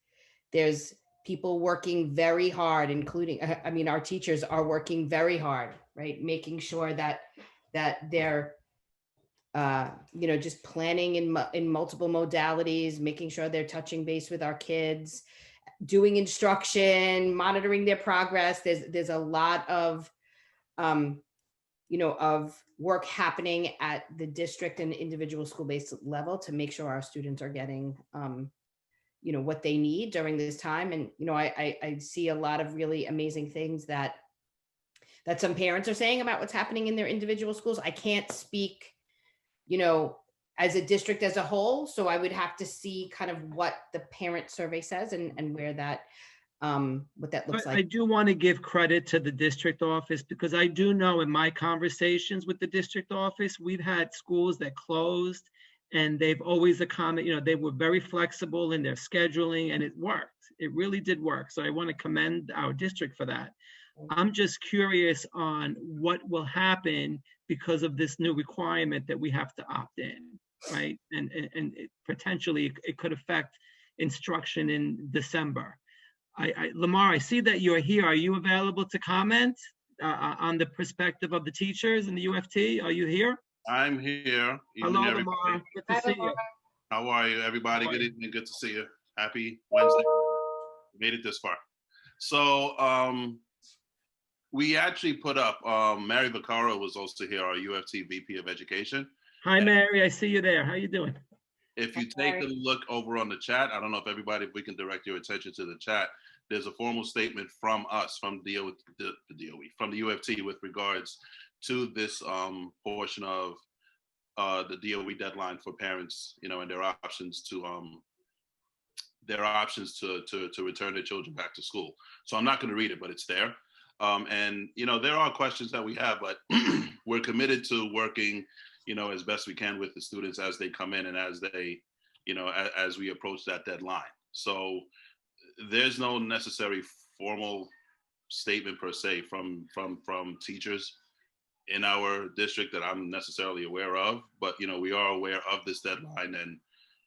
people working very hard, including, I mean, our teachers are working very hard, right? Making sure that they're, you know, just planning in multiple modalities, making sure they're touching base with our kids, doing instruction, monitoring their progress. There's a lot of, you know, of work happening at the district and individual school-based level to make sure our students are getting, you know, what they need during this time. And, you know, I see a lot of really amazing things that some parents are saying about what's happening in their individual schools. I can't speak, you know, as a district as a whole. So I would have to see kind of what the parent survey says and where that, what that looks like. I do want to give credit to the district office, because I do know in my conversations with the district office, we've had schools that closed and they've always accommodated, you know, they were very flexible in their scheduling and it worked. It really did work. So I want to commend our district for that. I'm just curious on what will happen because of this new requirement that we have to opt in, right? And potentially it could affect instruction in December. Lamar, I see that you're here. Are you available to comment on the perspective of the teachers in the UFT? Are you here? I'm here. Hello, Lamar. Good to see you. How are you, everybody? Good evening. Good to see you. Happy Wednesday. Made it this far. So we actually put up, Mary Vaccaro was also here, our UFT VP of Education. Hi, Mary. I see you there. How you doing? If you take a look over on the chat, I don't know if everybody, if we can direct your attention to the chat, there's a formal statement from us, from the UFT with regards to this portion of the DOE deadline for parents, you know, and their options to return their children back to school. So I'm not going to read it, but it's there. And, you know, there are questions that we have, but we're committed to working, you know, as best we can with the students as they come in and as they, you know, as we approach that deadline. So there's no necessary formal statement per se from teachers in our district that I'm necessarily aware of, but, you know, we are aware of this deadline and,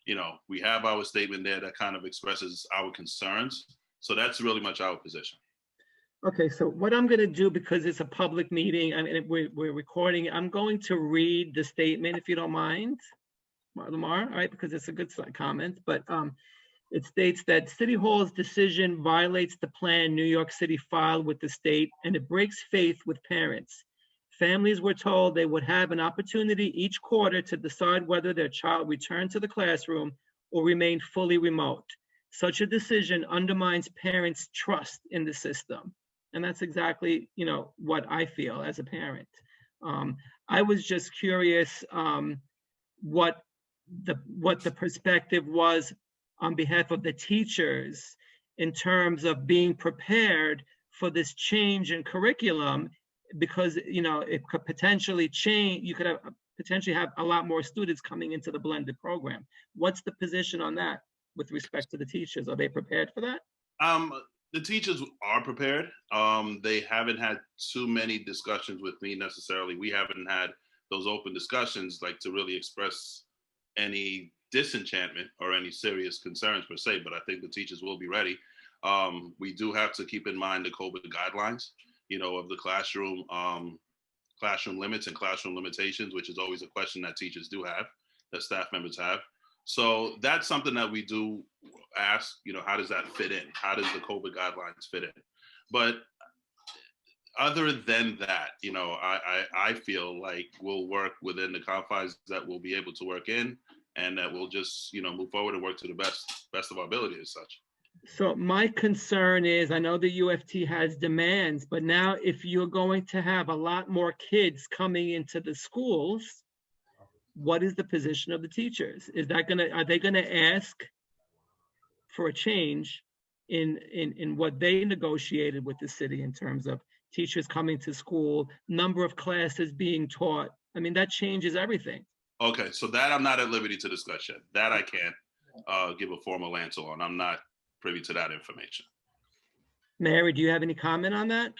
you know, we have our statement there that kind of expresses our concerns. So that's really much our position. Okay, so what I'm going to do, because it's a public meeting and we're recording, I'm going to read the statement, if you don't mind, Lamar, all right, because it's a good comment. But it states that City Hall's decision violates the plan New York City filed with the state, and it breaks faith with parents. Families were told they would have an opportunity each quarter to decide whether their child returned to the classroom or remained fully remote. Such a decision undermines parents' trust in the system. And that's exactly, you know, what I feel as a parent. I was just curious what the perspective was on behalf of the teachers in terms of being prepared for this change in curriculum, because, you know, it could potentially change. You could potentially have a lot more students coming into the blended program. What's the position on that with respect to the teachers? Are they prepared for that? The teachers are prepared. They haven't had too many discussions with me necessarily. We haven't had those open discussions like to really express any disenchantment or any serious concerns per se, but I think the teachers will be ready. We do have to keep in mind the COVID guidelines, you know, of the classroom limits and classroom limitations, which is always a question that teachers do have, that staff members have. So that's something that we do ask, you know, how does that fit in? How does the COVID guidelines fit in? But other than that, you know, I feel like we'll work within the confines that we'll be able to work in, and that we'll just, you know, move forward and work to the best of our ability as such. So my concern is, I know the UFT has demands, but now if you're going to have a lot more kids coming into the schools, what is the position of the teachers? Are they gonna ask for a change in what they negotiated with the city in terms of teachers coming to school, number of classes being taught? I mean, that changes everything. Okay, so that I'm not at liberty to discuss yet. That I can't. give a formal answer on. I'm not privy to that information. Mary, do you have any comment on that?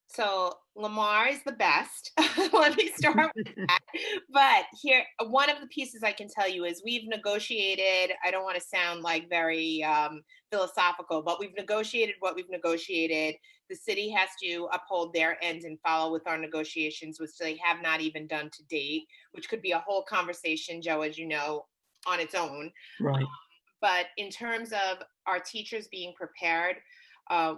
So Lamar is the best. Let me start with that. But here, one of the pieces I can tell you is we've negotiated, I don't want to sound like very philosophical, but we've negotiated what we've negotiated. The city has to uphold their end and follow with our negotiations, which they have not even done to date, which could be a whole conversation, Joe, as you know, on its own. Right. But in terms of our teachers being prepared,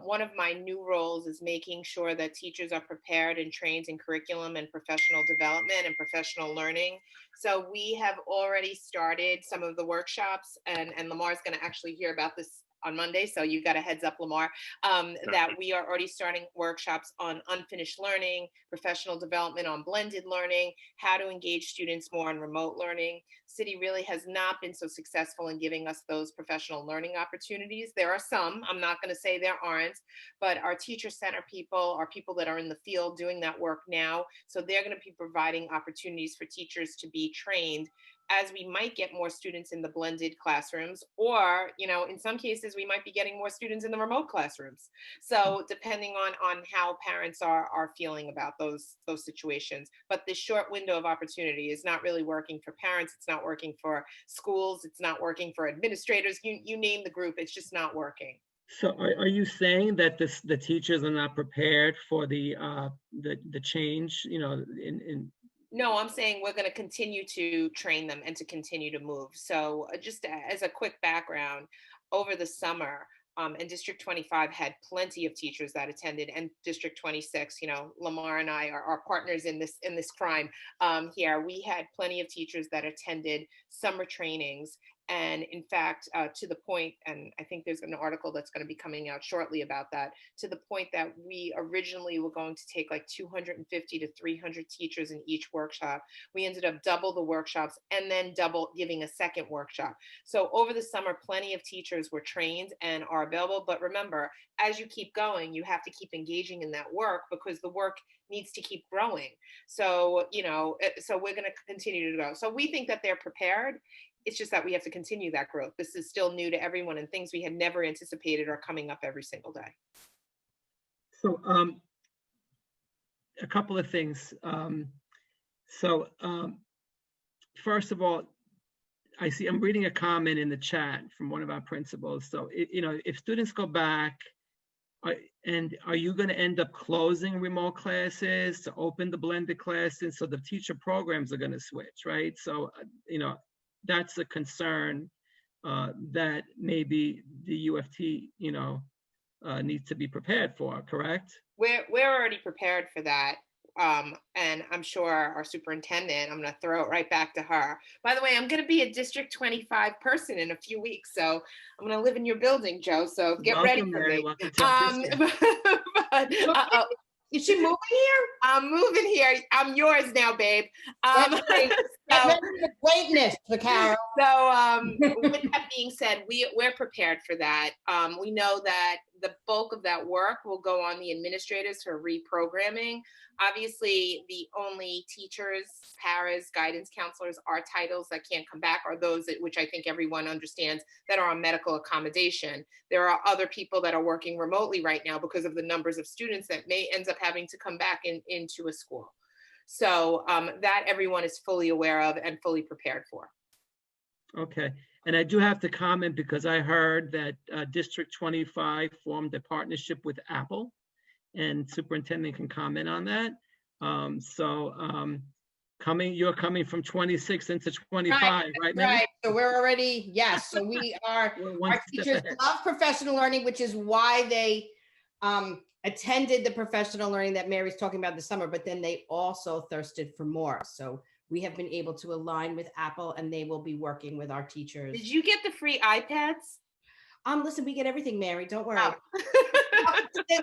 one of my new roles is making sure that teachers are prepared and trained in curriculum and professional development and professional learning. So we have already started some of the workshops, and Lamar's going to actually hear about this on Monday, so you got a heads up, Lamar, that we are already starting workshops on unfinished learning, professional development on blended learning, how to engage students more on remote learning. City really has not been so successful in giving us those professional learning opportunities. There are some, I'm not going to say there aren't, but our teacher center people are people that are in the field doing that work now. So they're going to be providing opportunities for teachers to be trained as we might get more students in the blended classrooms, or, you know, in some cases, we might be getting more students in the remote classrooms. So depending on how parents are feeling about those situations. But this short window of opportunity is not really working for parents. It's not working for schools. It's not working for administrators. You name the group, it's just not working. So are you saying that the teachers are not prepared for the change, you know, in No, I'm saying we're going to continue to train them and to continue to move. So just as a quick background, over the summer, and District 25 had plenty of teachers that attended, and District 26, you know, Lamar and I are partners in this crime here. We had plenty of teachers that attended summer trainings. And in fact, to the point, and I think there's an article that's going to be coming out shortly about that, to the point that we originally were going to take like 250 to 300 teachers in each workshop. We ended up double the workshops and then double giving a second workshop. So over the summer, plenty of teachers were trained and are available. But remember, as you keep going, you have to keep engaging in that work because the work needs to keep growing. So, you know, so we're going to continue to go. So we think that they're prepared. It's just that we have to continue that growth. This is still new to everyone, and things we had never anticipated are coming up every single day. So a couple of things. First of all, I'm reading a comment in the chat from one of our principals. So, you know, if students go back, are you going to end up closing remote classes to open the blended classes? So the teacher programs are going to switch, right? So, you know, that's a concern that maybe the UFT, you know, needs to be prepared for, correct? We're already prepared for that. And I'm sure our superintendent, I'm going to throw it right back to her. By the way, I'm going to be a District 25 person in a few weeks. So I'm going to live in your building, Joe. So get ready for me. Is she moving here? I'm moving here. I'm yours now, babe. Greatness, Carol. So with that being said, we're prepared for that. We know that the bulk of that work will go on the administrators for reprogramming. Obviously, the only teachers, paras, guidance counselors, our titles that can't come back are those which I think everyone understands that are on medical accommodation. There are other people that are working remotely right now because of the numbers of students that may end up having to come back into a school. So that everyone is fully aware of and fully prepared for. Okay, and I do have to comment because I heard that District 25 formed a partnership with Apple, and superintendent can comment on that. You're coming from 26 into 25, right, Mary? Right, so we're already, yes, so we are, our teachers love professional learning, which is why they attended the professional learning that Mary's talking about this summer, but then they also thirsted for more. So we have been able to align with Apple, and they will be working with our teachers. Did you get the free iPads? Listen, we get everything, Mary, don't worry. Oh.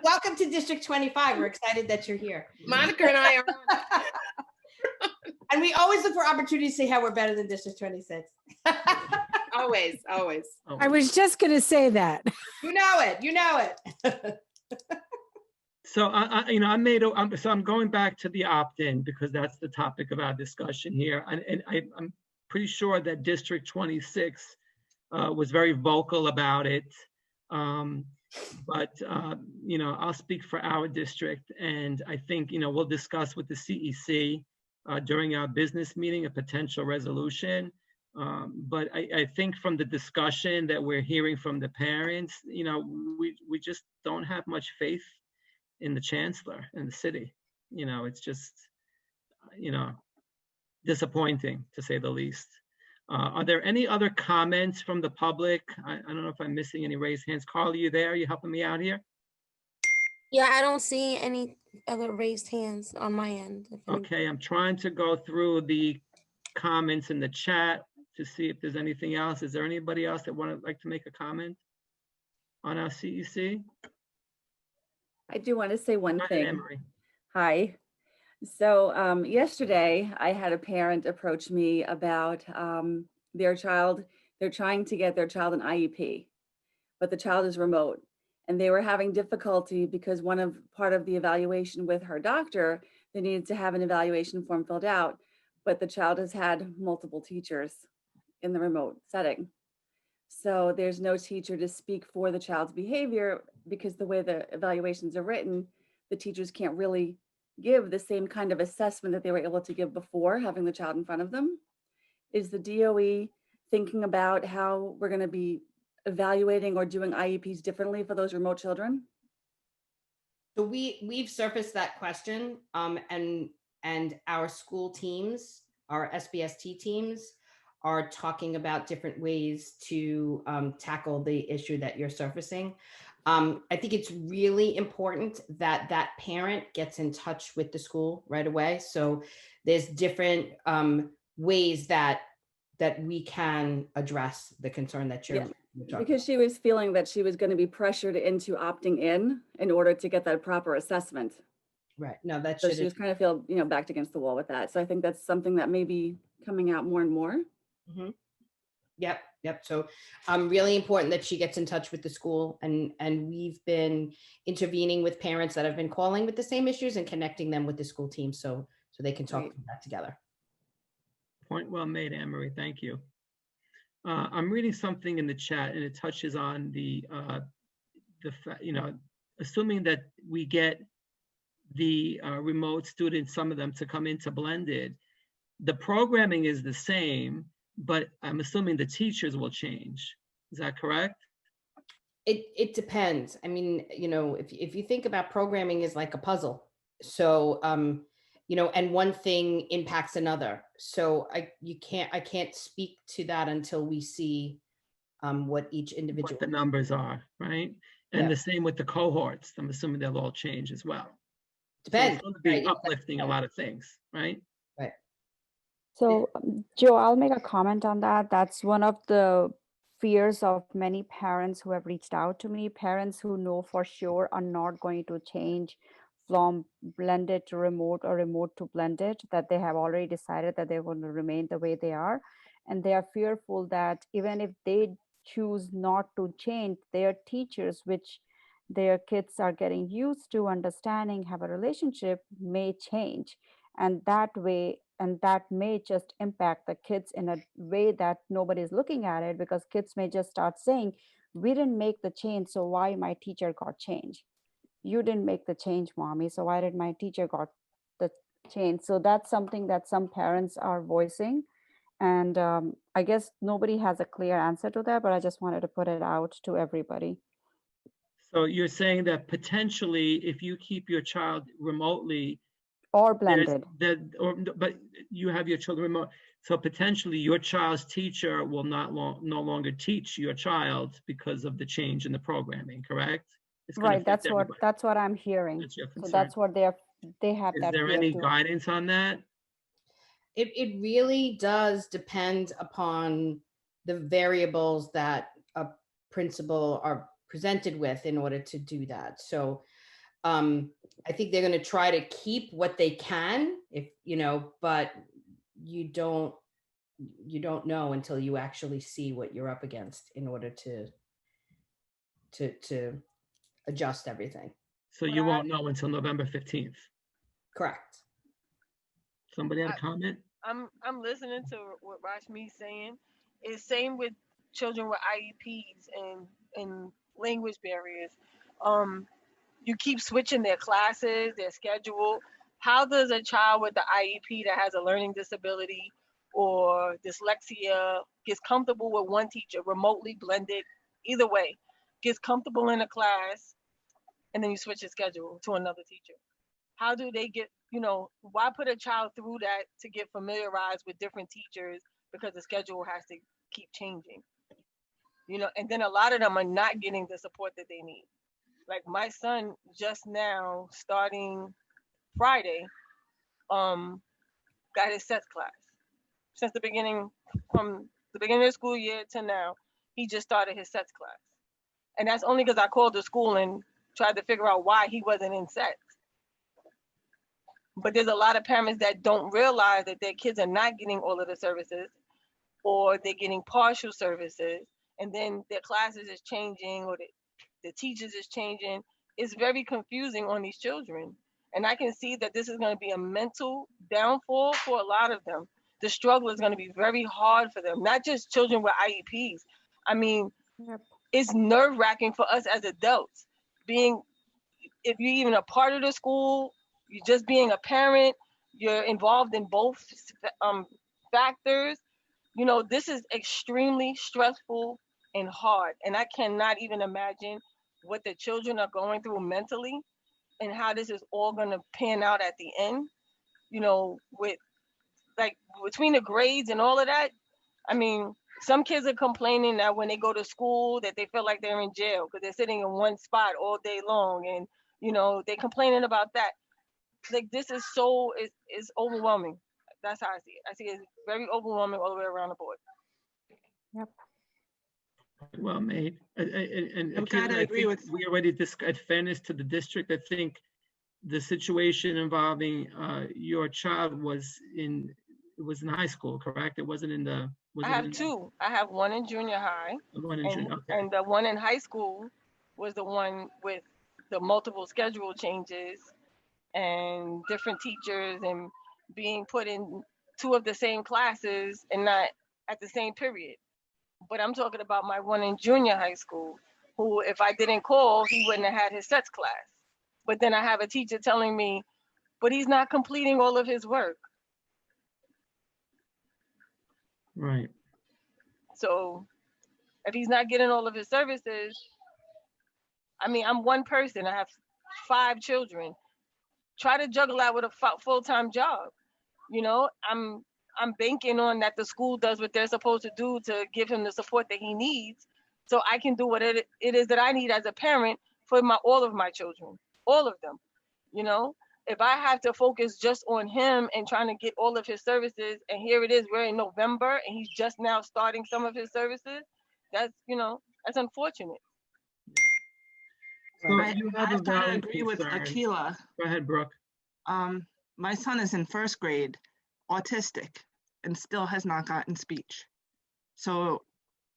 Welcome to District 25. We're excited that you're here. Monica and I are on. And we always look for opportunities to say how we're better than District 26. Always, always. I was just going to say that. You know it. So I'm going back to the opt-in because that's the topic of our discussion here, and I'm pretty sure that District 26 was very vocal about it. But I'll speak for our district, and I think, we'll discuss with the CEC during our business meeting a potential resolution. But I think from the discussion that we're hearing from the parents, we just don't have much faith in the chancellor and the city. It's just, disappointing, to say the least. Are there any other comments from the public? I don't know if I'm missing any raised hands. Carl, are you there? Are you helping me out here? Yeah, I don't see any other raised hands on my end. Okay, I'm trying to go through the comments in the chat to see if there's anything else. Is there anybody else that would like to make a comment on our CEC? I do want to say one thing. Emery. Hi. So yesterday I had a parent approach me about their child. They're trying to get their child an IEP, but the child is remote. And they were having difficulty because part of the evaluation with her doctor, they needed to have an evaluation form filled out, but the child has had multiple teachers in the remote setting. So there's no teacher to speak for the child's behavior because the way the evaluations are written, the teachers can't really give the same kind of assessment that they were able to give before having the child in front of them. Is the DOE thinking about how we're going to be evaluating or doing IEPs differently for those remote children? So we've surfaced that question, and our school teams, our SBST teams, are talking about different ways to tackle the issue that you're surfacing. I think it's really important that that parent gets in touch with the school right away. So there's different ways that we can address the concern that you're Because she was feeling that she was going to be pressured into opting in order to get that proper assessment. Right. No, that so she was kind of feel, backed against the wall with that. So I think that's something that may be coming out more and more. Mm-hmm. Yep. So really important that she gets in touch with the school, and we've been intervening with parents that have been calling with the same issues and connecting them with the school team so they can talk through that together. Point well made, Anne-Marie. Thank you. I'm reading something in the chat, and it touches on the assuming that we get the remote students, some of them, to come into blended, the programming is the same, but I'm assuming the teachers will change. Is that correct? It depends. I mean, if you think about programming is like a puzzle. So, and one thing impacts another. So I can't speak to that until we see what each individual. What the numbers are, right? And the same with the cohorts. I'm assuming they'll all change as well. Depends. So it's going to be uplifting a lot of things, right? Right. So, Joe, I'll make a comment on that. That's one of the fears of many parents who have reached out to me. Parents who know for sure are not going to change from blended to remote or remote to blended, that they have already decided that they're going to remain the way they are. And they are fearful that even if they choose not to change, their teachers, which their kids are getting used to, understanding, have a relationship, may change. And that may just impact the kids in a way that nobody's looking at it, because kids may just start saying, we didn't make the change, so why my teacher got change? You didn't make the change, mommy, so why did my teacher got the change? So that's something that some parents are voicing. And I guess nobody has a clear answer to that, but I just wanted to put it out to everybody. So you're saying that potentially, if you keep your child remotely or blended, but you have your children remote, so potentially your child's teacher will no longer teach your child because of the change in the programming, correct? Right. That's what I'm hearing. So that's what they have. Is there any guidance on that? It really does depend upon the variables that a principal are presented with in order to do that. So I think they're going to try to keep what they can, but you don't know until you actually see what you're up against in order to adjust everything. So you won't know until November 15th. Correct. Somebody have a comment? I'm listening to what Rashmi's saying. It's same with children with IEPs and language barriers, you keep switching their classes, their schedule. How does a child with the IEP that has a learning disability or dyslexia gets comfortable with one teacher, remotely blended, either way, gets comfortable in a class, and then you switch the schedule to another teacher? How do they get, why put a child through that to get familiarized with different teachers because the schedule has to keep changing? And then a lot of them are not getting the support that they need. Like my son just now starting Friday, got his sets class. Since the beginning, from the beginning of the school year to now, he just started his sets class. And that's only because I called the school and tried to figure out why he wasn't in sets. But there's a lot of parents that don't realize that their kids are not getting all of the services, or they're getting partial services, and then their classes is changing, or the teachers is changing. It's very confusing on these children. And I can see that this is going to be a mental downfall for a lot of them. The struggle is going to be very hard for them, not just children with IEPs. I mean, it's nerve-wracking for us as adults, if you're even a part of the school, you're just being a parent, you're involved in both factors. This is extremely stressful and hard. And I cannot even imagine what the children are going through mentally and how this is all going to pan out at the end, with like between the grades and all of that. I mean, some kids are complaining that when they go to school that they feel like they're in jail because they're sitting in one spot all day long, and they're complaining about that. Like, this is it's overwhelming. That's how I see it. I see it as very overwhelming all the way around the board. Yep. Well made. And I'm Akira, glad I I agree think with. we already discussed fairness to the district. I think the situation involving your child was in high school, correct? It wasn't in the. I have two. I have one in junior high, and the one in high school was the one with the multiple schedule changes and different teachers and being put in two of the same classes and not at the same period. But I'm talking about my one in junior high school, who, if I didn't call, he wouldn't have had his sets class. But then I have a teacher telling me, but he's not completing all of his work. Right. So if he's not getting all of his services, I mean, I'm one person. I have 5 children. Try to juggle that with a full-time job. I'm banking on that the school does what they're supposed to do to give him the support that he needs, so I can do what it is that I need as a parent for all of my children, all of them. If I have to focus just on him and trying to get all of his services, and here it is, we're in November and he's just now starting some of his services, that's unfortunate. So I you have a have to valid agree with concern. Akila. Go ahead, Brooke. My son is in first grade, autistic, and still has not gotten speech. So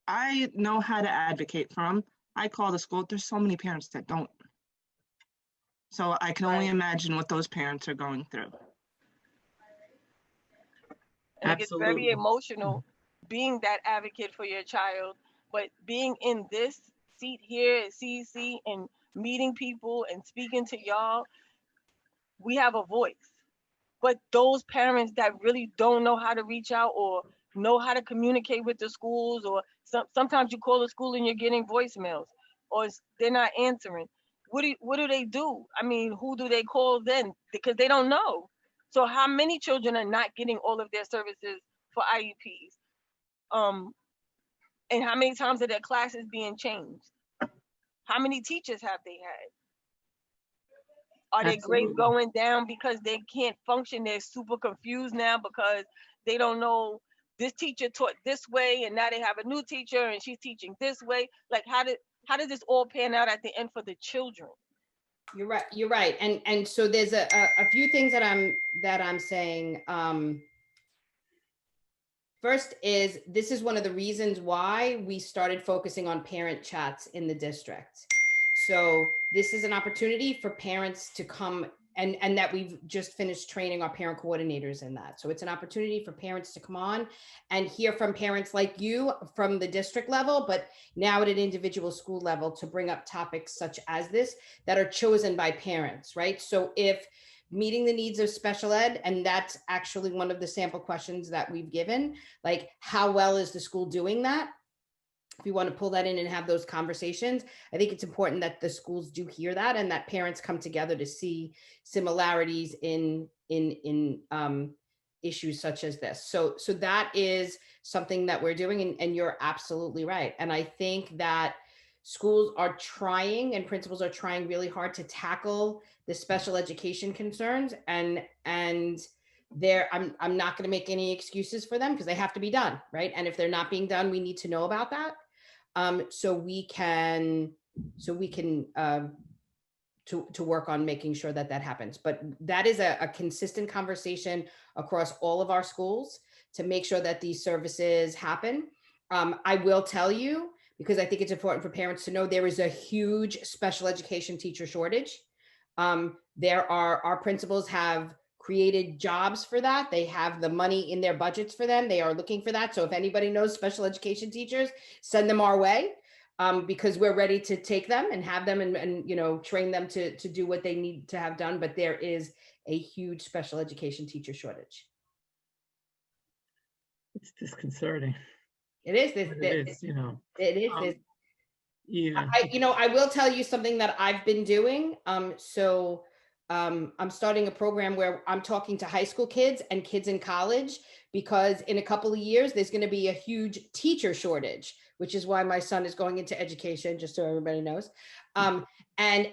I know how to advocate for him. I call the school. There's so many parents that don't. So I can only imagine what those parents are going through. And it gets very emotional being that advocate for your child, but being in this seat here at CEC and meeting people and speaking to y'all, we have a voice. But those parents that really don't know how to reach out or know how to communicate with the schools, or sometimes you call the school and you're getting voicemails, or they're not answering. What do they do? I mean, who do they call then? Because they don't know. So how many children are not getting all of their services for IEPs? And how many times are their classes being changed? How many teachers have they had? Are their grades going down because they can't function? They're super confused now because they don't know, this teacher taught this way and now they have a new teacher and she's teaching this way. Like, how does this all pan out at the end for the children? You're right. And so there's a few things that I'm saying. First is, this is one of the reasons why we started focusing on parent chats in the district. So this is an opportunity for parents to come and that we've just finished training our parent coordinators in that. So it's an opportunity for parents to come on and hear from parents like you from the district level, but now at an individual school level to bring up topics such as this that are chosen by parents, right? So if meeting the needs of special ed, and that's actually one of the sample questions that we've given, like how well is the school doing that? If you want to pull that in and have those conversations, I think it's important that the schools do hear that and that parents come together to see similarities in issues such as this. So that is something that we're doing, and you're absolutely right. And I think that schools are trying and principals are trying really hard to tackle the special education concerns, and there I'm not going to make any excuses for them because they have to be done, right? And if they're not being done, we need to know about that. So we can to work on making sure that that happens. But that is a consistent conversation across all of our schools to make sure that these services happen. I will tell you, because I think it's important for parents to know, there is a huge special education teacher shortage. Our principals have created jobs for that. They have the money in their budgets for them. They are looking for that. So if anybody knows special education teachers, send them our way, because we're ready to take them and have them and train them to do what they need to have done. But there is a huge special education teacher shortage. It's disconcerting. It is. It is, It is. Yeah. I will tell you something that I've been doing. I'm starting a program where I'm talking to high school kids and kids in college, because in a couple of years, there's going to be a huge teacher shortage, which is why my son is going into education, just so everybody knows. And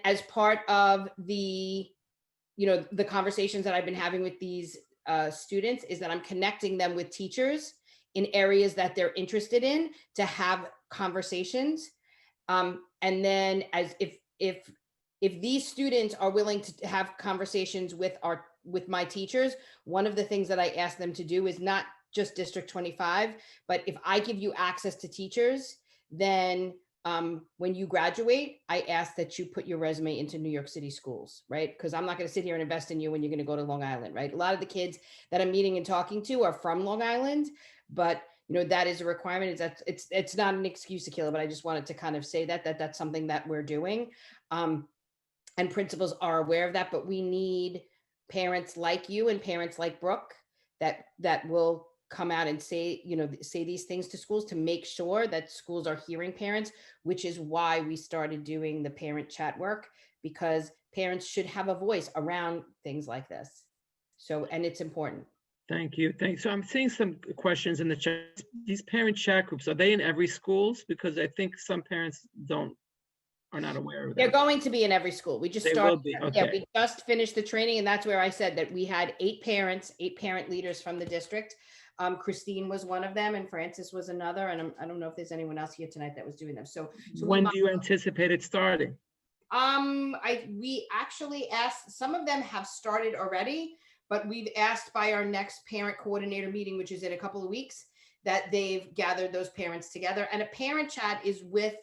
as part of the conversations that I've been having with these students is that I'm connecting them with teachers in areas that they're interested in to have conversations. And then if these students are willing to have conversations with my teachers, one of the things that I ask them to do is not just District 25, but if I give you access to teachers, then when you graduate, I ask that you put your resume into New York City schools, right? Because I'm not going to sit here and invest in you when you're going to go to Long Island, right? A lot of the kids that I'm meeting and talking to are from Long Island, but that is a requirement. It's not an excuse, Akila, but I just wanted to kind of say that's something that we're doing. And principals are aware of that, but we need parents like you and parents like Brooke that will come out and say these things to schools to make sure that schools are hearing parents, which is why we started doing the parent chat work, because parents should have a voice around things like this. So, and it's important. Thank you. Thanks. So I'm seeing some questions in the chat. These parent chat groups, are they in every schools? Because I think some parents are not aware of that. They're going to be in every school. We just They started. will be, Yeah, okay. we just finished the training, and that's where I said that we had 8 parent leaders from the district. Christine was one of them, and Francis was another. And I don't know if there's anyone else here tonight that was doing them. So when do you anticipate it starting? We actually asked, some of them have started already, but we've asked by our next parent coordinator meeting, which is in a couple of weeks, that they've gathered those parents together. And a parent chat is with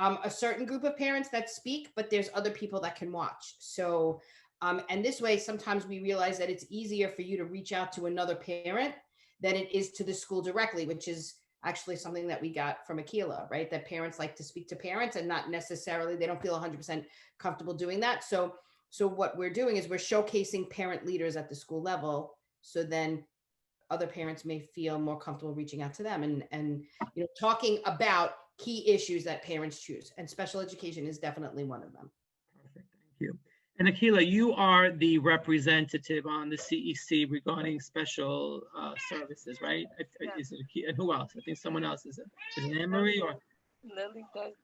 a certain group of parents that speak, but there's other people that can watch. So, and this way, sometimes we realize that it's easier for you to reach out to another parent than it is to the school directly, which is actually something that we got from Akila, right? That parents like to speak to parents and not necessarily, they don't feel 100% comfortable doing that. So what we're doing is we're showcasing parent leaders at the school level. So then other parents may feel more comfortable reaching out to them and talking about key issues that parents choose. And special education is definitely one of them. Perfect, thank you. And Akila, you are the representative on the CEC regarding special services, right? Is it Akila? And who else? I think someone else. Is it Anne Marie or? Lily does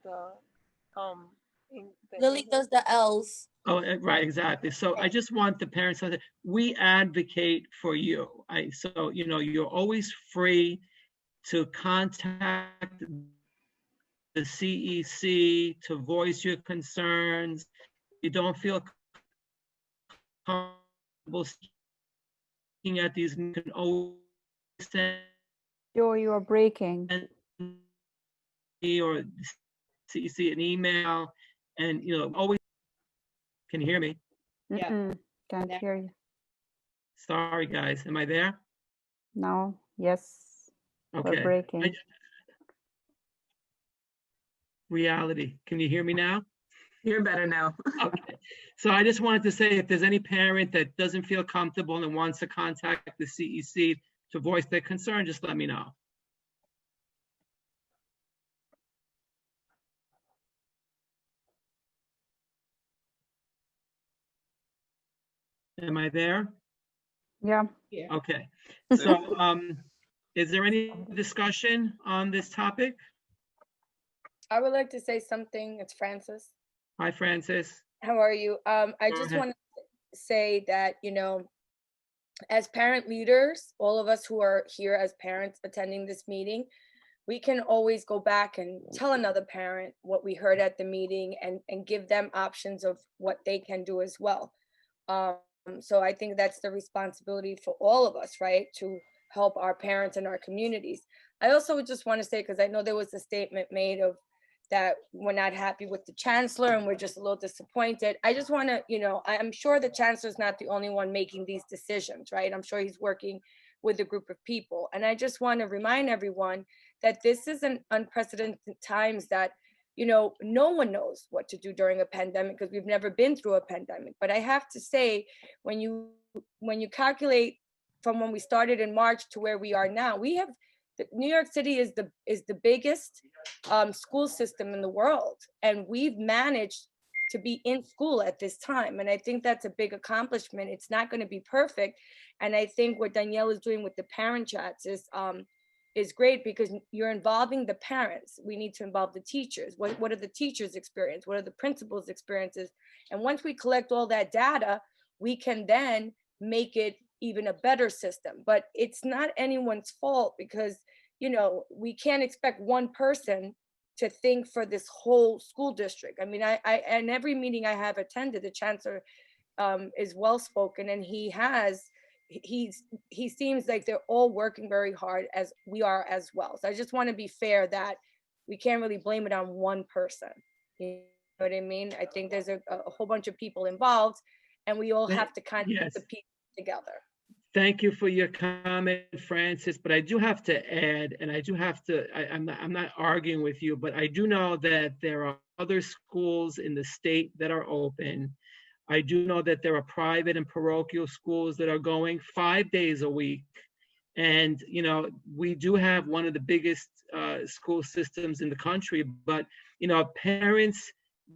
Lily does the L's. Oh, right, exactly. So I just want the parents to know that we advocate for you. So you're always free to contact the CEC to voice your concerns. You don't feel comfortable speaking at these, you can always send Joe, you are breaking. me or CEC an email, and always. Can you hear me? Yeah. Can't hear you. Sorry, guys. Am I there? No, yes, we're Okay. breaking. Reality. Can you hear me now? You're better now. Okay. So I just wanted to say, if there's any parent that doesn't feel comfortable and wants to contact the CEC to voice their concern, just let me know. Am I there? Yeah. Okay. So is there any discussion on this topic? I would like to say something. It's Francis. Hi, Francis. How are you? I Go just ahead. want to say that, as parent leaders, all of us who are here as parents attending this meeting, we can always go back and tell another parent what we heard at the meeting and give them options of what they can do as well. So I think that's the responsibility for all of us, right? To help our parents and our communities. I also just want to say, because I know there was a statement made of that we're not happy with the chancellor and we're just a little disappointed. I just want to, I'm sure the chancellor's not the only one making these decisions, right? I'm sure he's working with a group of people. And I just want to remind everyone that this is an unprecedented times that, no one knows what to do during a pandemic because we've never been through a pandemic. But I have to say, when you calculate from when we started in March to where we are now, New York City is the biggest school system in the world, and we've managed to be in school at this time. And I think that's a big accomplishment. It's not going to be perfect, and I think what Danielle is doing with the parent chats is great because you're involving the parents. We need to involve the teachers. What are the teachers' experience? What are the principals' experiences? And once we collect all that data, we can then make it even a better system. But it's not anyone's fault because, we can't expect one person to think for this whole school district. I mean, I in every meeting I have attended, the chancellor is well-spoken, and he seems like they're all working very hard as we are as well. So I just want to be fair that we can't really blame it on one person. You know what I mean? I think there's a whole bunch of people involved, and we all have to kind of Yes. put the pieces together. Thank you for your comment, Francis, but I do have to add, and I do have to, I'm not arguing with you, but I do know that there are other schools in the state that are open. I do know that there are private and parochial schools that are going 5 days a week. And, we do have one of the biggest school systems in the country, but, parents,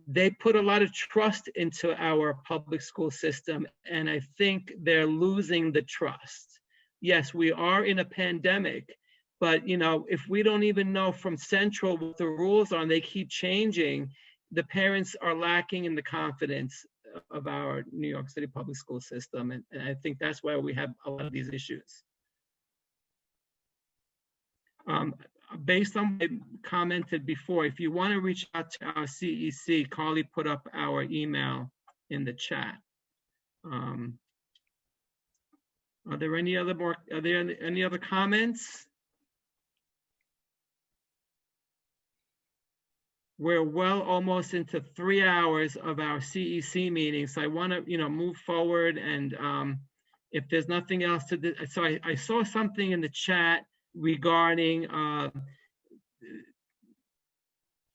they put a lot of trust into our public school system, and I think they're losing the trust. Yes, we are in a pandemic, but if we don't even know from central what the rules are and they keep changing, the parents are lacking in the confidence of our New York City public school system, and I think that's why we have a lot of these issues. Based on what I commented before, if you want to reach out to our CEC, Carly put up our email in the chat. Are there any other comments? We're well almost into 3 hours of our CEC meeting, so I want to move forward, and if there's nothing else to do, so I saw something in the chat regarding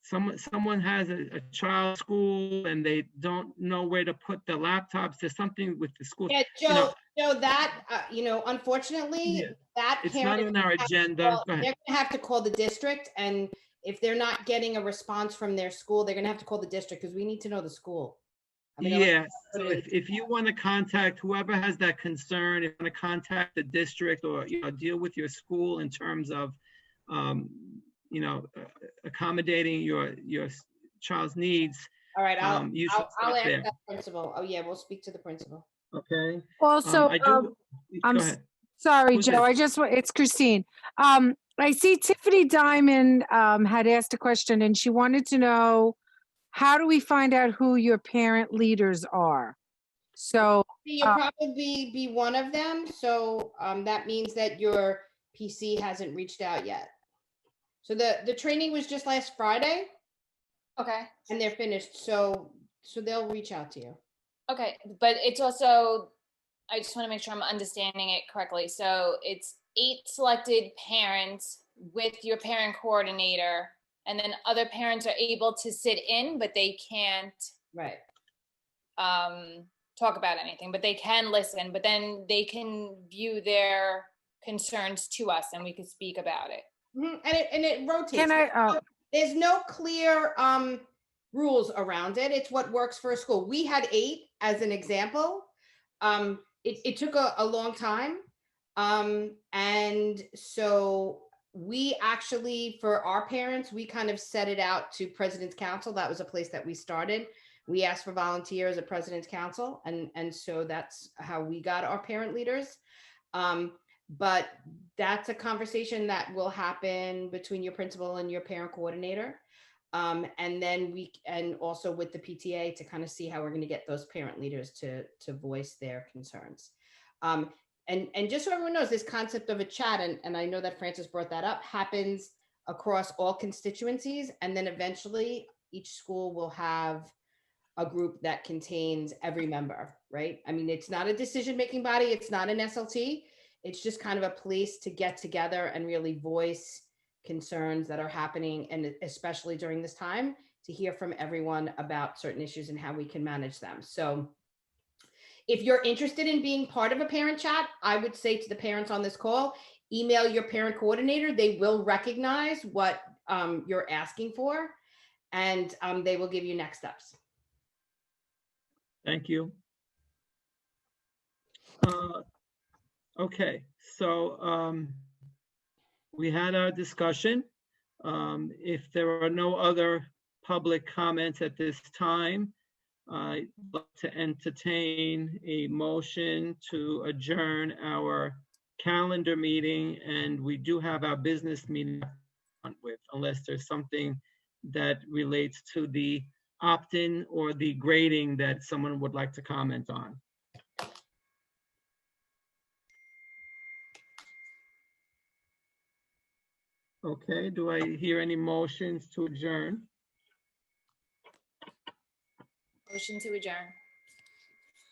someone has a child school and they don't know where to put the laptops. There's something with the school. Yeah, Joe, that unfortunately, that it's parent not on our agenda. Go ahead. They're gonna have to call the district, and if they're not getting a response from their school, they're gonna have to call the district because we need to know the school. Yeah, so if you want to contact whoever has that concern, if you want to contact the district or deal with your school in terms of accommodating your child's needs. All right, I'll ask there. that principal. Oh yeah, we'll speak to the principal. Okay. Also, I'm go ahead. sorry, Who's Joe. this? It's Christine. I see Tiffany Diamond had asked a question, and she wanted to know, how do we find out who your parent leaders are? So You'll probably be one of them. So that means that your PC hasn't reached out yet. So the training was just last Friday. Okay. And they're finished. So they'll reach out to you. Okay, but it's also, I just want to make sure I'm understanding it correctly. So it's 8 selected parents with your parent coordinator, and then other parents are able to sit in, but they can't Right. talk about anything, but they can listen, but then they can view their concerns to us and we could speak about it. Mhm. And it rotates. Can I, There's no clear rules around it. It's what works for a school. We had 8 as an example. It took a long time. And so we actually, for our parents, we kind of set it out to President's Council. That was a place that we started. We asked for volunteers at President's Council. And so that's how we got our parent leaders. But that's a conversation that will happen between your principal and your parent coordinator. And then and also with the PTA to kind of see how we're going to get those parent leaders to voice their concerns. And just so everyone knows, this concept of a chat, and I know that Francis brought that up, happens across all constituencies. And then eventually each school will have a group that contains every member, right? I mean, it's not a decision-making body. It's not an SLT. It's just kind of a place to get together and really voice concerns that are happening, and especially during this time, to hear from everyone about certain issues and how we can manage them. So if you're interested in being part of a parent chat, I would say to the parents on this call, email your parent coordinator. They will recognize what you're asking for, and they will give you next steps. Thank you. Okay, so we had our discussion. If there are no other public comments at this time, I'd like to entertain a motion to adjourn our calendar meeting, and we do have our business meeting with, unless there's something that relates to the opt-in or the grading that someone would like to comment on. Okay, do I hear any motions to adjourn? Motion to adjourn.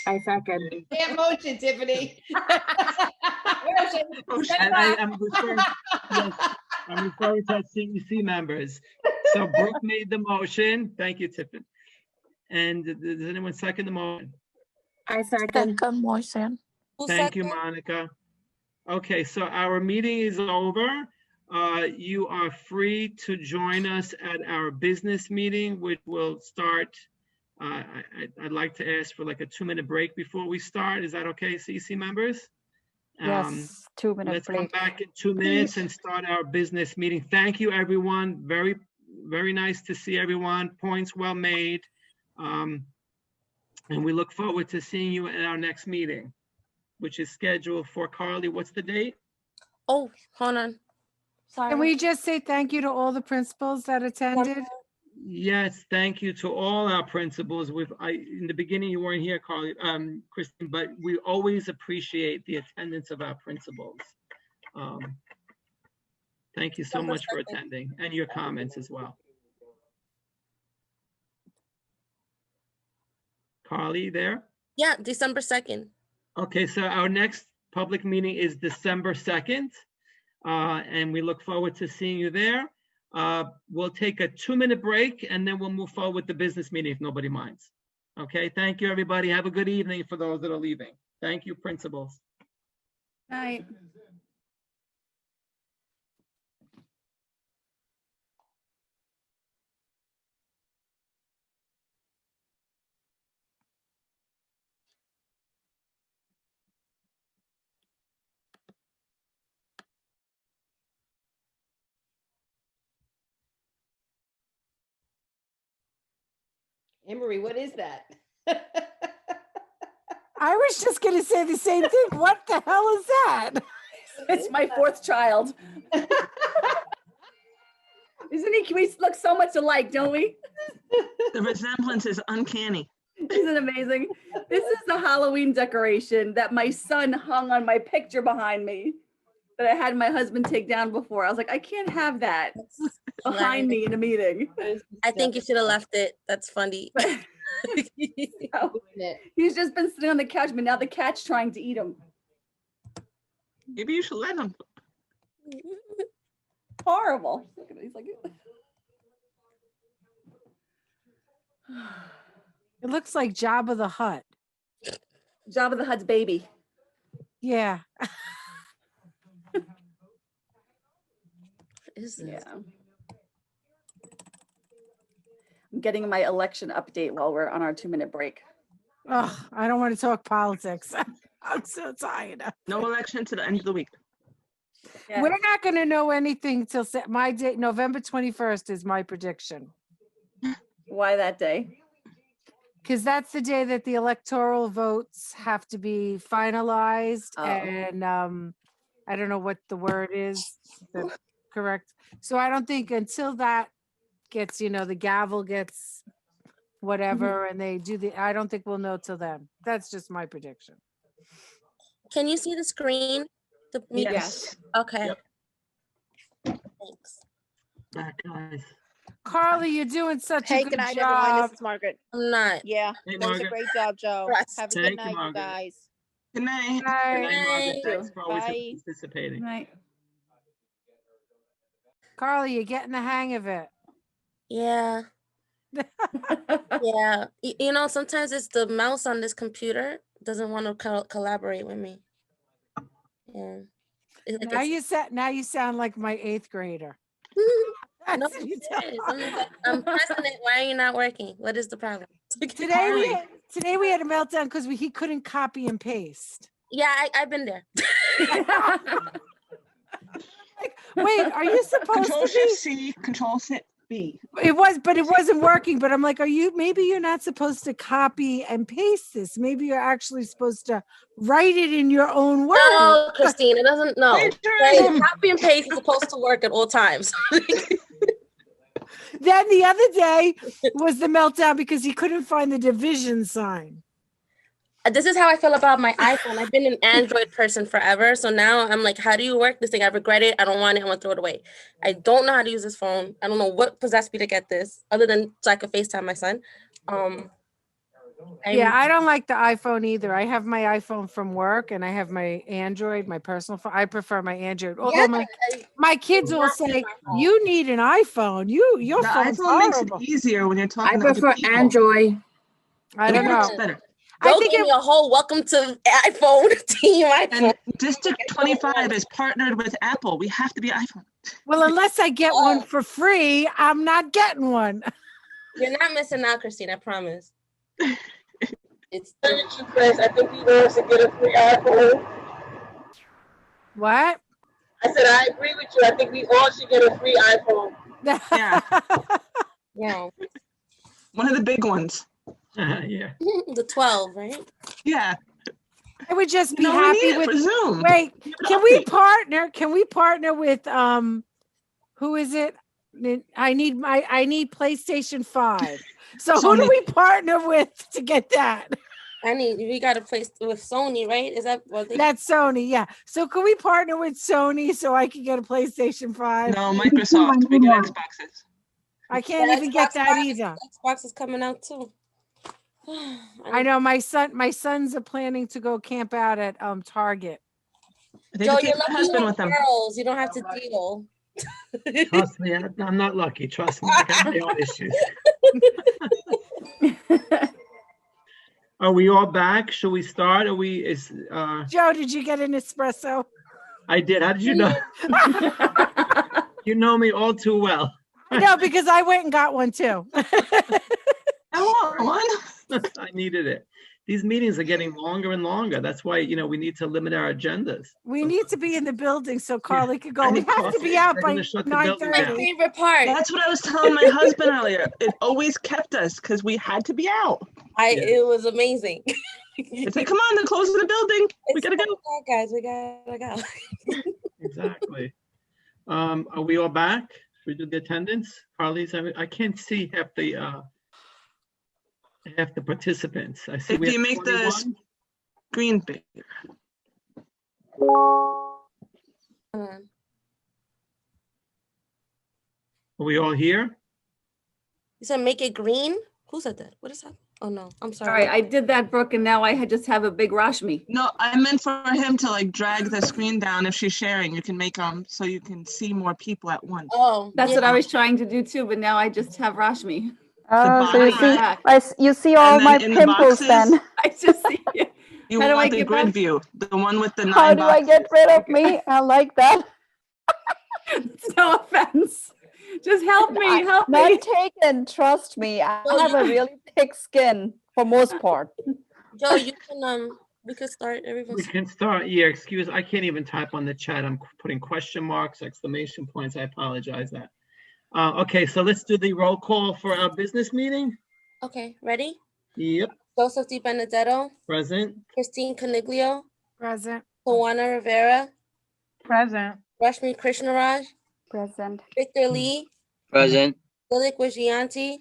I second. Yeah, motion, Tiffany. I'm referring, yes, I'm referring to CEC members. So Brooke made the motion. Thank you, Tiffany. And does anyone second the motion? I second. Motion. Thank you, Monica. Okay, so our meeting is over. You are free to join us at our business meeting, which will start. I'd like to ask for like a 2-minute break before we start. Is that okay, CEC members? Yes, 2-minute Let's break. come back in 2 minutes and start our business meeting. Thank you, everyone. Very, very nice to see everyone. Points well made. And we look forward to seeing you at our next meeting, which is scheduled for, Carly, what's the date? Oh, hold on. Sorry. Can we just say thank you to all the principals that attended? Yes, thank you to all our principals. In the beginning, you weren't here, Carly, Kristen, but we always appreciate the attendance of our principals. Thank you so much for attending and your comments as well. Carly, there? Yeah, December 2nd. Okay, so our next public meeting is December 2nd, and we look forward to seeing you there. We'll take a 2-minute break and then we'll move forward with the business meeting if nobody minds. Okay, thank you, everybody. Have a good evening for those that are leaving. Thank you, principals. Night. Emery, what is that? I was just going to say the same thing. What the hell is that? It's my 4th child. Isn't he? We look so much alike, don't we? The resemblance is uncanny. Isn't it amazing? This is the Halloween decoration that my son hung on my picture behind me that I had my husband take down before. I was like, I can't have that behind me in a meeting. I think you should have left it. That's funny. So, he's just been sitting on the couch, but now the cat's trying to eat him. Maybe you should let him. Horrible. Look at it, he's like, It looks like Jabba the Hutt. Jabba the Hutt's baby. Yeah. Yeah. I'm getting my election update while we're on our 2-minute break. Oh, I don't want to talk politics. I'm so tired. No election to the end of the week. Yeah. We're not going to know anything till my date. November 21st is my prediction. Why that day? Because that's the day that the electoral votes have to be finalized. Oh. And I don't know what the word is. That's correct. So I don't think until that gets, the gavel gets whatever, and they do I don't think we'll know till then. That's just my prediction. Can you see the screen? Yes. Okay. Yep. Thanks. Back, guys. Carly, you're doing such Hey, a good good night, job. everyone. This is Margaret. I'm not. Yeah, Hey, that was a Margaret. great job, Joe. Yes. Have a Thank good you, night, you Margaret. guys. Good night. Good night, Margaret. Night. Thanks for always Bye. participating. Night. Carly, you're getting the hang of it. Yeah. Yeah. Sometimes it's the mouse on this computer doesn't want to collaborate with me. Yeah. Now you sound like my 8th grader. No, I'm serious. I'm pressing it. Why are you not working? What is the problem? Today we had a meltdown because he couldn't copy and paste. Yeah, I've been there. Wait, are you supposed Control to Shift be? C, Control Shift B. It wasn't working, but I'm like, maybe you're not supposed to copy and paste this. Maybe you're actually supposed to write it in your own words. No, Christine, it doesn't. No, Plagiarism. copy and paste is supposed to work at all times. Then the other day was the meltdown because he couldn't find the division sign. This is how I feel about my iPhone. I've been an Android person forever. So now I'm like, how do you work this thing? I regret it. I don't want it. I want to throw it away. I don't know how to use this phone. I don't know what possessed me to get this other than so I could FaceTime my son. Yeah, I don't like the iPhone either. I have my iPhone from work and I have my Android, my personal phone. I prefer my Android. Although my kids will say, you need an iPhone. Your The phone's iPhone makes it horrible. easier when you're talking I to other prefer people. Android. I don't It works know. better. Joe gave me a whole welcome to iPhone team. And District 25 is partnered with Apple. We have to be iPhone. Well, unless I get one for free, I'm not getting one. You're not missing out, Christine. I promise. It's I think we all should get a free iPhone. What? I said I agree with you. I think we all should get a free iPhone. Yeah. Yeah. One of the big ones. Yeah. The 12, right? Yeah. I would just be No, we happy need it with for Zoom. Wait, Keep it can we update. partner? Can we partner with who is it? I need PlayStation 5. So who do Sony. we partner with to get that? We got to place with Sony, right? Is that what they That's Sony, yeah. So can we partner with Sony so I can get a PlayStation 5? No, Microsoft. We get Xboxes. I can't even get that either. Xbox is coming out too. I know my sons are planning to go camp out at Target. Joe, you're lucky you have girls. You don't have to deal. Trust me, I'm not lucky. Trust me, I got my own issues. Are we all back? Should we start? Joe, did you get an espresso? I did. How did you know? You know me all too well. No, because I went and got one too. I want one. I needed it. These meetings are getting longer and longer. That's why, we need to limit our agendas. We need to be in the building so Carly could go. We have to be out They're by gonna shut the building 9:30. down. Favorite part. That's what I was telling my husband earlier. It always kept us because we had to be out. It was amazing. It's like, come on, they're closing the building. We gotta go. Guys, we gotta go. Exactly. Are we all back? Should we do the attendance? Carly's, I can't see half the participants. I see If we you have make the 21. screen bigger. Are we all here? You said make it green? Who said that? What is that? Oh no, I'm All right, sorry. I did that, Brooke, and now I just have a big Rashmi. No, I meant for him to like drag the screen down. If she's sharing, you can make them so you can see more people at once. Oh, That's what I was trying to do too, but now I just have Rashmi. Oh, so you see, back. you see all And my then in the pimples boxes, then. I just see it. you How do I want the get grid back? view, the one with the How 9 do I boxes. get rid of me? I like that. No offense. Just help me, help Not me. taken, trust me. I Joe, have you a really thick skin for most part. Joe, you can we could start. We Everyone's can start, yeah, excuse, I can't even type on the chat. I'm putting question marks, exclamation points. I apologize that. Okay, so let's do the roll call for our business meeting. okay. Ready? Yep, Joseph Di Benedetto, present. Christine Caniglio, Present. Tawana Rivera, Present. Rashmi Krishnaraj, Present. Victor Lee, Present. Lilik Wijianti,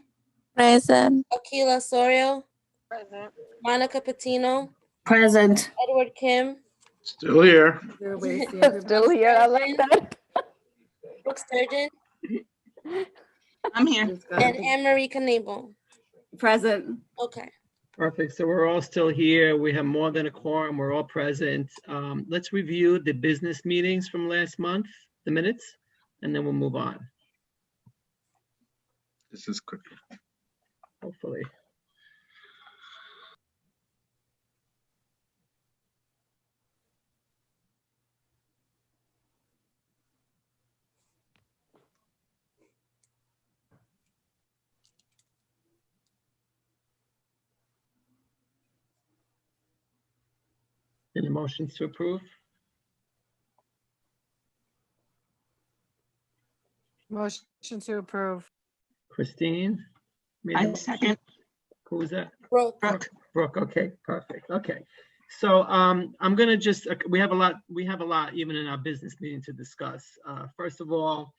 Present. Akila Sorio, Present. Monica Patino, Present. Edward Kim, Still here. Still here. I like that. Brooke Sturgeon, I'm here. and Anne-Marie Knable. Present. Okay. Perfect. So we're all still here. We have more than a quorum. We're all present. Let's review the business meetings from last month, the minutes, and then we'll move on, This is quick. hopefully. Any motions to approve? Motion to approve. Christine? made the I motion. second. Who was that? Brooke. Brooke, okay, perfect, okay. So I'm gonna just, we have a lot even in our business meeting to discuss. First of all,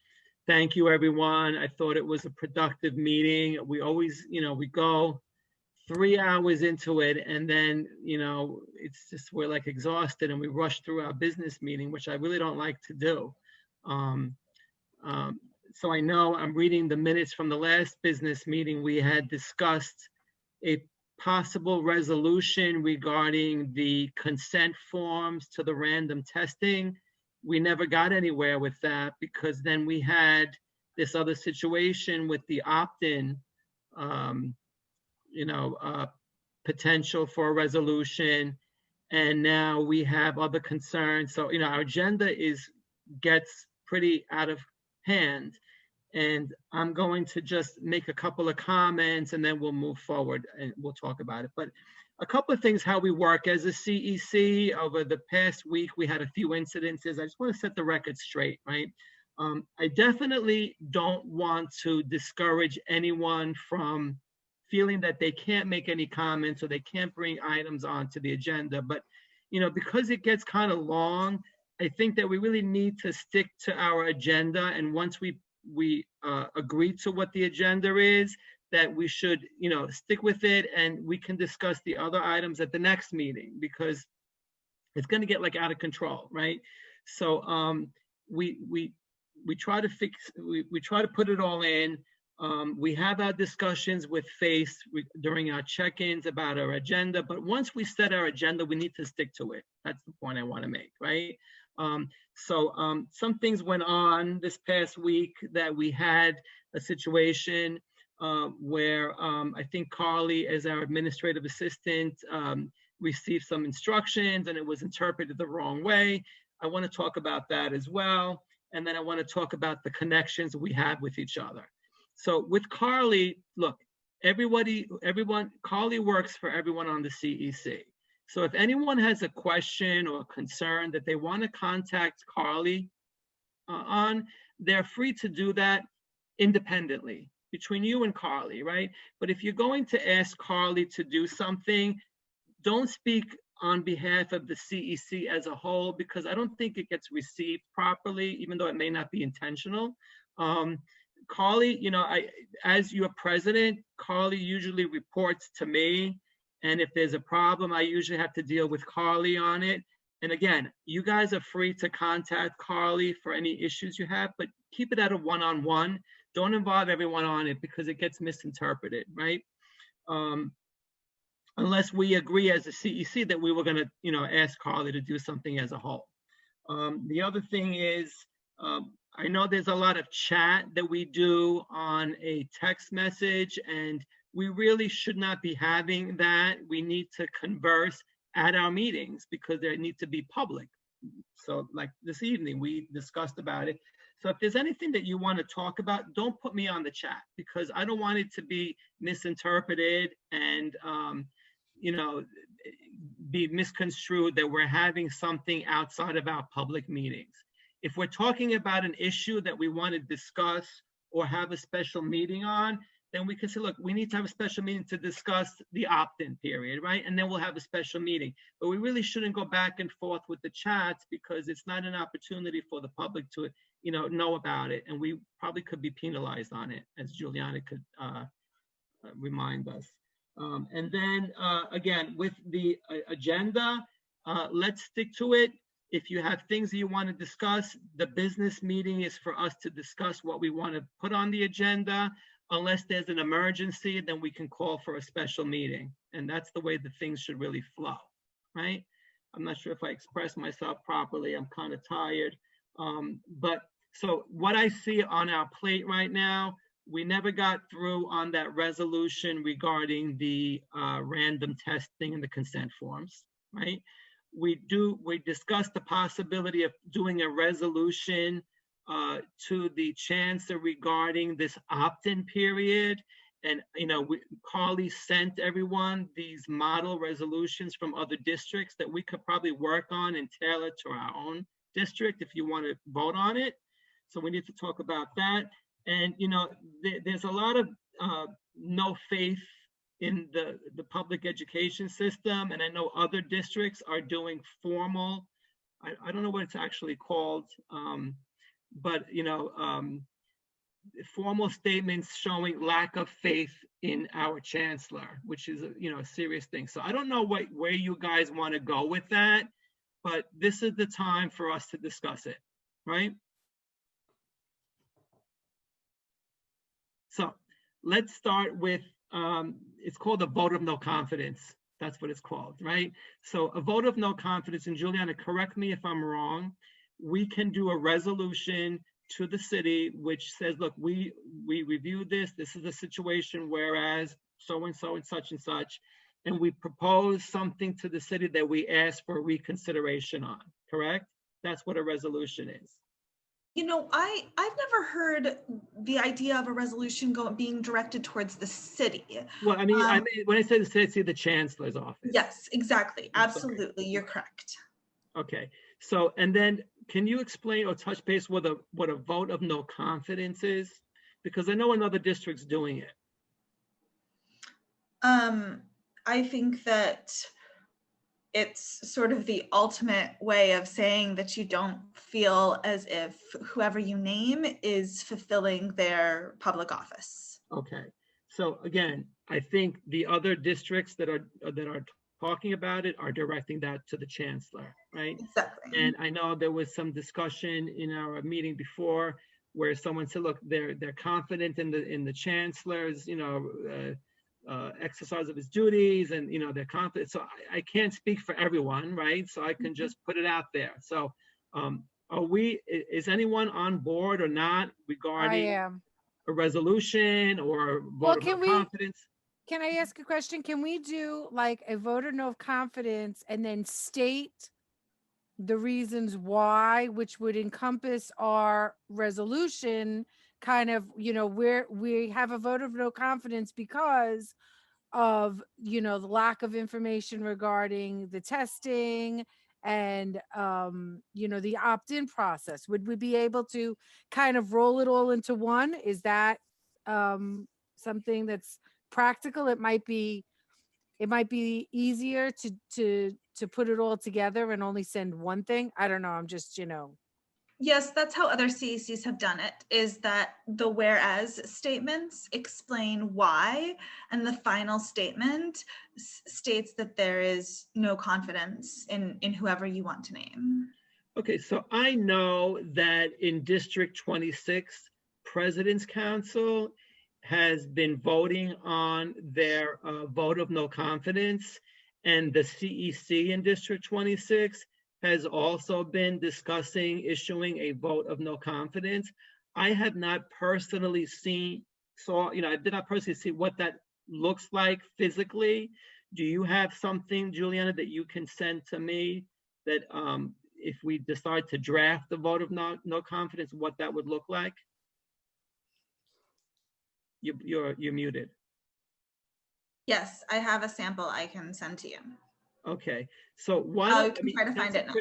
thank you, everyone. I thought it was a productive meeting. We always, we go 3 hours into it and then, it's just, we're like exhausted and we rush through our business meeting, which I really don't like to do. So I know I'm reading the minutes from the last business meeting. We had discussed a possible resolution regarding the consent forms to the random testing. We never got anywhere with that because then we had this other situation with the opt-in, potential for a resolution. And now we have other concerns. So, our agenda gets pretty out of hand. And I'm going to just make a couple of comments and then we'll move forward and we'll talk about it. But a couple of things, how we work as a CEC. Over the past week, we had a few incidences. I just want to set the record straight, right? I definitely don't want to discourage anyone from feeling that they can't make any comments or they can't bring items onto the agenda. But, because it gets kind of long, I think that we really need to stick to our agenda. And once we agree to what the agenda is, that we should, stick with it and we can discuss the other items at the next meeting because it's going to get like out of control, right? So we try to we try to put it all in. We have our discussions with FACE during our check-ins about our agenda, but once we set our agenda, we need to stick to it. That's the point I want to make, right? Some things went on this past week that we had a situation where I think Carly, as our administrative assistant, received some instructions and it was interpreted the wrong way. I want to talk about that as well. And then I want to talk about the connections we have with each other. So with Carly, look, Carly works for everyone on the CEC. So if anyone has a question or concern that they want to contact Carly on, they're free to do that independently between you and Carly, right? But if you're going to ask Carly to do something, don't speak on behalf of the CEC as a whole, because I don't think it gets received properly, even though it may not be intentional. Carly, as your president, Carly usually reports to me. And if there's a problem, I usually have to deal with Carly on it. And again, you guys are free to contact Carly for any issues you have, but keep it at a one-on-one. Don't involve everyone on it because it gets misinterpreted, right? unless we agree as a CEC that we were going to, you know, ask Carly to do something as a whole. The other thing is, I know there's a lot of chat that we do on a text message, and we really should not be having that. We need to converse at our meetings because they need to be public. So like this evening, we discussed about it. So if there's anything that you want to talk about, don't put me on the chat because I don't want it to be misinterpreted and, you know, be misconstrued that we're having something outside of our public meetings. If we're talking about an issue that we want to discuss or have a special meeting on, then we can say, look, we need to have a special meeting to discuss the opt-in period, right? And then we'll have a special meeting. But we really shouldn't go back and forth with the chats because it's not an opportunity for the public to, you know about it. And we probably could be penalized on it, as Juliana could remind us. And then again, with the agenda, let's stick to it. If you have things that you want to discuss, the business meeting is for us to discuss what we want to put on the agenda. Unless there's an emergency, then we can call for a special meeting. And that's the way the things should really flow, right? I'm not sure if I expressed myself properly. I'm kind of tired. But so what I see on our plate right now, we never got through on that resolution regarding the random testing and the consent forms, right? We discussed the possibility of doing a resolution to the chancellor regarding this opt-in period. And, you know, Carly sent everyone these model resolutions from other districts that we could probably work on and tailor to our own district if you want to vote on it. So we need to talk about that. And, you know, there's a lot of no faith in the public education system. And I know other districts are doing formal, I don't know what it's actually called, but, you know, formal statements showing lack of faith in our chancellor, which is, you know, a serious thing. So I don't know where you guys want to go with that, but this is the time for us to discuss it, right? So let's start with, it's called a vote of no confidence. That's what it's called, right? So a vote of no confidence, and Juliana, correct me if I'm wrong, we can do a resolution to the city which says, look, we reviewed this is a situation whereas so-and-so and such and such, and we propose something to the city that we ask for reconsideration on, correct? That's what a resolution is. You know, I've never heard the idea of a resolution being directed towards the city. Well, I mean, when I say the city, the chancellor's office. Yes, exactly. Absolutely. You're correct. Okay. So, and then can you explain or touch base what a vote of no confidence is? Because I know another district's doing it. I think that it's sort of the ultimate way of saying that you don't feel as if whoever you name is fulfilling their public office. Okay. So again, I think the other districts that are talking about it are directing that to the chancellor, right? Exactly. And I know there was some discussion in our meeting before where someone said, look, they're confident in the chancellor's, you know, exercise of his duties, and, you know, they're confident. So I can't speak for everyone, right? So I can just put it out there. So is anyone on board or not regarding a resolution or vote of no confidence? Can I ask a question? Can we do like a vote of no confidence and then state the reasons why, which would encompass our resolution, kind of, you know, where we have a vote of no confidence because of, you know, the lack of information regarding the testing and, you know, the opt-in process? Would we be able to kind of roll it all into one? Is that something that's practical? It might be easier to put it all together and only send one thing. I don't know. I'm just, you know. Yes, that's how other CECs have done it, is that the whereas statements explain why, and the final statement states that there is no confidence in whoever you want to name. Okay, so I know that in District 26, President's Council has been voting on their vote of no confidence, and the CEC in District 26 has also been discussing issuing a vote of no confidence. I have not personally I did not personally see what that looks like physically. Do you have something, Juliana, that you can send to me that if we decide to draft the vote of no confidence, what that would look like? You're muted. Yes, I have a sample I can send to you. Okay, so why I don't can try to find it now.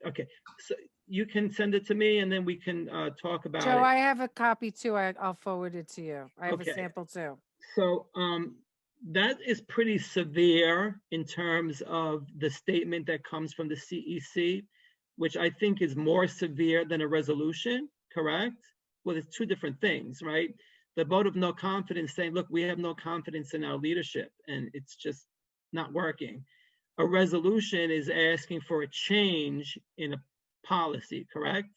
Okay, so you can send it to me and then we can talk about Joe, it. I have a copy too. I'll forward it to you. I have Okay. a sample too. So that is pretty severe in terms of the statement that comes from the CEC, which I think is more severe than a resolution, correct? Well, it's two different things, right? The vote of no confidence saying, look, we have no confidence in our leadership and it's just not working. A resolution is asking for a change in a policy, correct?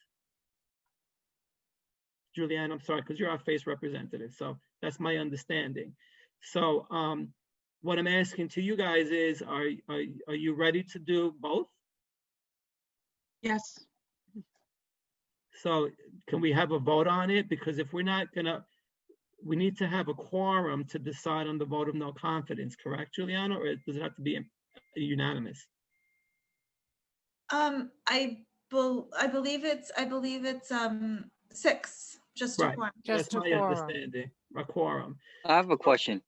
Julianne, I'm sorry, because you're our face representative. So that's my understanding. So what I'm asking to you guys is, are you ready to do both? Yes. So can we have a vote on it? Because if we're not gonna, we need to have a quorum to decide on the vote of no confidence, correct, Juliana? Or does it have to be unanimous? I believe it's 6, just a Right, quorum. that's my understanding, a quorum. I have a question.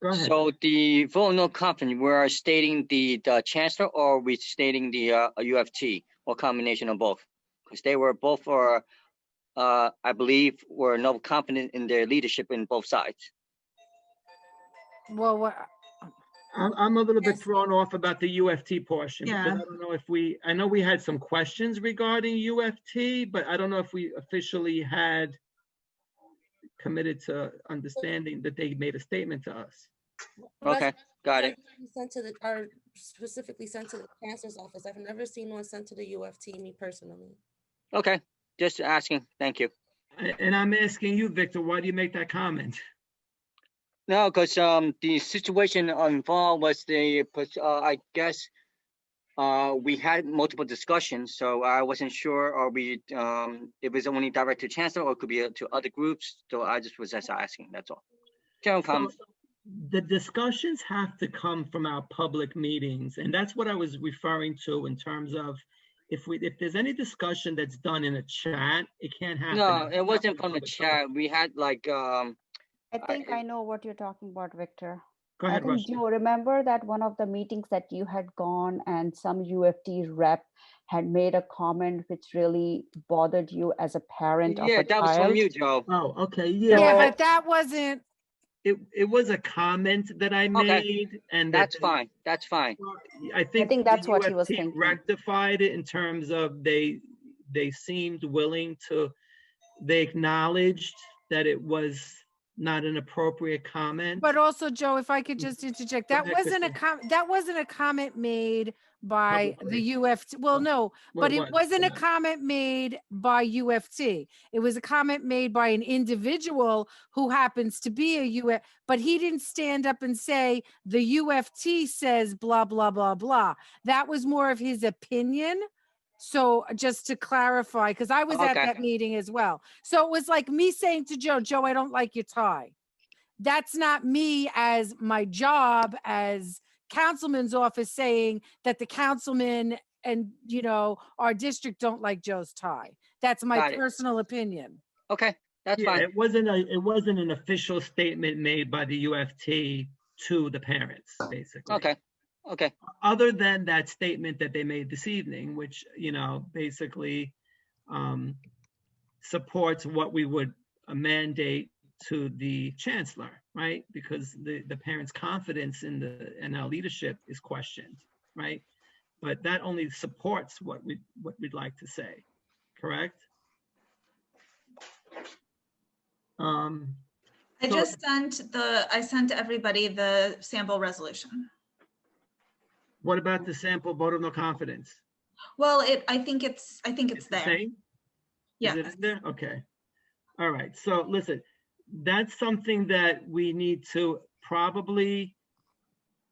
Go ahead. So the vote no confidence, we're stating the chancellor, or we stating the UFT, or combination of both? Because they were both, I believe, were no confident in their leadership in both sides. Well, I'm a little bit thrown off about the UFT portion because Yeah. I don't know if I know we had some questions regarding UFT, but I don't know if we officially had committed to understanding that they made a statement to us. Okay, got it. Sent to are specifically sent to the chancellor's office. I've never seen one sent to the UFT, me personally. Okay, just asking. Thank you. And I'm asking you, Victor, why do you make that comment? No, because the situation involved was I guess we had multiple discussions, so I wasn't sure, or it was only direct to chancellor, or it could be to other groups. So I just was just asking. That's all. General comment. The discussions have to come from our public meetings, and that's what I was referring to in terms of if there's any discussion that's done in a chat, it can't happen. No, it wasn't from the chat. We had like I think I know what you're talking about, Victor. Go ahead, I think Rusty. you remember that one of the meetings that you had gone and some UFT rep had made a comment which really bothered you as a parent of a that was from child. you, Joe. Oh, okay, yeah, but that wasn't. It was a comment that I made, and that's fine. That's fine. I think that's the what he was UFT thinking. rectified it in terms of they seemed willing to. They acknowledged that it was not an appropriate comment. But also, Joe, if I could just interject, that wasn't a comment made by the UFT. Well, no, but it wasn't a comment made by UFT. It was a comment made by an individual who happens to be a UFT, but he didn't stand up and say the UFT says blah, blah, blah, blah. That was more of his opinion. So just to clarify, because I was at that meeting as well. So it was like me saying to Joe, Joe, I don't like your tie. That's not me as my job as councilman's office saying that the councilman and, our district don't like Joe's tie. That's my personal opinion. Okay, that's fine. It wasn't an official statement made by the UFT to the parents, basically. Okay. Other than that statement that they made this evening, which, basically supports what we would mandate to the chancellor, right? Because the parents' confidence in our leadership is questioned, right? But that only supports what we'd like to say, correct? I sent everybody the sample resolution. What about the sample vote of no confidence? Well, I think it's there. Same? Yeah. Is it in there? Okay. All right. So listen, that's something that we need to probably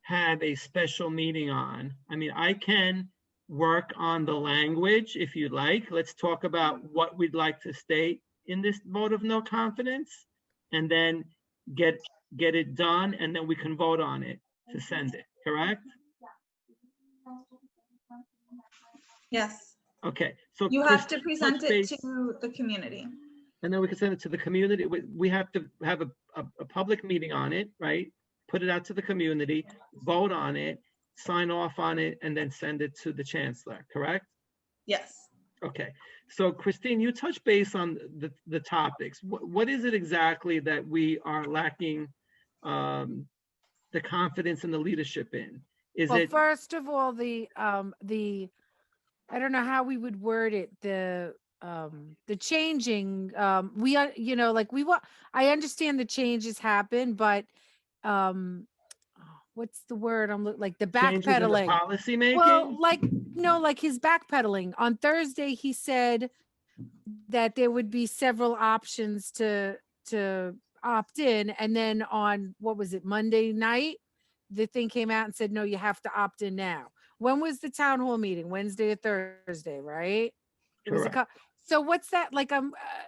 have a special meeting on. I mean, I can work on the language if you'd like. Let's talk about what we'd like to state in this vote of no confidence, and then get it done, and then we can vote on it to send it, correct? Yes. Okay, so You have to Christine, present touch it base, to the community. and then we can send it to the community. We have to have a public meeting on it, right? Put it out to the community, vote on it, sign off on it, and then send it to the chancellor, correct? Yes. Okay, so Christine, you touch base on the topics. What is it exactly that we are lacking the confidence and the leadership in? Is Well, it first of all, the I don't know how we would word it, the changing, we are, you know, like I understand the changes happen, but what's the word like the changes in the backpedaling? policy making? Well, like, no, like his backpedaling. On Thursday, he said that there would be several options to opt in, and then on, what was it, Monday night, the thing came out and said, no, you have to opt in now. When was the town hall meeting? Wednesday or Thursday, right? It was Correct. so what's that like?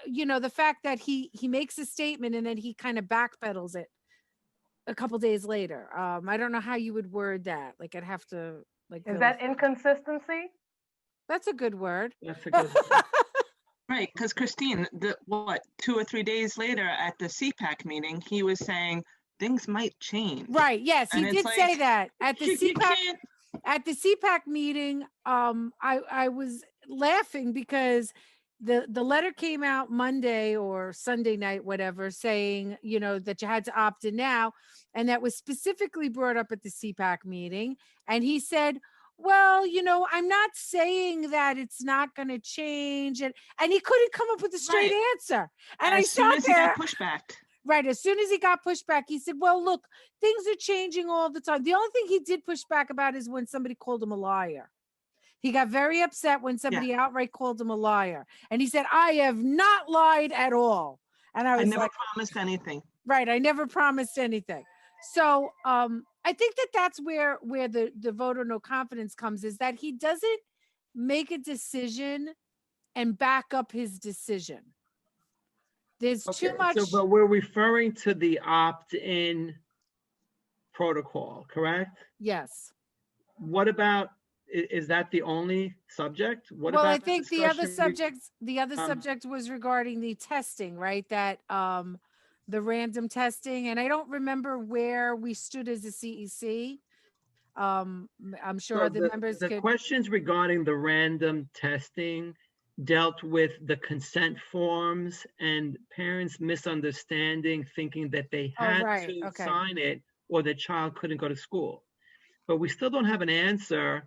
You know, the fact that he makes a statement and then he kind of backpedals it a couple days later. I don't know how you would word that. Like, I'd have to like. Is that inconsistency? That's a good word. That's a good word. Right, because Christine, 2 or 3 days later at the CPAC meeting, he was saying things might change. Right. Yes, he And it's did say like, that at the you CPAC. can't- At the CPAC meeting, I was laughing because the letter came out Monday or Sunday night, whatever, saying, you know, that you had to opt in now, and that was specifically brought up at the CPAC meeting. And he said, well, you know, I'm not saying that it's not going to change, and he couldn't come up with a straight answer. And I as soon sat as he there. got pushback. Right. As soon as he got pushed back, he said, well, look, things are changing all the time. The only thing he did push back about is when somebody called him a liar. He got very upset when somebody outright called him a liar. And he said, I have not lied at all. And I was never like, promised anything. Right. I never promised anything. So I think that that's where the vote or no confidence comes, is that he doesn't make a decision and back up his decision. There's too much. So, but we're referring to the opt-in protocol, correct? Yes. What about, is that the only subject? What Well, about I think the other discussion subject was regarding the testing, right? That the random testing, and I don't remember where we stood as a CEC. I'm sure So other members the could. questions regarding the random testing dealt with the consent forms and parents misunderstanding, thinking that they had to sign it or the child couldn't go to school. But we still don't have an answer.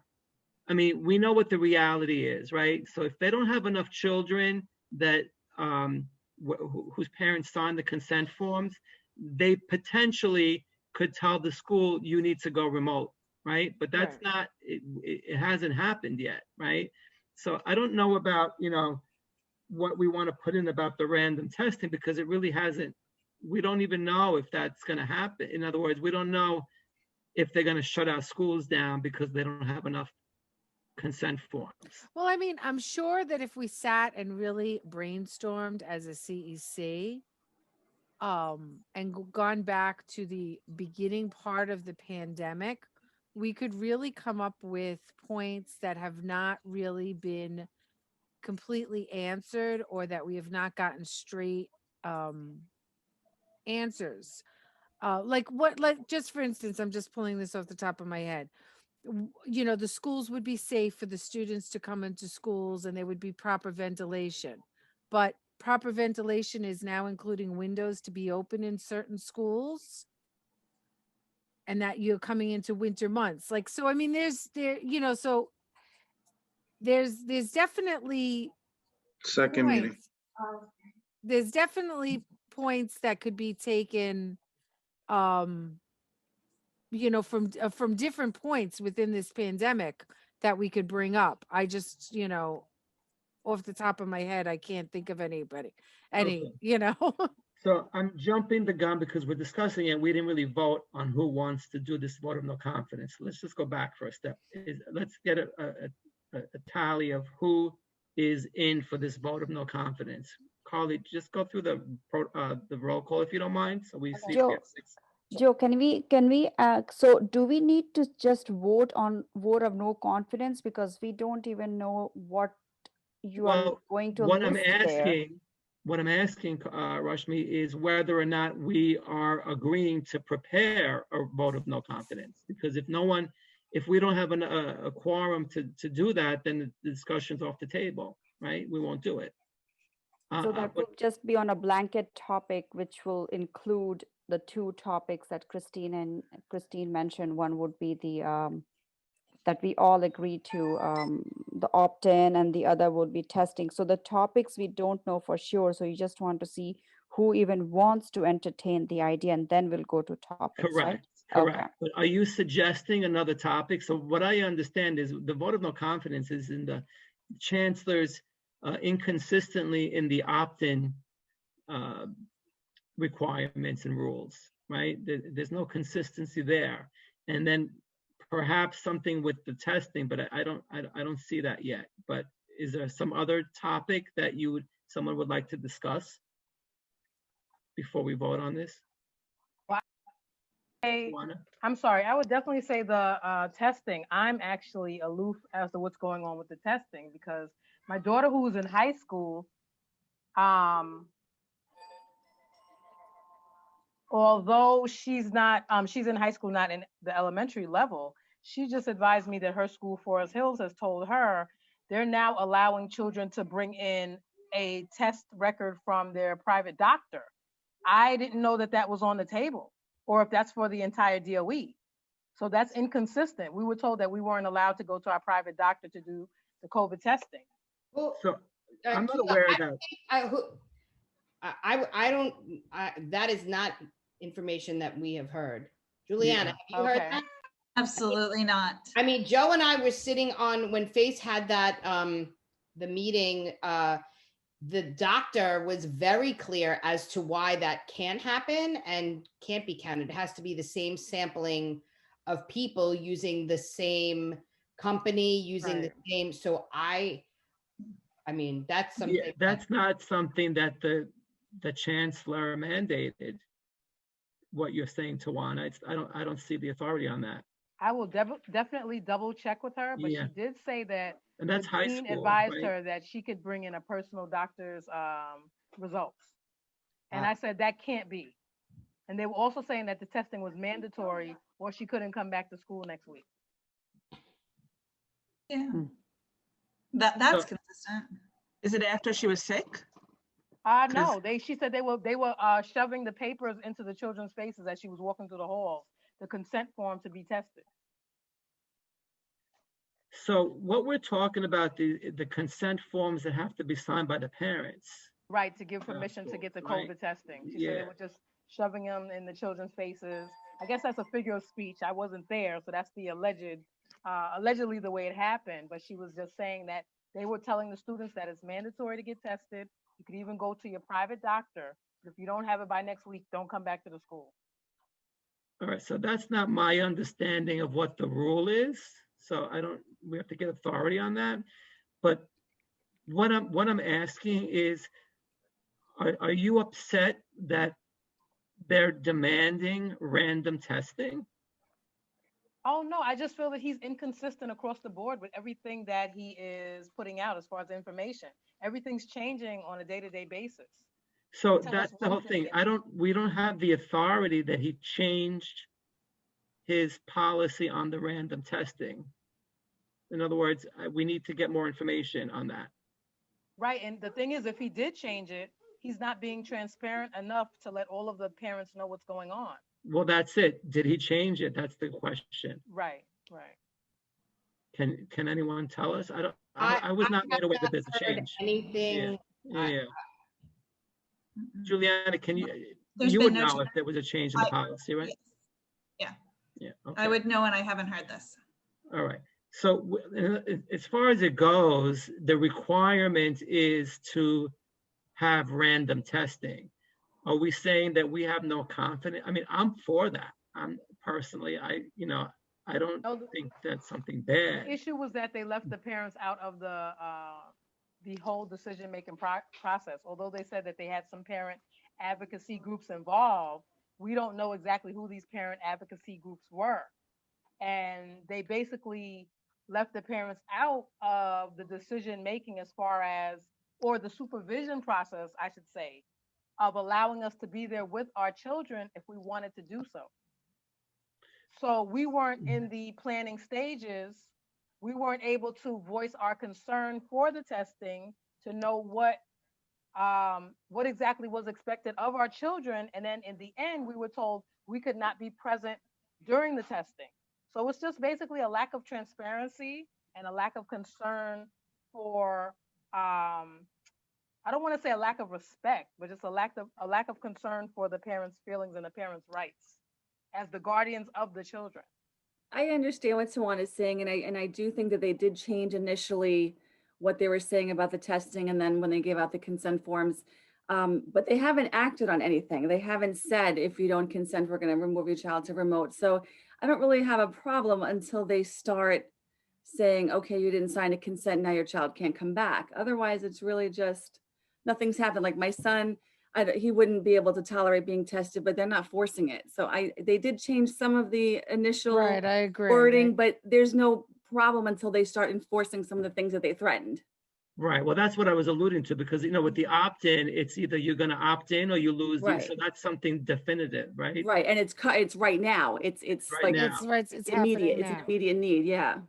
I mean, we know what the reality is, right? So if they don't have enough children that whose parents signed the consent forms, they potentially could tell the school, you need to go remote, right? But that's not, it hasn't happened yet, right? So I don't know about, you know, what we want to put in about the random testing, because it really hasn't, we don't even know if that's going to happen. In other words, we don't know if they're going to shut our schools down because they don't have enough consent forms. Well, I mean, I'm sure that if we sat and really brainstormed as a CEC, and gone back to the beginning part of the pandemic, we could really come up with points that have not really been completely answered, or that we have not gotten straight answers. Like just for instance, I'm just pulling this off the top of my head. You know, the schools would be safe for the students to come into schools, and there would be proper ventilation. But proper ventilation is now including windows to be open in certain schools, and that you're coming into winter months. Like, so, I mean, you know, so there's definitely Second meeting. there's definitely points that could be taken, you know, from different points within this pandemic that we could bring up. I just, you know, off the top of my head, I can't think of anybody, Okay. you know. So I'm jumping the gun because we're discussing it. We didn't really vote on who wants to do this vote of no confidence. Let's just go back for a step. Let's get a tally of who is in for this vote of no confidence. Carly, just go through the roll call if you don't mind. So we see if we have six. Joe, can we so do we need to just vote on vote of no confidence because we don't even know what you are going to what I'm list there? asking, Rashmi, is whether or not we are agreeing to prepare a vote of no confidence. Because if we don't have a quorum to do that, then the discussion's off the table, right? We won't do it. So that would just be on a blanket topic, which will include the two topics that Christine mentioned. One would be the that we all agree to the opt-in, and the other would be testing. So the topics we don't know for sure. So you just want to see who even wants to entertain the idea, and then we'll go to topics. Correct. Right? Correct. Okay. But are you suggesting another topic? So what I understand is the vote of no confidence is in the chancellor's inconsistently in the opt-in requirements and rules, right? There's no consistency there. And then perhaps something with the testing, but I don't see that yet. But is there some other topic that someone would like to discuss before we vote on this? I'm sorry, I would definitely say the testing. I'm actually aloof as to what's going on with the testing because my daughter, who's in high school, although she's in high school, not in the elementary level, she just advised me that her school, Forest Hills, has told her they're now allowing children to bring in a test record from their private doctor. I didn't know that was on the table, or if that's for the entire DOE. So that's inconsistent. We were told that we weren't allowed to go to our private doctor to do the COVID testing. Well, so I'm not aware of that. That is not information that we have heard. Juliana, have you heard that? Absolutely not. I mean, Joe and I were sitting on when FACE had that the meeting. The doctor was very clear as to why that can happen and can't be counted. It has to be the same sampling of people using the same company, using the same. So I mean, that's something. Yeah, that's not something that the chancellor mandated. What you're saying, Tawana, I don't see the authority on that. I will definitely double check with her, but she did say that and that's high dean school, advised right? her that she could bring in a personal doctor's results. And I said that can't be. And they were also saying that the testing was mandatory or she couldn't come back to school next week. Yeah. That's consistent. Is it after she was sick? No, she said they were shoving the papers into the children's faces as she was walking through the halls, the consent form to be tested. So what we're talking about, the consent forms that have to be signed by the parents. Right, to give permission to get the COVID testing. She said they were just shoving them in the children's faces. I guess that's a figure of speech. I wasn't there, so that's the allegedly the way it happened. But she was just saying that they were telling the students that it's mandatory to get tested. You could even go to your private doctor. If you don't have it by next week, don't come back to the school. All right, so that's not my understanding of what the rule is. So we have to get authority on that. But what I'm asking is, are you upset that they're demanding random testing? Oh, no, I just feel that he's inconsistent across the board with everything that he is putting out as far as information. Everything's changing on a day-to-day basis. So that's the whole thing. We don't have the authority that he changed his policy on the random testing. In other words, we need to get more information on that. Right, and the thing is, if he did change it, he's not being transparent enough to let all of the parents know what's going on. Well, that's it. Did he change it? That's the question. Right. Can anyone tell us? I was not made aware that there's a change. Anything? Yeah. Juliana, you would know if there was a change in the policy, right? Yeah. Yeah. Okay. I would know, and I haven't heard this. All right. So as far as it goes, the requirement is to have random testing. Are we saying that we have no confidence? I mean, I'm for that. I'm personally, I don't No, think that's something the bad. issue was that they left the parents out of the whole decision-making process. Although they said that they had some parent advocacy groups involved, we don't know exactly who these parent advocacy groups were. And they basically left the parents out of the decision-making as far as, or the supervision process, I should say, of allowing us to be there with our children if we wanted to do so. So we weren't in the planning stages. We weren't able to voice our concern for the testing to know what exactly was expected of our children. And then in the end, we were told we could not be present during the testing. So it's just basically a lack of transparency and a lack of concern for, I don't want to say a lack of respect, but just a lack of concern for the parents' feelings and the parents' rights as the guardians of the children. I understand what Tawana is saying, and I do think that they did change initially what they were saying about the testing, and then when they gave out the consent forms, but they haven't acted on anything. They haven't said, if you don't consent, we're going to remove your child to remote. So I don't really have a problem until they start saying, okay, you didn't sign a consent, now your child can't come back. Otherwise, it's really just nothing's happened. Like my son, he wouldn't be able to tolerate being tested, but they're not forcing it. So they did change some of the initial Right, I agree. wording, but there's no problem until they start enforcing some of the things that they threatened. Right. Well, that's what I was alluding to, because, with the opt-in, it's either you're going to opt in or you lose. Right. So that's something definitive, right? Right, and it's right now. It's Right like now. it's immediate. It's an immediate need. Yeah.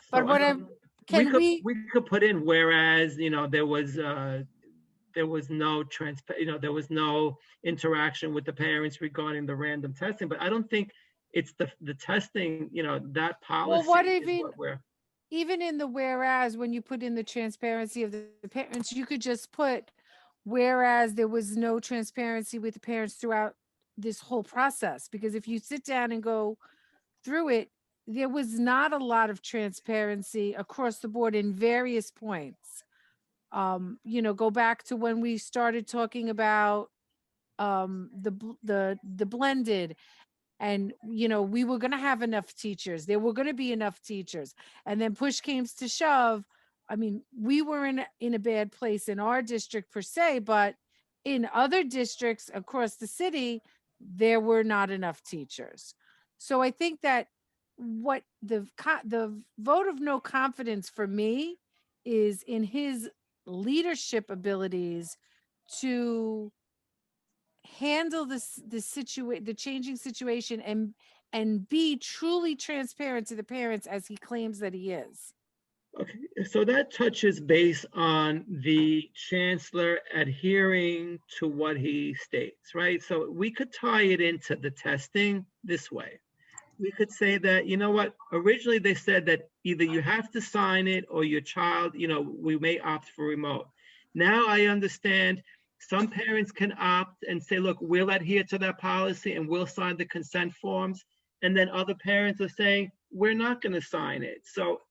But So, what we could put in, whereas, there was no there was no interaction with the parents regarding the random testing, but I don't think it's the testing, that policy. Well, what is even what we're even in the whereas, when you put in the transparency of the parents, you could just put whereas there was no transparency with the parents throughout this whole process. Because if you sit down and go through it, there was not a lot of transparency across the board in various points. Go back to when we started talking about the blended, and we were going to have enough teachers, there were going to be enough teachers, and then push came to shove. I mean, we were in a bad place in our district per se, but in other districts across the city there were not enough teachers. So I think that what the vote of no confidence for me is in his leadership abilities to handle the changing situation, and be truly transparent to the parents as he claims that he is. Okay, so that touches base on the chancellor adhering to what he states, right? So we could tie it into the testing this way. We could say that, originally they said that either you have to sign it or your child, we may opt for remote. Now I understand some parents can opt and say, look, we'll adhere to that policy and we'll sign the consent forms. And then other parents are saying, we're not going to sign it. So,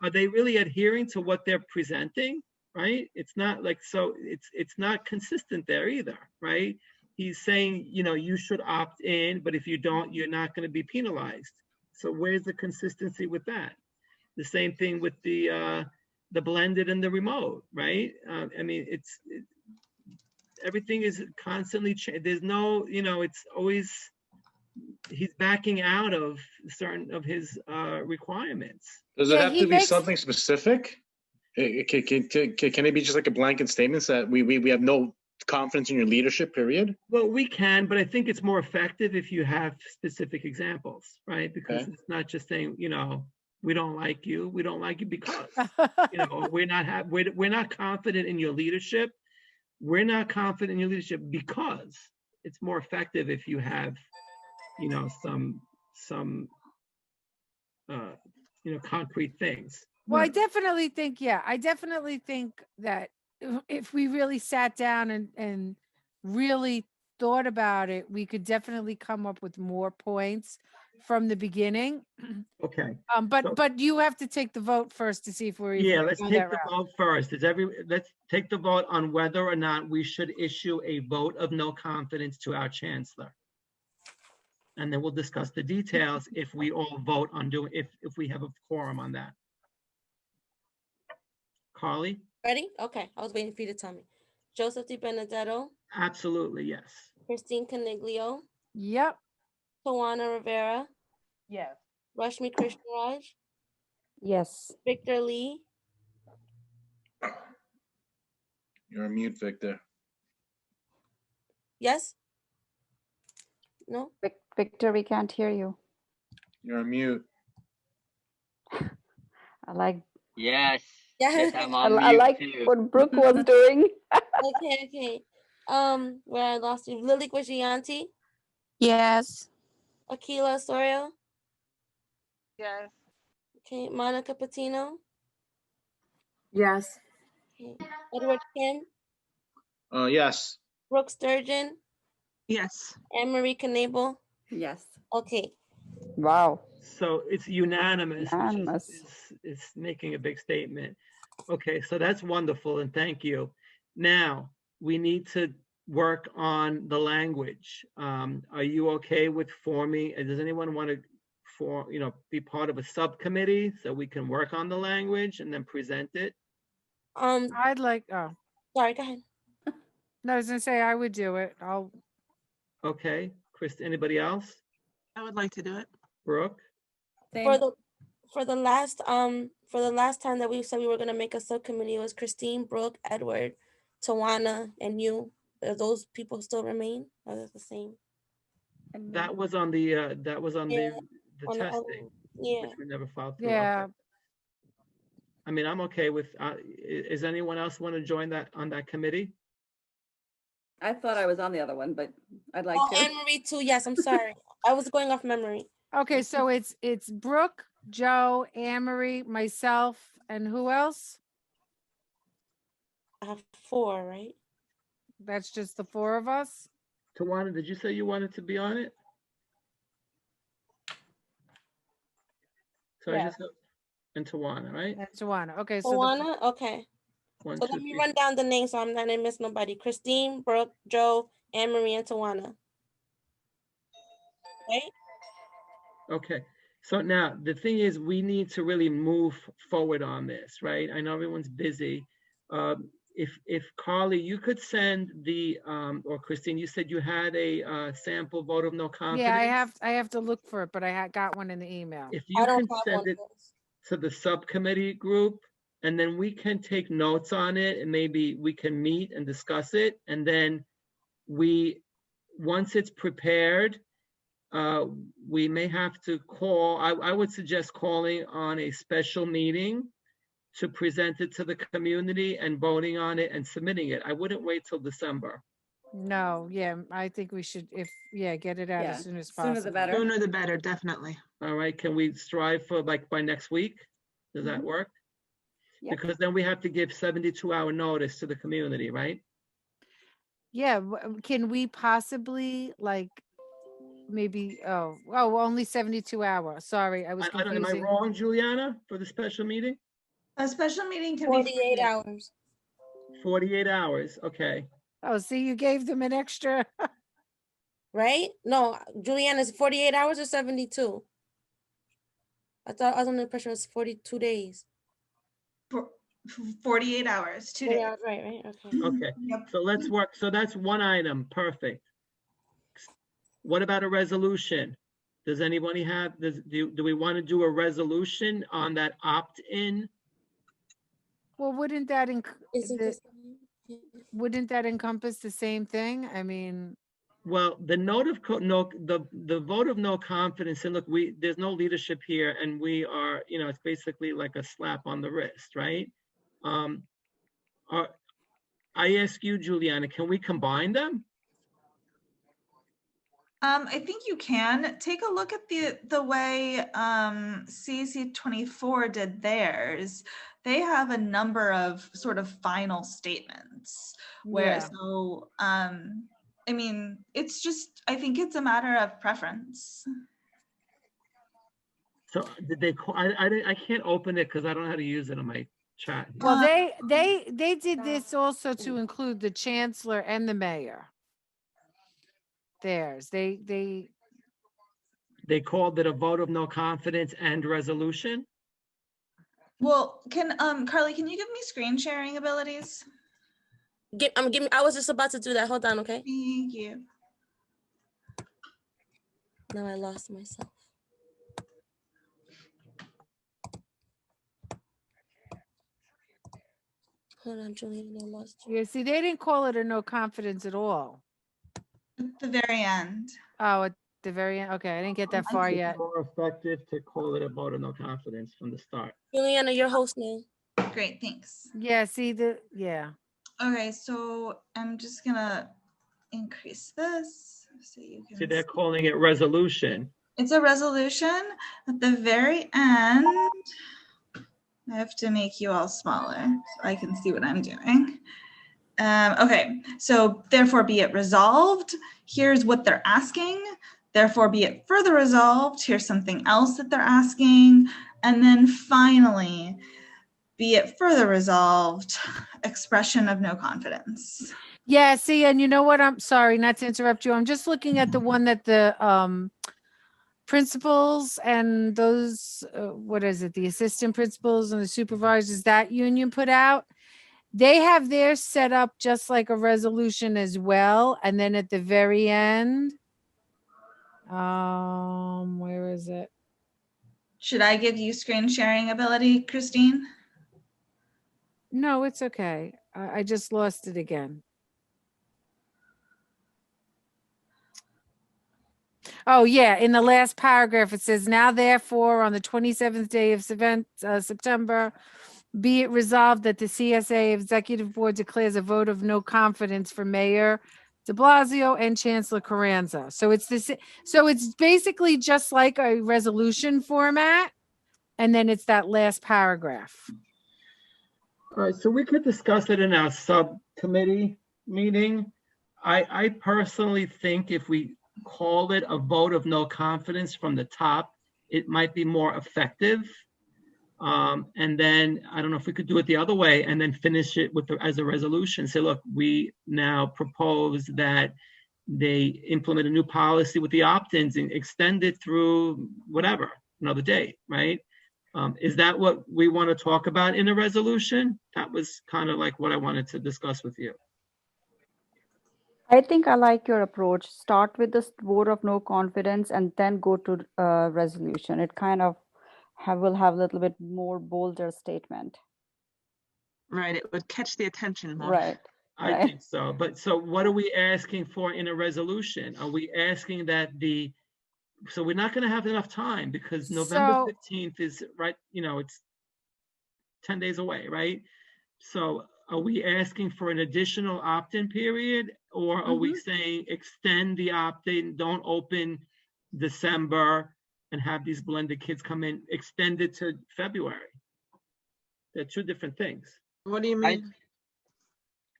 are they really adhering to what they're presenting, right? It's not like, so it's not consistent there either, right? He's saying, you should opt in, but if you don't, you're not going to be penalized. So where's the consistency with that? The same thing with the blended and the remote, right? I mean, everything is constantly changing. There's no, it's always, he's backing out of certain of his requirements. Does it have to be something specific? Can it be just like a blanket statement that we have no confidence in your leadership, period? Well, we can, but I think it's more effective if you have specific examples, right? Because it's not just saying, we don't like you. We don't like you because, we're not confident in your leadership. We're not confident in your leadership because. It's more effective if you have, some concrete things. Well, I definitely think that if we really sat down and really thought about it, we could definitely come up with more points from the beginning. Okay. But you have to take the vote first to see if we're even Yeah, gonna let's go take that the route. vote first. Let's take the vote on whether or not we should issue a vote of no confidence to our chancellor. And then we'll discuss the details if we all vote on doing, if we have a quorum on that. Carly? Ready? Okay, I was waiting for you to tell me. Joseph Di Benedetto, Absolutely, yes. Christine Caniglio, Yep. Tawana Rivera, Yes. Rashmi Krishnaraj, Yes. Victor Lee, You're on mute, Victor. yes? No? Victor, we can't hear you. You're on mute. I like Yes. Yeah. Yes, I'm I, on I mute like too. what Brooke was doing. Okay. Where I lost you. Lily Guajianti, Yes. Aquila Osorio, Yes. okay, Monica Patino, Yes. okay, Edward Kim, Yes. Brooke Sturgeon, Yes. Anne Marie Knable. Yes. Okay. Wow. So it's unanimous, which Unanimous. is making a big statement. Okay, so that's wonderful, and thank you. Now, we need to work on the language. Are you okay with forming, and does anyone want to be part of a subcommittee so we can work on the language and then present it? I'd like, sorry, go ahead. No, I was gonna say I would do it. Okay, Chris, anybody else? I would like to do it. Brooke? For the last time that we said we were gonna make a subcommittee, it was Christine, Brooke, Edward, Tawana, and you. Do those people still remain? Or are they the same? That was on the Yeah, the on the testing, yeah. which we never followed through. Yeah. Okay. I mean, I'm okay with, is anyone else want to join that on that committee? I thought I was on the other one, but I'd like Oh, to. Anne Marie too. Yes, I'm sorry. I was going off memory. Okay, so it's Brooke, Joe, Anne Marie, myself, and who else? I have 4, right? That's just the 4 of us. Tawana, did you say you wanted to be on it? So Yeah. I just, and Tawana, right? And Tawana. Okay, so Tawana, okay. One, So two, let me three. run down the names so I'm not gonna miss nobody. Christine, Brooke, Joe, Anne Marie, and Tawana. Right? Okay, so now the thing is, we need to really move forward on this, right? I know everyone's busy. If Carly, you could send the, or Christine, you said you had a sample vote of no confidence. yeah, I have to look for it, but I got one in the email. If you can send it to the subcommittee group, and then we can take notes on it, and maybe we can meet and discuss it, and then once it's prepared, we may have to call, I would suggest calling on a special meeting to present it to the community and voting on it and submitting it. I wouldn't wait till December. No, yeah, I think we should, get it out as soon as possible. Sooner the better. Sooner the better, definitely. All right, can we strive for like by next week? Does that work? Yep. Because then we have to give 72-hour notice to the community, right? Yeah, can we possibly maybe, only 72 hours. Sorry, I was Am I confusing. wrong, Juliana, for the special meeting? A special meeting can 48 be hours. 48 hours, okay. Oh, see, you gave them an extra. Right? No, Juliana, is 48 hours or 72? I thought I was under the impression it was 42 days. 48 hours, 2 days. Yeah, right, okay. Okay, so let's work. So that's one item, perfect. What about a resolution? Does anybody have, do we want to do a resolution on that opt-in? Well, wouldn't that encompass the same thing? I mean, Well, the note of the vote of no confidence, and look, there's no leadership here, and we are, it's basically like a slap on the wrist, right? I ask you, Juliana, can we combine them? I think you can take a look at the way CC24 did theirs. They have a number of sort of final statements where, so I mean, it's just, I think it's a matter of preference. So did they call? I can't open it because I don't know how to use it on my chat. Well, they did this also to include the chancellor and the mayor. Theirs, they They called it a vote of no confidence and resolution. Well, Carly, can you give me screen sharing abilities? I was just about to do that. Hold on, okay? Thank you. Now I lost myself. Hold on, Julian, I lost you. Yeah, see, they didn't call it a no confidence at all. At the very end. Oh, at the very end. Okay, I didn't get that far It's yet. more effective to call it a vote of no confidence from the start. Juliana, your host now. Great, thanks. Yeah, see yeah. Okay, so I'm just gonna increase this so you can See, they're calling it resolution. It's a resolution. At the very end, I have to make you all smaller so I can see what I'm doing. Okay, so therefore be it resolved. Here's what they're asking. Therefore be it further resolved. Here's something else that they're asking. And then finally, be it further resolved, expression of no confidence. Yeah, see, and you know what? I'm sorry not to interrupt you. I'm just looking at the one that the principals and those, what is it, the assistant principals and the supervisors, that union put out. They have theirs set up just like a resolution as well. And then at the very end, where is it? Should I give you screen sharing ability, Christine? No, it's okay. I just lost it again. Oh, yeah. In the last paragraph, it says, now therefore, on the 27th day of September, be it resolved that the CSA Executive Board declares a vote of no confidence for Mayor de Blasio and Chancellor Carranza. So it's this. So it's basically just like a resolution format. And then it's that last paragraph. All right, so we could discuss it in our subcommittee meeting. I personally think if we call it a vote of no confidence from the top, it might be more effective. And then I don't know if we could do it the other way and then finish it with as a resolution. Say, look, we now propose that they implement a new policy with the opt-ins and extend it through whatever, another date, right? Is that what we want to talk about in a resolution? That was kind of like what I wanted to discuss with you. I think I like your approach. Start with this vote of no confidence and then go to resolution. It kind of will have a little bit more bolder statement. Right, it would catch the attention more. Right. I think so. But so what are we asking for in a resolution? Are we asking that so we're not going to have enough time because November 15th is right, it's 10 days away, right? So are we asking for an additional opt-in period, or are we saying extend the opt-in, don't open December and have these blended kids come in, extend it to February? They're two different things. What do you mean?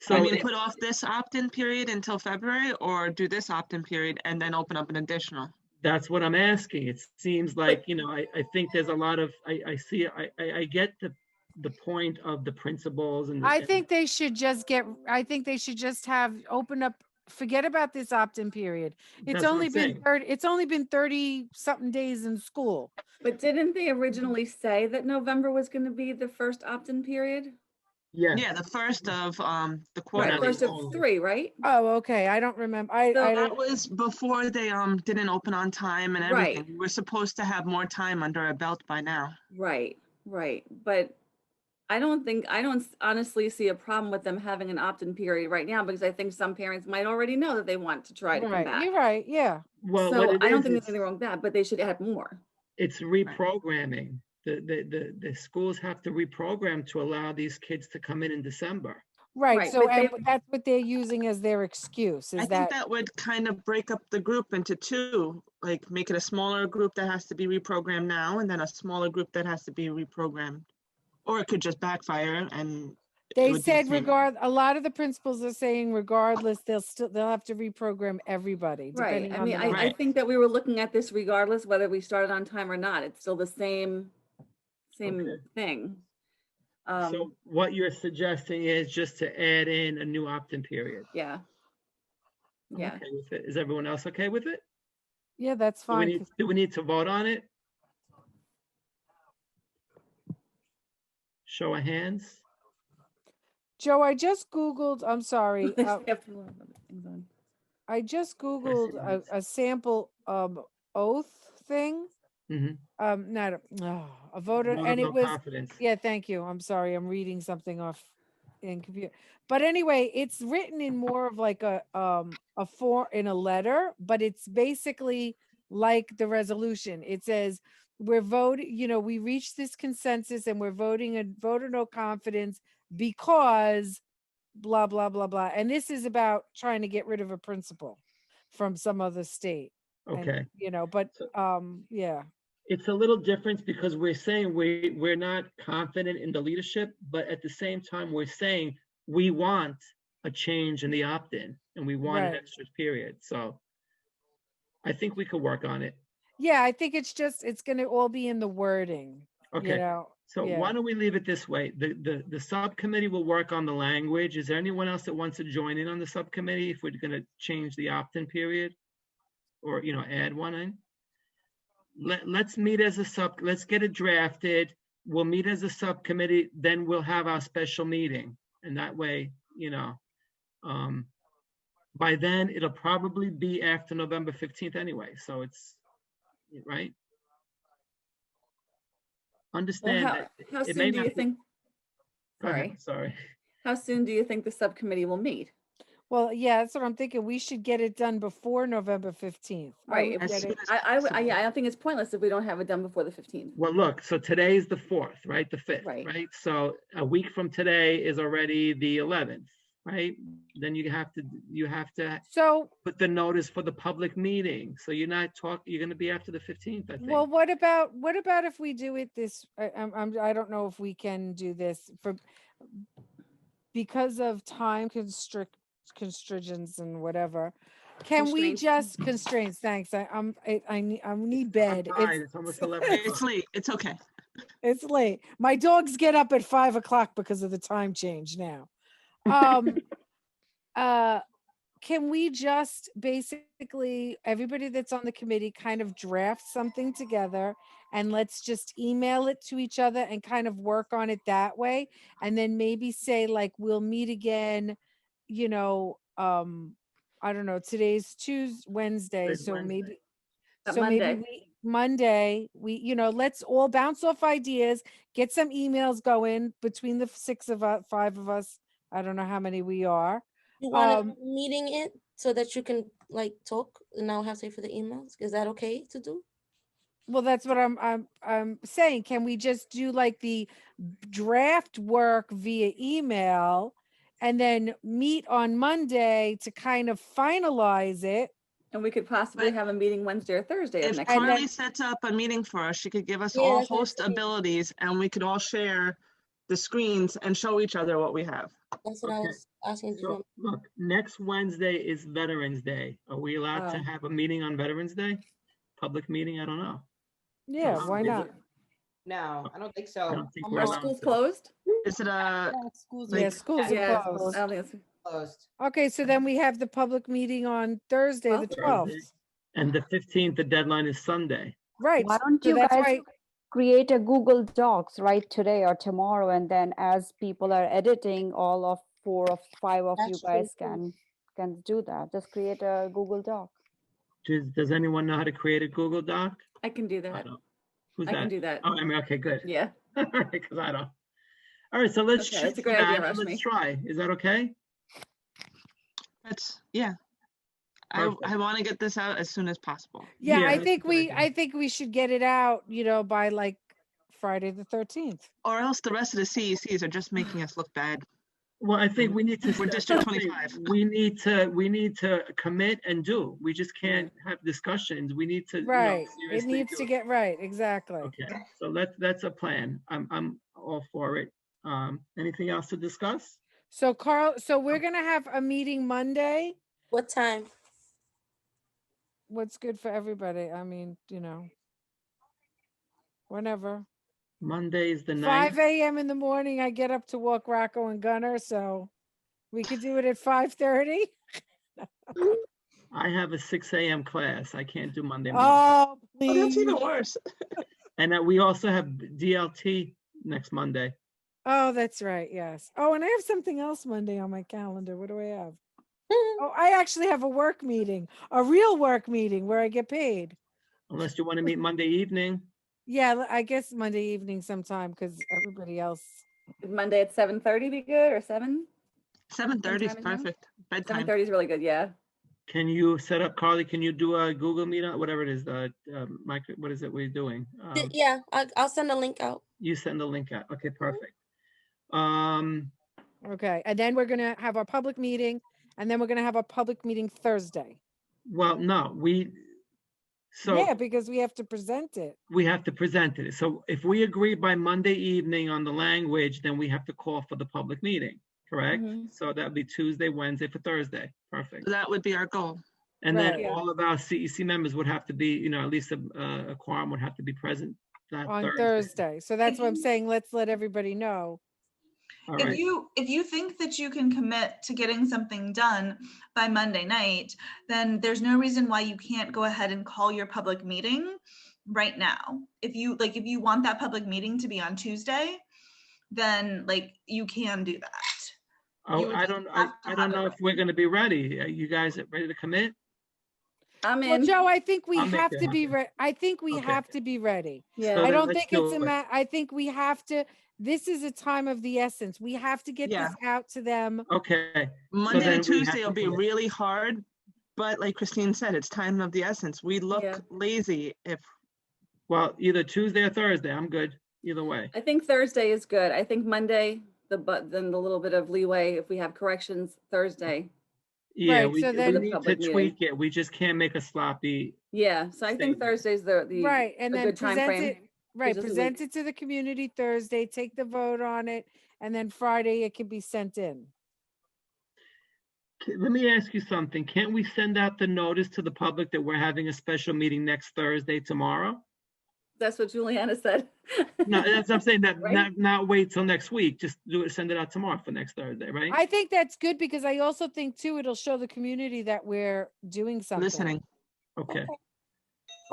So I mean, put off this opt-in period until February, or do this opt-in period and then open up an additional? That's what I'm asking. It seems like, I think there's a lot of, I get the point of the principals and I think they should just have open up, forget about this opt-in period. It's only been 30 something days in school. But didn't they originally say that November was going to be the first opt-in period? Yeah, the first of the quarter. Right, first of 3, right? Oh, okay. I don't remember. That was before they didn't open on time and everything. Right. We're supposed to have more time under our belt by now. Right. But I don't honestly see a problem with them having an opt-in period right now, because I think some parents might already know that they want to try to come back. You're right. Yeah. Well, so I don't think there's anything wrong with that, but they should add more. It's reprogramming. The schools have to reprogram to allow these kids to come in December. Right. So that's what they're using as their excuse. I think that would kind of break up the group into two, like make it a smaller group that has to be reprogrammed now, and then a smaller group that has to be reprogrammed. Or it could just backfire and They would be the said same. a lot of the principals are saying regardless, they'll have to reprogram everybody Right. depending I on mean, the I numbers. think that we were looking at this regardless whether we started on time or not. It's still the same Okay. thing. So what you're suggesting is just to add in a new opt-in period. Yeah. I'm Yeah. okay with it. Is everyone else okay with it? Yeah, that's Do we fine. need, do we need to vote on it? Show of hands. Joe, I just Googled, I'm sorry. They have to load other things on. I just Googled a sample oath thing. Not a voter, Vote of and no it was, confidence. yeah, thank you. I'm sorry, I'm reading something off in computer. But anyway, it's written in more of like a form in a letter, but it's basically like the resolution. It says we're voting, we reached this consensus and we're voting a vote of no confidence because blah blah blah blah. And this is about trying to get rid of a principal from some other state. Okay. And, but yeah. It's a little different because we're saying we're not confident in the leadership, but at the same time, we're saying we want a change in the opt-in and we want an Right. extra period. So I think we could work on it. Yeah, I think it's going to all be in the wording. Okay. So yeah. why don't we leave it this way? The subcommittee will work on the language. Is there anyone else that wants to join in on the subcommittee if we're going to change the opt-in period or, add one in? Let's meet as a let's get it drafted. We'll meet as a subcommittee, then we'll have our special meeting. And that way, by then it'll probably be after November 15th anyway. So it's, right? Understand Well, that how it may soon do not you be- think? Go ahead, sorry. How soon do you think the subcommittee will meet? Well, yeah, that's what I'm thinking. We should get it done before November 15th. Right. I I think it's pointless if we don't have it done before the 15th. Well, look, so today's the 4th, right? The 5th, right? So a week from today is already the 11th, right? Then you have to put the notice for the public meeting. So you're going to be after the 15th, I think. Well, what about if we do it this? I don't know if we can do this because of time constrictions and whatever. Can we just constraints? Thanks. I need bed. It's almost 11 It's o'clock. late. It's okay. It's late. My dogs get up at 5 o'clock because of the time change now. Can we just basically, everybody that's on the committee kind of draft something together and let's just email it to each other and kind of work on it that way? And then maybe say like, we'll meet again, I don't know, today's Wednesday. Today's so Wednesday. Monday, let's all bounce off ideas, get some emails going between the 5 of us. I don't know how many we are. You want to meeting it so that you can like talk and now have to say for the emails? Is that okay to do? Well, that's what I'm saying. Can we just do like the draft work via email and then meet on Monday to kind of finalize it? And we could possibly have a meeting Wednesday or Thursday of If next week. Carly sets up a meeting for us, she could give us all host abilities and we could all share the screens and show each other what we have. That's what I was asking. So, look, next Wednesday is Veterans Day. Are we allowed to have a meeting on Veterans Day? Public meeting? I don't know. Yeah, why not? No, I don't think I so. don't think we're Are allowed schools to. closed? Is it a? Schools like- schools are closed. I don't think it's Closed. Okay, so then we have the public meeting on Thursday, the 12th. And the 15th, the deadline is Sunday. Right. Why don't so you that's guys why- create a Google Docs right today or tomorrow, and then as people are editing, all of 4 or 5 of you guys can do that. Just create a Google Doc. Does anyone know how to create a Google Doc? I can do that. Who's I that? can do that. Oh, I mean, okay, good. Yeah. Because I don't. All right, so let's Okay, shoot that's a for great idea, that and Rashmi. let's try. Is that okay? Yeah. I Perfect. want to get this out as soon as possible. Yeah, I that's think a good I think we should get it out, by like Friday the 13th. Or else the rest of the CECs are just making us look bad. Well, I think we need to. We're District 25. We need to commit and do. We just can't have discussions. We need to. Right. It seriously needs do to get right. Exactly. Okay, so that's a plan. I'm all for it. Anything else to discuss? So Carl, so we're gonna have a meeting Monday. What time? What's good for everybody? I mean, whenever. Monday is the 5 9th. a.m. in the morning, I get up to walk Rocco and Gunner, so we could do it at 5:30. I have a 6 a.m. class. I can't do Monday morning. Oh, Oh, that's please. even worse. And we also have DLT next Monday. Oh, that's right. Yes. Oh, and I have something else Monday on my calendar. What do I have? Oh, I actually have a work meeting, a real work meeting where I get paid. Unless you want to meet Monday evening. Yeah, I guess Monday evening sometime because everybody else. Monday at 7:30 be good, or 7? 7:30 is Same time as perfect. Bedtime. 7:30 is really good, yeah. Can you set up, Carly? Can you do a Google Meet, whatever it is? What is it we're doing? Yeah, I'll send a link out. You send the link out. Okay, perfect. Okay, and then we're gonna have our public meeting, and then we're gonna have a public meeting Thursday. Well, no, yeah, because we have to present it. we have to present it. So if we agree by Monday evening on the language, then we have to call for the public meeting, correct? So that'd be Tuesday, Wednesday for Thursday. Perfect. That would be our goal. And Right. then Yeah. all of our CEC members would have to be, at least a quorum would have to be present that On Thursday. So that's what I'm saying. Let's let everybody know. All If right. you think that you can commit to getting something done by Monday night, then there's no reason why you can't go ahead and call your public meeting right now. If you want that public meeting to be on Tuesday, then you can do that. Oh, I don't know if we're going to be ready. Are you guys ready to commit? I'm Well, in. Joe, I think we I'll make have it to be happen. ready. I think we Okay. have to be ready. Yeah. So I then don't let's think it's do it. I think we have to. This is a time of the essence. We have to get this out to them. Okay. Monday then we to have Tuesday to will be commit. really hard, but like Christine said, it's time of the essence. We look lazy if. Well, either Tuesday or Thursday. I'm good. Either way. I think Thursday is good. I think Monday, then the little bit of leeway if we have corrections Thursday. Yeah, Right, we so we then- need to Public meeting. tweak it. We just can't make a sloppy. Yeah, so I think Statement. Thursday's the Right, and a then good time present frame. it. Right, Gives us a present week. it to the community Thursday. Take the vote on it, and then Friday it can be sent in. Let me ask you something. Can't we send out the notice to the public that we're having a special meeting next Thursday, tomorrow? That's what Juliana said. No, that's what I'm saying. That Right? not wait till next week. Just send it out tomorrow for next Thursday, right? I think that's good because I also think too it'll show the community that we're doing something. Listening. Okay.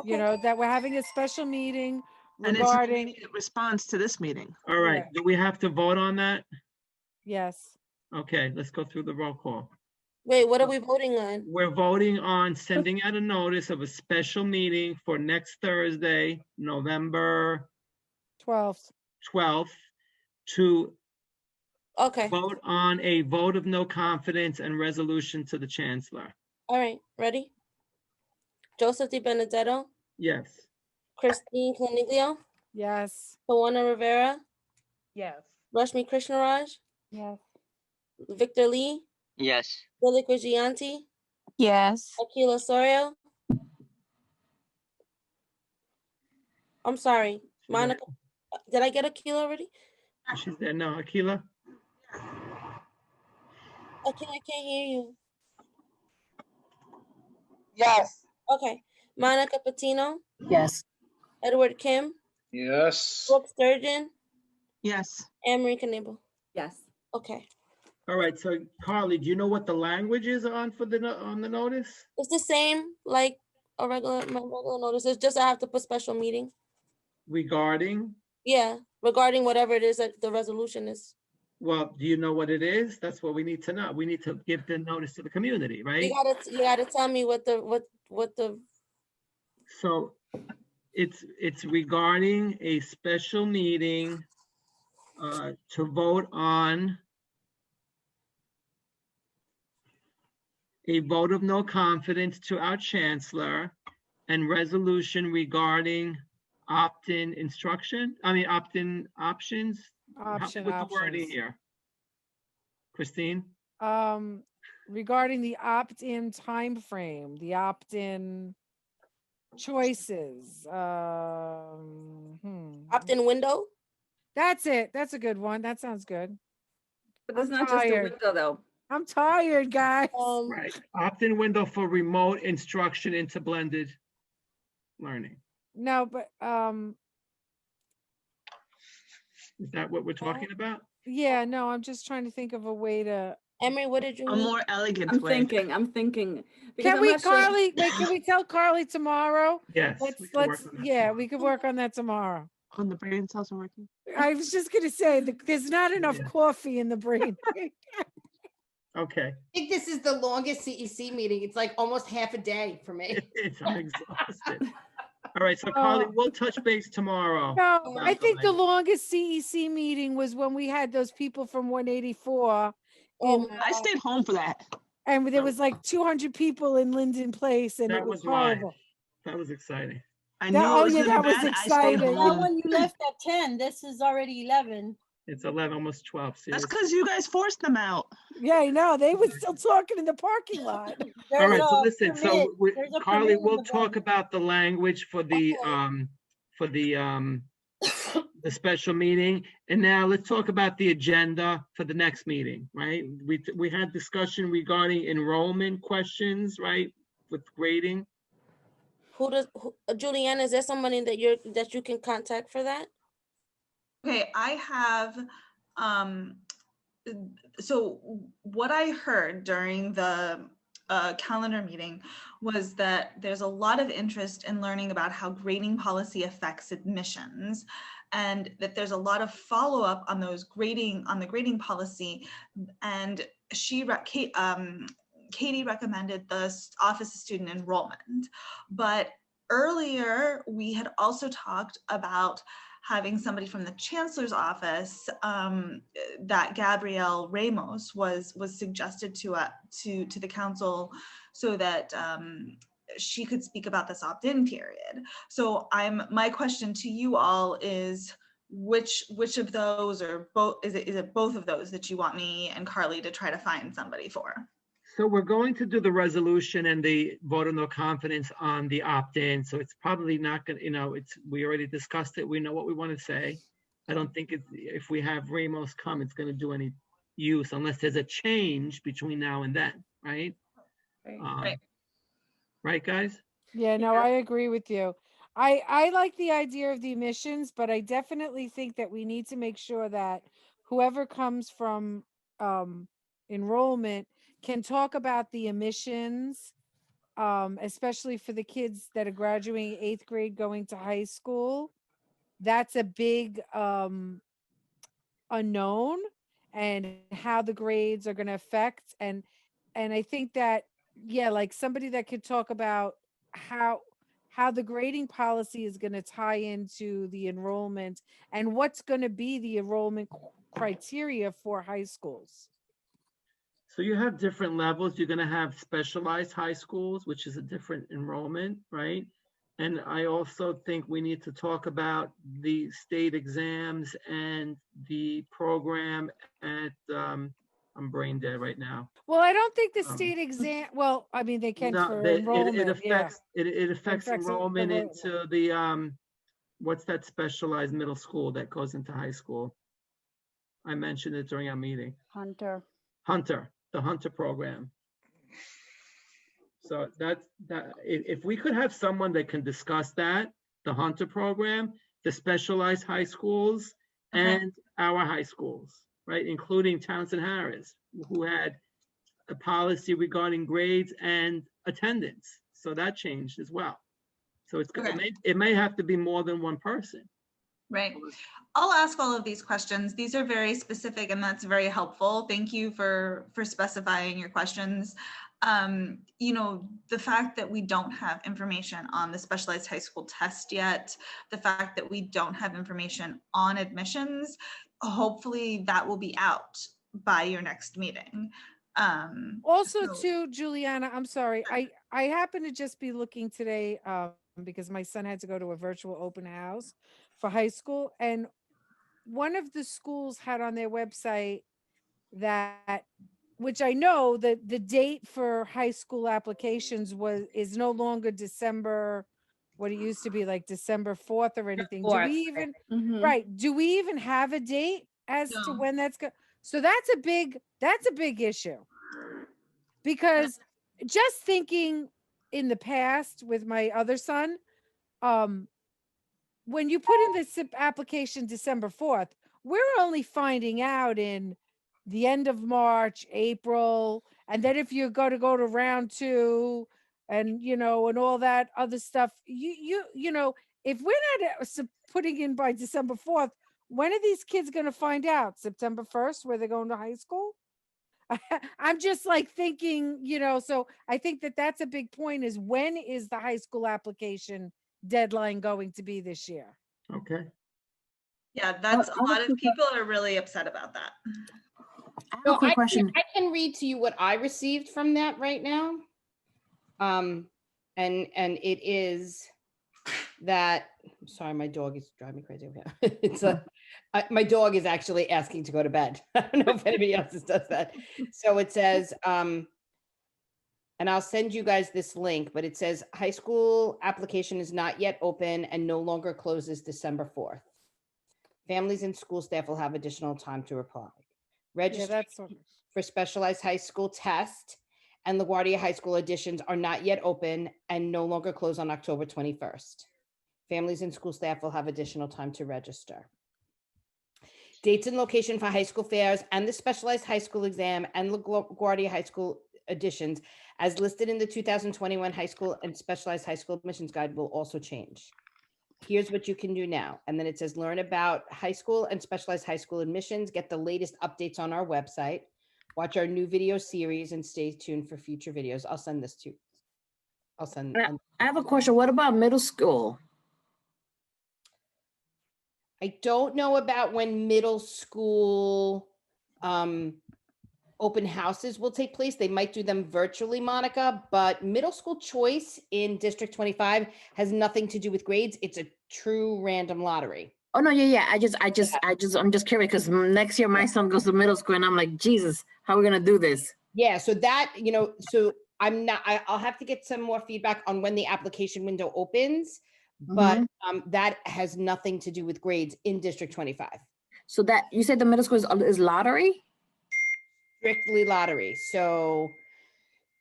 You know, that we're having a special meeting And it's an regarding. immediate response to this meeting. All right. Do we have to vote on that? Yes. Okay, let's go through the roll call. Wait, what are we voting on? We're voting on sending out a notice of a special meeting for next Thursday, November 12th. 12th, to Okay. vote on a vote of no confidence and resolution to the chancellor. All right. Ready? Joseph Di Benedetto, Yes. Christine Coniglio, Yes. Tawana Rivera, Yes. Rashmi Krishnaraj, Yes. Victor Lee, Yes. Billy Grigianti, Yes. Akila Sorio. I'm sorry, Monica. Did I get Akila already? She's there. No, Akila? Akila, I can't hear you. Yes. Okay. Monica Patino, Yes. Edward Kim, Yes. Brooke Sturgeon, Yes. Anne Marie Knable. Yes. Okay. All right, so Carly, do you know what the language is on on the notice? It's the same like my regular notice. It's just I have to put special meeting. Regarding, Yeah, regarding whatever it is that the resolution is. well, do you know what it is? That's what we need to know. We need to give the notice to the community, right? You gotta tell me what the So it's regarding a special meeting to vote on a vote of no confidence to our chancellor and resolution regarding opt-in instruction, opt-in options. Help me with the wording Options. here. Christine? Regarding the opt-in time frame, the opt-in choices. opt-in window? That's it. That's a good one. That sounds good. But it's I'm not just a tired. window though. I'm tired, guys. Right. Opt-in window for remote instruction into blended learning. No, but Is that what we're talking about? yeah, no, I'm just trying to think of a way to. Emery, what did you A need? more elegant I'm way. thinking. Because Can I'm we, not sure- Carly? Wait, can we tell Carly tomorrow? Yes. Let's yeah, we could work on that tomorrow. When the brain cells are working. I was just gonna say there's not enough coffee in the brain. Okay. I think this is the longest CEC meeting. It's like almost half a day for me. I'm exhausted. All right, so Carly, we'll touch base tomorrow. No, about I think the language. longest CEC meeting was when we had those people from 184. I stayed home for that. And there was like 200 people in Linden Place, and That it was was live. horrible. That was exciting. I That- knew oh it was yeah, gonna that be was bad. I exciting. stayed That home. when you left at 10, this is already 11. It's 11, almost 12. See, That's because you guys forced them out. Yeah, I know. They were still talking in the parking lot. all right, so listen, so there's a Carly, permit in we'll the talk about the language for the the special meeting. And now let's talk about the agenda for the next meeting, right? We had discussion regarding enrollment questions, right? With grading. Julianne, is there somebody that you can contact for that? Okay, I have, so what I heard during the calendar meeting was that there's a lot of interest in learning about how grading policy affects admissions, and that there's a lot of follow-up on those on the grading policy. And Katie recommended the Office of Student Enrollment, but earlier we had also talked about having somebody from the chancellor's office, that Gabrielle Ramos was suggested to the council, so that she could speak about this opt-in period. So my question to you all is, which of those, or both, is it both of those that you want me and Carly to try to find somebody for? So we're going to do the resolution and the vote of no confidence on the opt-in. So it's probably not going to, we already discussed it. We know what we want to say. I don't think if we have Ramos come, it's going to do any use unless there's a change between now and then, right? Right. Right, guys? Yeah, no, I agree with you. I like the idea of the emissions, but I definitely think that we need to make sure that whoever comes from enrollment can talk about the emissions, especially for the kids that are graduating 8th grade going to high school. That's a big unknown, and how the grades are going to affect. And I think that, yeah, like somebody that could talk about how the grading policy is going to tie into the enrollment, and what's going to be the enrollment criteria for high schools. So you have different levels. You're going to have specialized high schools, which is a different enrollment, right? And I also think we need to talk about the state exams and the program at, I'm brain dead right now. Well, I don't think the state exam, well, I mean, they can for enrollment. It affects, yeah. it affects enrollment into the, what's that specialized middle school that goes into high school? I mentioned it during our meeting. Hunter, the Hunter program. So if we could have someone that can discuss that, the Hunter program, the specialized high schools, and our high schools, right? Including Townsend Harris, who had a policy regarding grades and attendance. So that changed as well. So it may have to be more than one person. Right. I'll ask all of these questions. These are very specific, and that's very helpful. Thank you for specifying your questions. The fact that we don't have information on the specialized high school test yet, the fact that we don't have information on admissions, hopefully that will be out by your next meeting. Also too, Juliana, I'm sorry. I happen to just be looking today because my son had to go to a virtual open house for high school. And one of the schools had on their website that, which I know that the date for high school applications is no longer December what it used to be like December 4th or anything. Do 4th. we even, Mhm. right, do we even have a date as to No. when that's so that's a big issue. Because just thinking in the past with my other son, when you put in the SIP application December 4th, we're only finding out in the end of March, April, and then if you're going to go to round 2 and and all that other stuff, if we're not putting in by December 4th, when are these kids going to find out? September 1st, where they're going to high school? I'm just like thinking, so I think that that's a big point, is when is the high school application deadline going to be this year? Okay. Yeah, that's a lot of people are really upset about that. I have a quick question. I can read to you what I received from that right now. And it is that, sorry, my dog is driving me crazy over here. It's my dog is actually asking to go to bed. I don't know if anybody else does that. So it says, and I'll send you guys this link, but it says high school application is not yet open and no longer closes December 4th. Families and school staff will have additional time to apply. Registration for specialized high school test and LaGuardia High School additions are not yet open and no longer close on October 21st. Families and school staff will have additional time to register. Dates and location for high school fairs and the specialized high school exam and LaGuardia High School additions as listed in the 2021 high school and specialized high school admissions guide will also change. Here's what you can do now. And then it says, learn about high school and specialized high school admissions, get the latest updates on our website, watch our new video series, and stay tuned for future videos. I'll send this to you. I have a question. What about middle school? I don't know about when middle school open houses will take place. They might do them virtually, Monica, but middle school choice in District 25 has nothing to do with grades. It's a true random lottery. Oh no, yeah. I'm just curious because next year my son goes to middle school and I'm like, Jesus, how are we gonna do this? Yeah, so that, so I'll have to get some more feedback on when the application window opens, but that has nothing to do with grades in District 25. So that, you said the middle school is lottery? Strictly lottery. So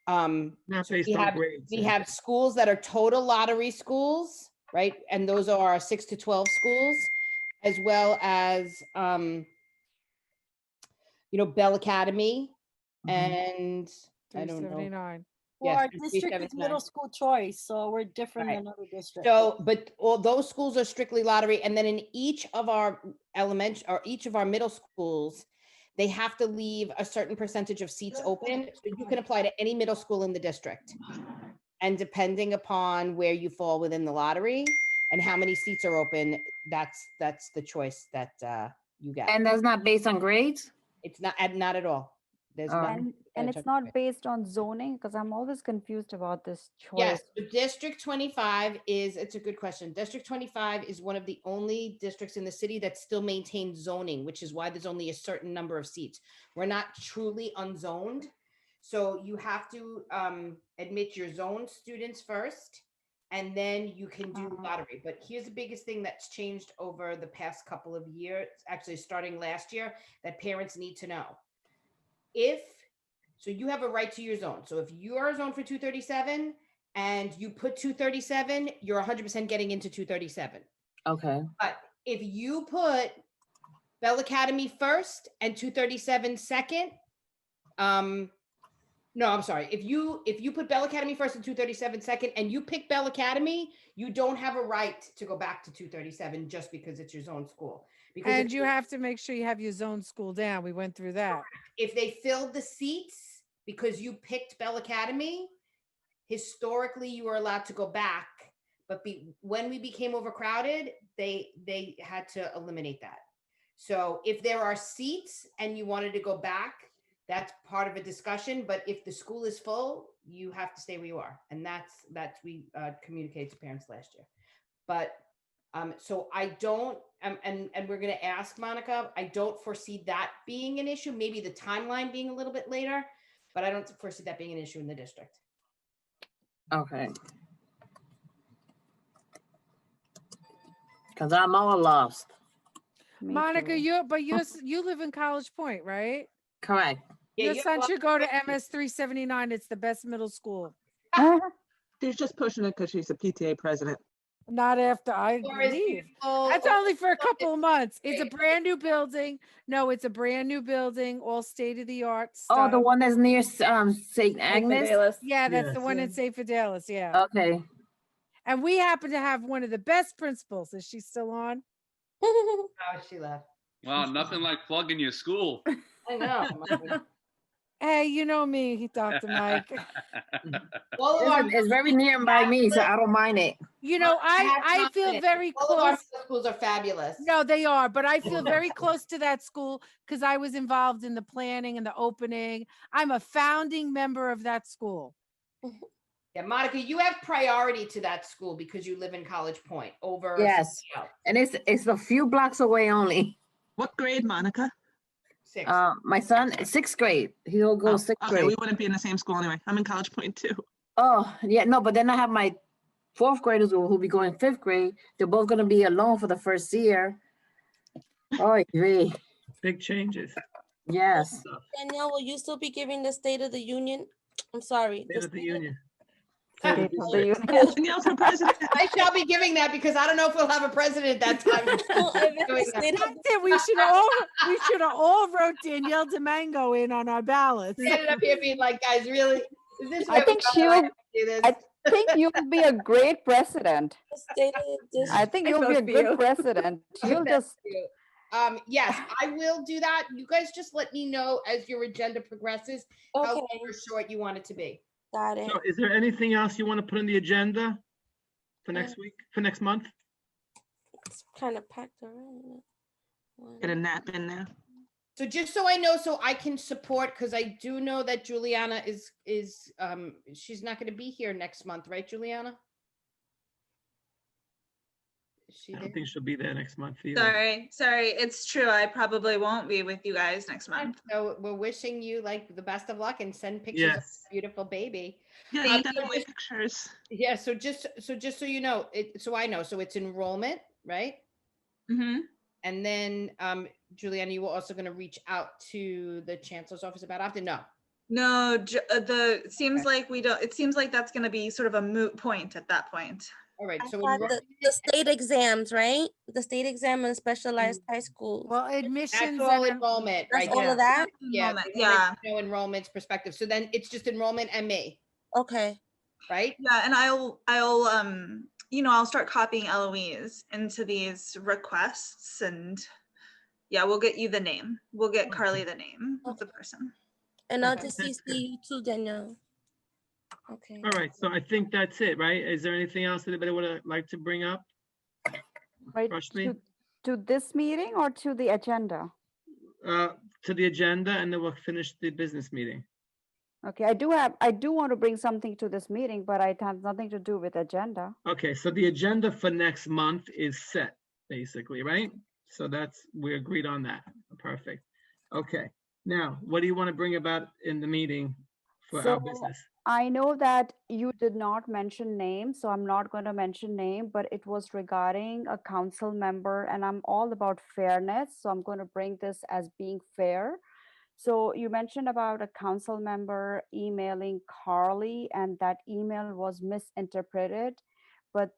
Not based on grades. we have schools that are total lottery schools, right? And those are 6 to 12 schools, as well as Bell Academy and I don't know. 379. Well, Yes, our district is 379. middle school choice, so we're different Right. than other districts. So, but all those schools are strictly lottery. And then in each of our elementary or each of our middle schools, they have to leave a certain percentage of seats open. So you can apply to any middle school in the district. And depending upon where you fall within the lottery and how many seats are open, that's the choice that you get. And that's not based on grades? It's not at all. There's nothing. And it's not based on zoning, because I'm always confused about this choice. Yes, but District 25 it's a good question. District 25 is one of the only districts in the city that still maintains zoning, which is why there's only a certain number of seats. We're not truly unzoned. So you have to admit your zoned students first, and then you can do lottery. But here's the biggest thing that's changed over the past couple of years, actually starting last year, that parents need to know. So you have a right to your zone. So if you are zoned for 237 and you put 237, you're 100% getting into 237. Okay. But if you put Bell Academy first and 237 second, no, I'm sorry. If you put Bell Academy first and 237 second and you pick Bell Academy, you don't have a right to go back to 237 just because it's your zone school. And you have to make sure you have your zone school down. We went through that. If they filled the seats because you picked Bell Academy, historically you were allowed to go back. But when we became overcrowded, they had to eliminate that. So if there are seats and you wanted to go back, that's part of a discussion. But if the school is full, you have to stay where you are. And that's we communicated to parents last year. But so I don't, and we're going to ask Monica, I don't foresee that being an issue, maybe the timeline being a little bit later, but I don't foresee that being an issue in the district. Okay. Cause I'm all lost. Me Monica, too. you live in College Point, right? Correct. Yeah, Your you have son a lot should of go to questions. MS 379. It's the best middle school. She's just pushing it because she's a PTA president. Not after I Or is leave. beautiful, That's or- only for a couple of months. It's a brand new building. No, it's a brand new building, all state of the art Oh, the stuff. one that's near St. Agnes. Yeah, that's the Yes. one in St. Fidelis. Yeah. Okay. And we happen to have one of the best principals. Is she still on? Oh, she left. Wow, nothing like plugging your school. I know. Hey, you know me, Dr. Mike. All of our Listen, it's very near by me, so I don't mind it. You know, I feel very All of our close. middle schools are fabulous. No, they are, but I feel very close to that school because I was involved in the planning and the opening. I'm a founding member of that school. Yeah, Monica, you have priority to that school because you live in College Point over. Yes, something else. and it's a few blocks away only. What grade, Monica? 6. My son, 6th grade. He'll go Oh, 6th okay, grade. we wouldn't be in the same school anyway. I'm in College Point too. Oh, yeah, no, but then I have my 4th graders who'll be going 5th grade. They're both gonna be alone for the first year. Oh, great. Big changes. Yes. Danielle, will you still be giving the State of the Union? I'm sorry. State of the Union. State of the Union. Danielle's for president. I shall be giving that because I don't know if we'll have a president that time. Doing that. We should have all wrote Danielle DeMango in on our ballots. Standing up here being like, guys, really? Is this I where think we she gotta would. do this? I think you would be a great president. I think you'll be a good president. You'll just. Yes, I will do that. You guys just let me know as your agenda progresses how long or short you want it to be. Got it. So is there anything else you want to put on the agenda for next week, for next month? It's kind of packed around. Get a nap in there. So just so I know, so I can support, because I do know that Juliana is she's not going to be here next month, right, Juliana? Is she I there? don't think she'll be there next month either. Sorry, it's true. I probably won't be with you guys next month. So we're wishing you like the best of luck and send pictures of Yes. your beautiful baby. Yeah, definitely pictures. Yeah, so just so you know, so I know, so it's enrollment, right? Mm-hmm. And then Juliana, you were also going to reach out to the chancellor's office about opt-in? No, it seems like we don't. It seems like that's going to be sort of a moot point at that point. All right, so The state exams, right? The state exam and specialized high school. Well, admissions that's all and enrollment, That's right? all of that? Yeah, Enrollment, they wanted yeah. to know enrollment's perspective. So then it's just enrollment and me, Okay. right? Yeah, and I'll start copying Eloise into these requests, and yeah, we'll get you the name. We'll get Carly the name of the person. And I'll just CC you too, Danielle. Okay. All right, so I think that's it, right? Is there anything else anybody would like to bring up? Right, Rush me? to this meeting or to the agenda? To the agenda, and then we'll finish the business meeting. Okay, I do want to bring something to this meeting, but it has nothing to do with agenda. Okay, so the agenda for next month is set, basically, right? So we agreed on that. Perfect. Okay, now, what do you want to bring about in the meeting for our business? I know that you did not mention names, so I'm not going to mention name, but it was regarding a council member, and I'm all about fairness, so I'm going to bring this as being fair. So you mentioned about a council member emailing Carly, and that email was misinterpreted, but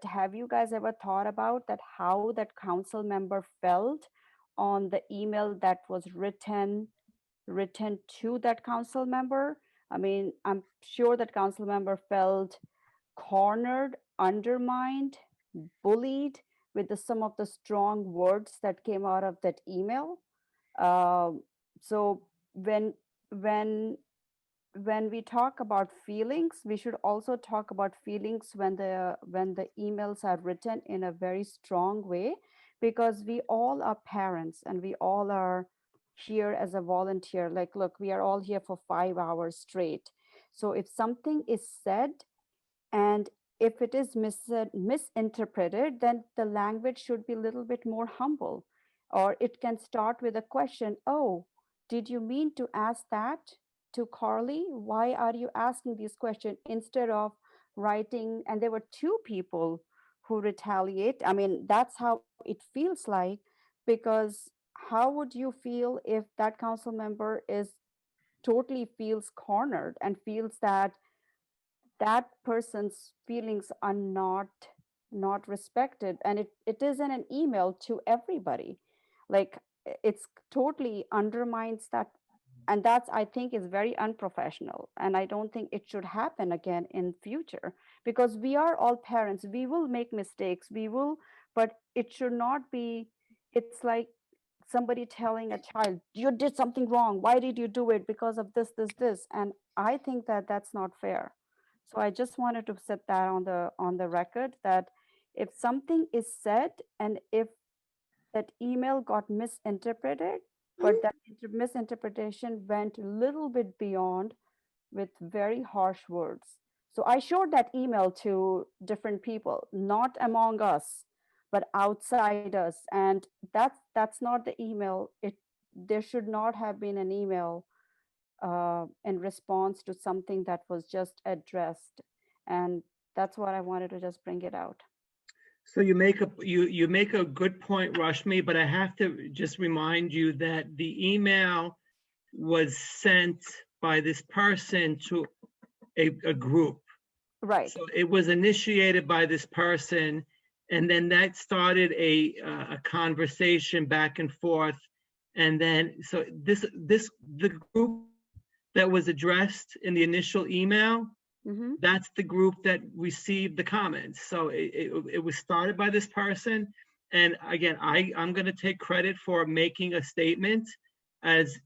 have you guys ever thought about that, how that council member felt on the email that was written to that council member? I mean, I'm sure that council member felt cornered, undermined, bullied with some of the strong words that came out of that email. So when we talk about feelings, we should also talk about feelings when the emails are written in a very strong way, because we all are parents and we all are here as a volunteer. Like, look, we are all here for 5 hours straight. So if something is said and if it is misinterpreted, then the language should be a little bit more humble. Or it can start with a question, oh, did you mean to ask that to Carly? Why are you asking this question? Instead of writing, and there were 2 people who retaliate. I mean, that's how it feels like, because how would you feel if that council member is totally feels cornered and feels that that person's feelings are not respected, and it is in an email to everybody. Like, it's totally undermines that, and that's, I think, is very unprofessional, and I don't think it should happen again in future, because we are all parents, we will make mistakes, we will, but it should not be, it's like somebody telling a child, you did something wrong, why did you do it, because of this, and I think that that's not fair. So I just wanted to set that on the record, that if something is said, and if that email got misinterpreted, but that misinterpretation went a little bit beyond with very harsh words. So I showed that email to different people, not among us, but outside us. And that's not the email. There should not have been an email in response to something that was just addressed. And that's what I wanted to just bring it out. So you make a good point, Rashmi, but I have to just remind you that the email was sent by this person to a group. Right. So it was initiated by this person, and then that started a conversation back and forth. And then, so the group that was addressed in the initial email, that's the group that received the comments. So it was started by this person. And again, I'm going to take credit for making a statement as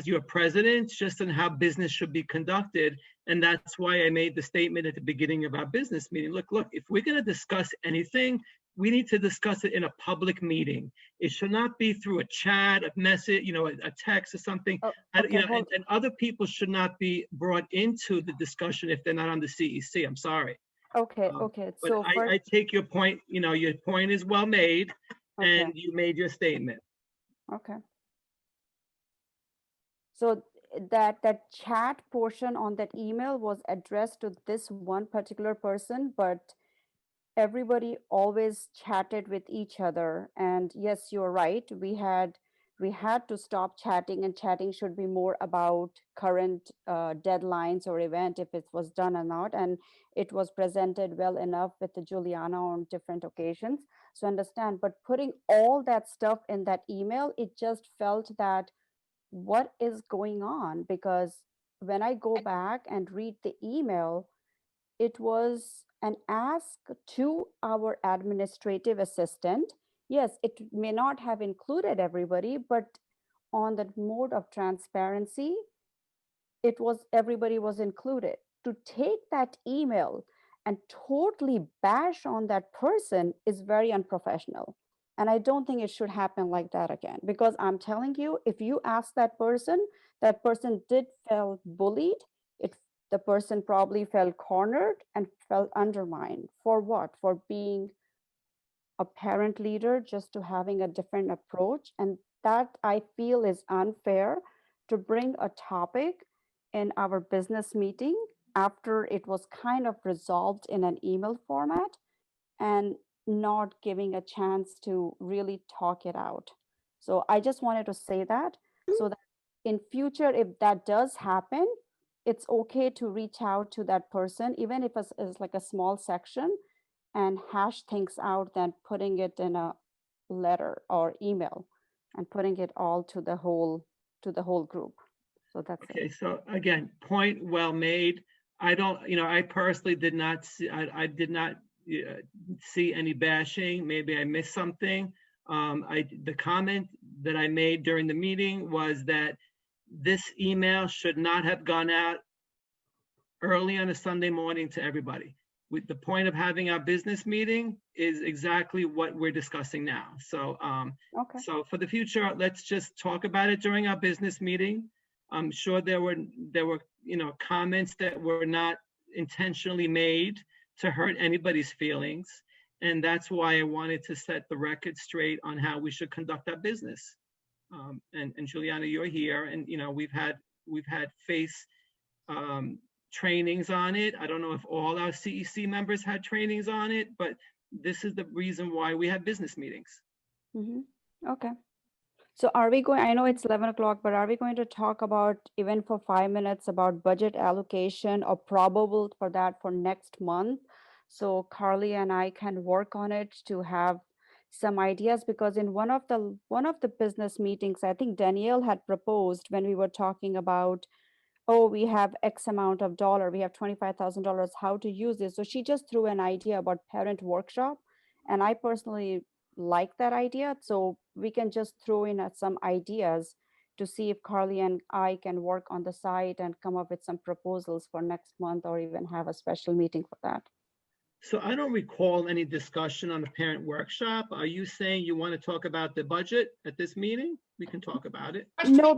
your president, just on how business should be conducted. And that's why I made the statement at the beginning of our business meeting. Look, if we're going to discuss anything, we need to discuss it in a public meeting. It should not be through a chat, a message, a text or something. Okay, and other people should not be brought into the discussion if they're not on the CEC. I'm sorry. Okay. But So I take your point. Your point is well made, Okay. and you made your statement. Okay. So that chat portion on that email was addressed to this one particular person, but everybody always chatted with each other. And yes, you're right. We had to stop chatting, and chatting should be more about current deadlines or event, if it was done or not. And it was presented well enough with the Juliana on different occasions. So understand, but putting all that stuff in that email, it just felt that what is going on? Because when I go back and read the email, it was an ask to our administrative assistant. Yes, it may not have included everybody, but on the mode of transparency, it was everybody was included. To take that email and totally bash on that person is very unprofessional. And I don't think it should happen like that again, because I'm telling you, if you ask that person did feel bullied. The person probably felt cornered and felt undermined. For what? For being a parent leader, just to having a different approach. And that, I feel, is unfair, to bring a topic in our business meeting after it was kind of resolved in an email format, and not giving a chance to really talk it out. So I just wanted to say that, so that in future, if that does happen, it's okay to reach out to that person, even if it's like a small section, and hash things out than putting it in a letter or email and putting it all to the whole group. So that's Okay, it. so again, point well made. I personally did not see, I did not see any bashing. Maybe I missed something. The comment that I made during the meeting was that this email should not have gone out early on a Sunday morning to everybody. With the point of having our business meeting is exactly what we're discussing now. So, so for the future, let's just talk about it during our business meeting. I'm sure there were comments that were not intentionally made to hurt anybody's feelings, and that's why I wanted to set the record straight on how we should conduct our business. And Juliana, you're here, and we've had face trainings on it. I don't know if all our CEC members had trainings on it, but this is the reason why we have business meetings. Okay. So are we going, I know it's 11 o'clock, but are we going to talk about, even for 5 minutes, about budget allocation or probable for that for next month? So Carly and I can work on it to have some ideas, because in one of the business meetings, I think Danielle had proposed, when we were talking about, oh, we have X amount of dollar, we have $25,000, how to use this. So she just threw an idea about parent workshop. And I personally like that idea. So we can just throw in some ideas to see if Carly and I can work on the site and come up with some proposals for next month, or even have a special meeting for that. So I don't recall any discussion on the parent workshop. Are you saying you want to talk about the budget at this meeting? We can talk about it. No,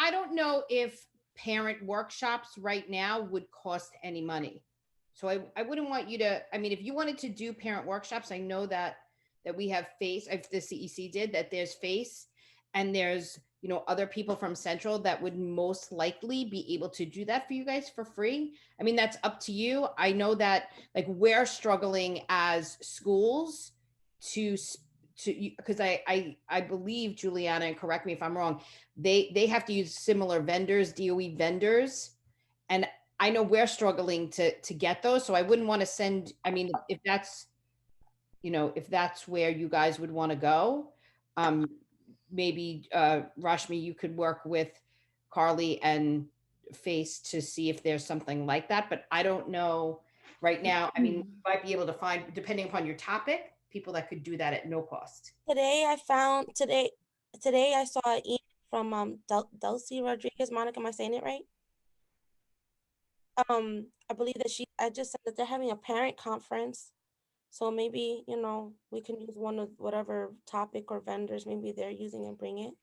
I don't know if parent workshops right now would cost any money. So I wouldn't want you to, I mean, if you wanted to do parent workshops, I know that we have FACE, if the CEC did, that there's FACE, and there's, you know, other people from Central that would most likely be able to do that for you guys for free. I mean, that's up to you. I know that, like, we're struggling as schools to because I believe, Juliana, and correct me if I'm wrong, they have to use similar vendors, DOE vendors, and I know we're struggling to get those. So I wouldn't want to send, I mean, if that's, you know, if that's where you guys would want to go, maybe Rashmi, you could work with Carly and FACE to see if there's something like that. But I don't know right now. I mean, you might be able to find, depending upon your topic, people that could do that at no cost. Today I saw an email from Delcy Rodriguez. Monica, am I saying it right? I believe that I just said that they're having a parent conference. So maybe, you know, we can use one of whatever topic or vendors maybe they're using and bring it.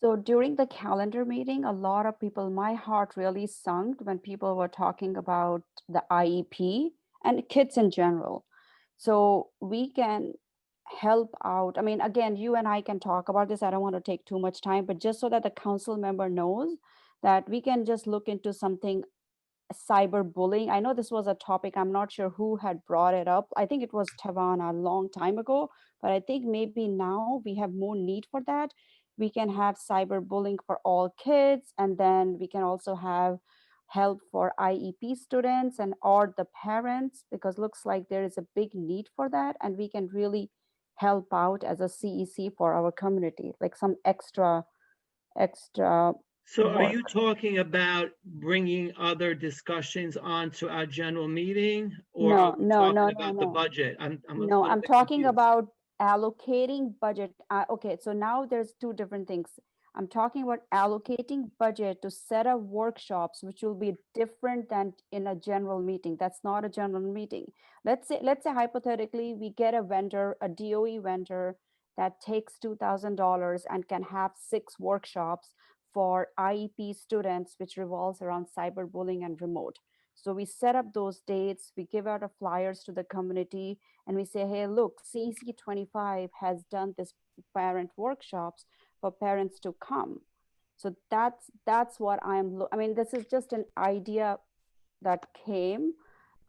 So during the calendar meeting, a lot of people, my heart really sunk when people were talking about the IEP and kids in general. So we can help out. I mean, again, you and I can talk about this. I don't want to take too much time, but just so that the council member knows that we can just look into something, cyberbullying. I know this was a topic, I'm not sure who had brought it up. I think it was Tawana a long time ago, but I think maybe now we have more need for that. We can have cyberbullying for all kids, and then we can also have help for IEP students and or the parents, because looks like there is a big need for that, and we can really help out as a CEC for our community, like some extra So are work. you talking about bringing other discussions onto our general meeting, or No, are we no, talking no, about no, the no. budget? I'm a No, little I'm bit talking confused. about allocating budget. Okay, so now there's two different things. I'm talking about allocating budget to set up workshops, which will be different than in a general meeting. That's not a general meeting. Let's say hypothetically, we get a vendor, a DOE vendor that takes $2,000 and can have 6 workshops for IEP students, which revolves around cyberbullying and remote. So we set up those dates, we give out flyers to the community, and we say, hey, look, CEC 25 has done this parent workshops for parents to come. So that's what I mean, this is just an idea that came,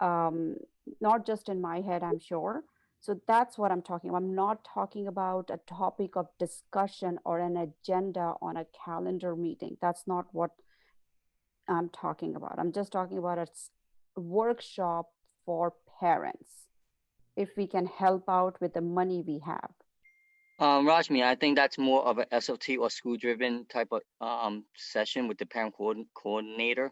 not just in my head, I'm sure. So that's what I'm talking about. I'm not talking about a topic of discussion or an agenda on a calendar meeting. That's not what I'm talking about. I'm just talking about a workshop for parents, if we can help out with the money we have. Rajmi, I think that's more of a SOT or school-driven type of session with the parent coordinator.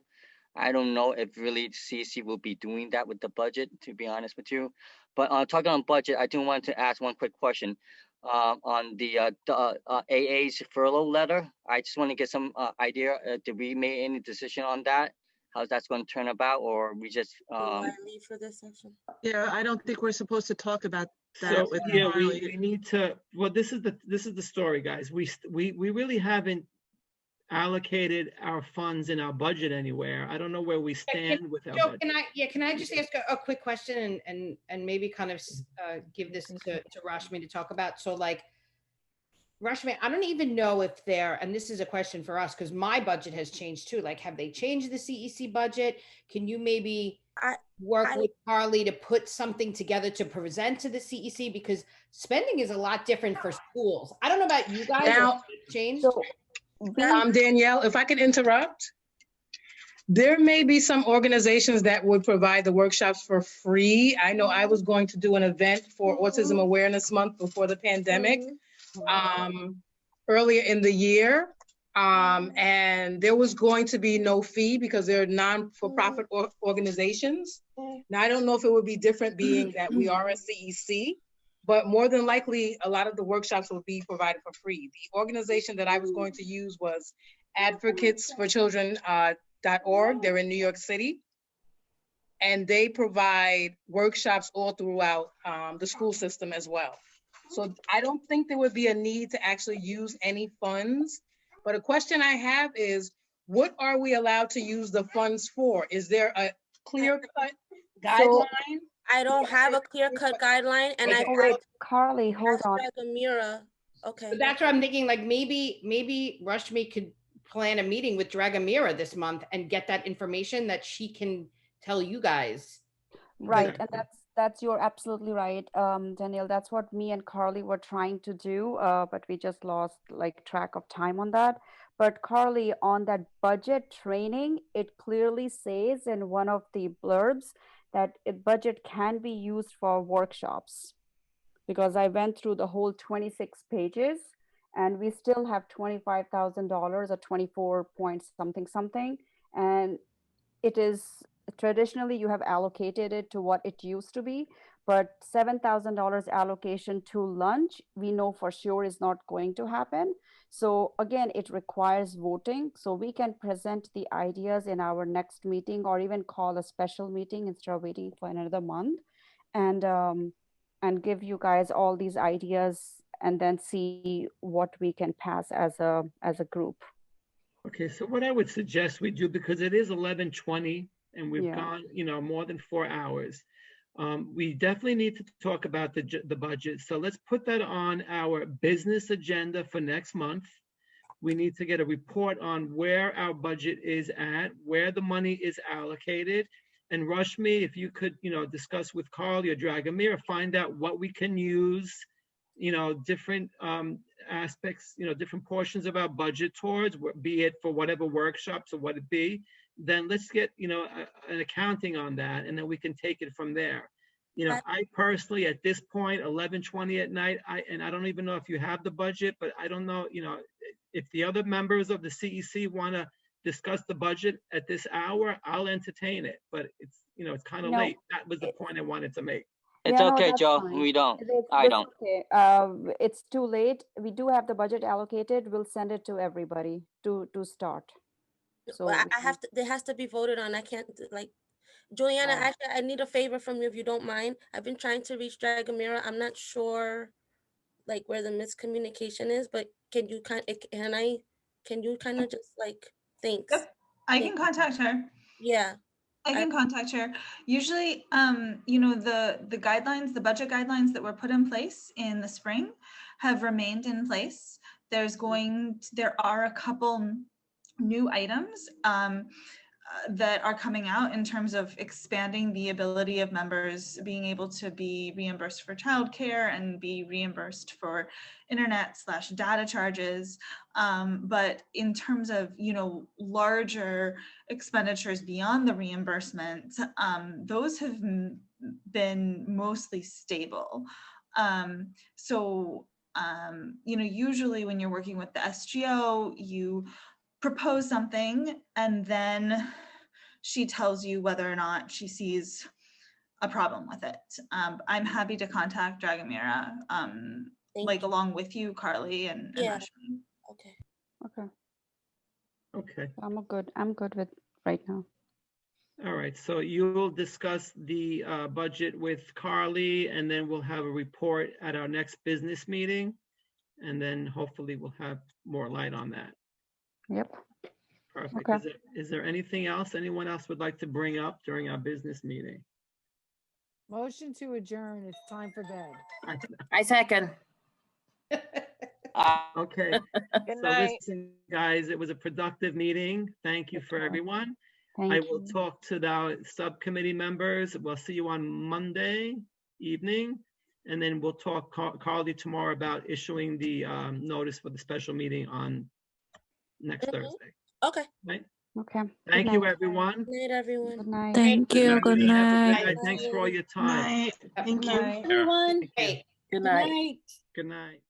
I don't know if really CC will be doing that with the budget, to be honest with you. But talking on budget, I do want to ask one quick question on the AA's furlough letter. I just want to get some idea. Did we make any decision on that? How's that's going to turn about, or we just leave for this session? Yeah, I don't think we're supposed to talk about that So with yeah, Carly. we need to. Well, this is the story, guys. We really haven't allocated our funds in our budget anywhere. I don't know where we stand with our Joe, budget. can I just ask a quick question and maybe kind of give this to Rashmi to talk about? So like, Rashmi, I don't even know if and this is a question for us, because my budget has changed too. Like, have they changed the CEC budget? Can you maybe work with Carly to put something together to present to the CEC, because spending is a lot different for schools. I don't know about you guys. Now, changed. Danielle, if I could interrupt, there may be some organizations that would provide the workshops for free. I know I was going to do an event for Autism Awareness Month before the pandemic, earlier in the year. And there was going to be no fee because they're non-for-profit organizations. Now, I don't know if it would be different being that we are a CEC, but more than likely, a lot of the workshops will be provided for free. The organization that I was going to use was Advocates for Children, .org. They're in New York City. And they provide workshops all throughout the school system as well. So I don't think there would be a need to actually use any funds. But a question I have is, what are we allowed to use the funds for? Is there a clear-cut guideline? I don't have a clear-cut guideline, and Carly, hold on. Dragamira. Okay. But that's what I'm thinking, like maybe Rashmi could plan a meeting with Dragamira this month and get that information that she can tell you guys. Right, and you're absolutely right, Danielle. That's what me and Carly were trying to do, but we just lost like track of time on that. But Carly, on that budget training, it clearly says in one of the blurbs that budget can be used for workshops, because I went through the whole 26 pages and we still have $25,000 or 24 point something. And it is traditionally you have allocated it to what it used to be, but $7,000 allocation to lunch, we know for sure is not going to happen. So again, it requires voting. So we can present the ideas in our next meeting or even call a special meeting instead of waiting for another month, and give you guys all these ideas and then see what we can pass as a group. Okay, so what I would suggest we do, because it is 11:20 and we've gone, more than 4 hours. We definitely need to talk about the budget. So let's put that on our business agenda for next month. We need to get a report on where our budget is at, where the money is allocated. And Rashmi, if you could, discuss with Carly or Dragamira, find out what we can use, different aspects, different portions of our budget towards, be it for whatever workshops or what it be. Then let's get, an accounting on that, and then we can take it from there. I personally, at this point, 11:20 at night, I don't even know if you have the budget, but I don't know, if the other members of the CEC want to discuss the budget at this hour, I'll entertain it, but it's kind of late. That was the point I wanted to make. It's okay, Joe. Fine. We don't. I don't. Okay. It's too late. We do have the budget allocated. We'll send it to everybody to start. So well, there has to be voted on. I can't Juliana, actually, I need a favor from you if you don't mind. I've been trying to reach Dragamira. I'm not sure where the miscommunication is, but can you kind of just thanks. Yep. I can contact her. Yeah. I can contact her. Usually, the guidelines, the budget guidelines that were put in place in the spring have remained in place. There are a couple new items that are coming out in terms of expanding the ability of members being able to be reimbursed for childcare and be reimbursed for internet/data charges. But in terms of, larger expenditures beyond the reimbursement, those have been mostly stable. Usually when you're working with the SGO, you propose something and then she tells you whether or not she sees a problem with it. I'm happy to contact Dragamira, along with you, Carly and Rashmi. Okay. I'm good with right now. All right, so you'll discuss the budget with Carly, and then we'll have a report at our next business meeting, and then hopefully we'll have more light on that. Yep. Perfect. Okay. Is there anything else anyone else would like to bring up during our business meeting? Motion to adjourn. It's time for bed. I second. Okay. Good So night. listen, guys, it was a productive meeting. Thank you for everyone. I will talk to the subcommittee members. We'll see you on Monday evening. And then we'll talk, Carly, tomorrow about issuing the notice for the special meeting on next Thursday. Okay. Right? Okay. Thank you, everyone. Good night, everyone. Good night. Thank you. Good Everybody have a good night. night. Thanks for all your time. Thank you. Everyone. Thank you. Good night. Good night.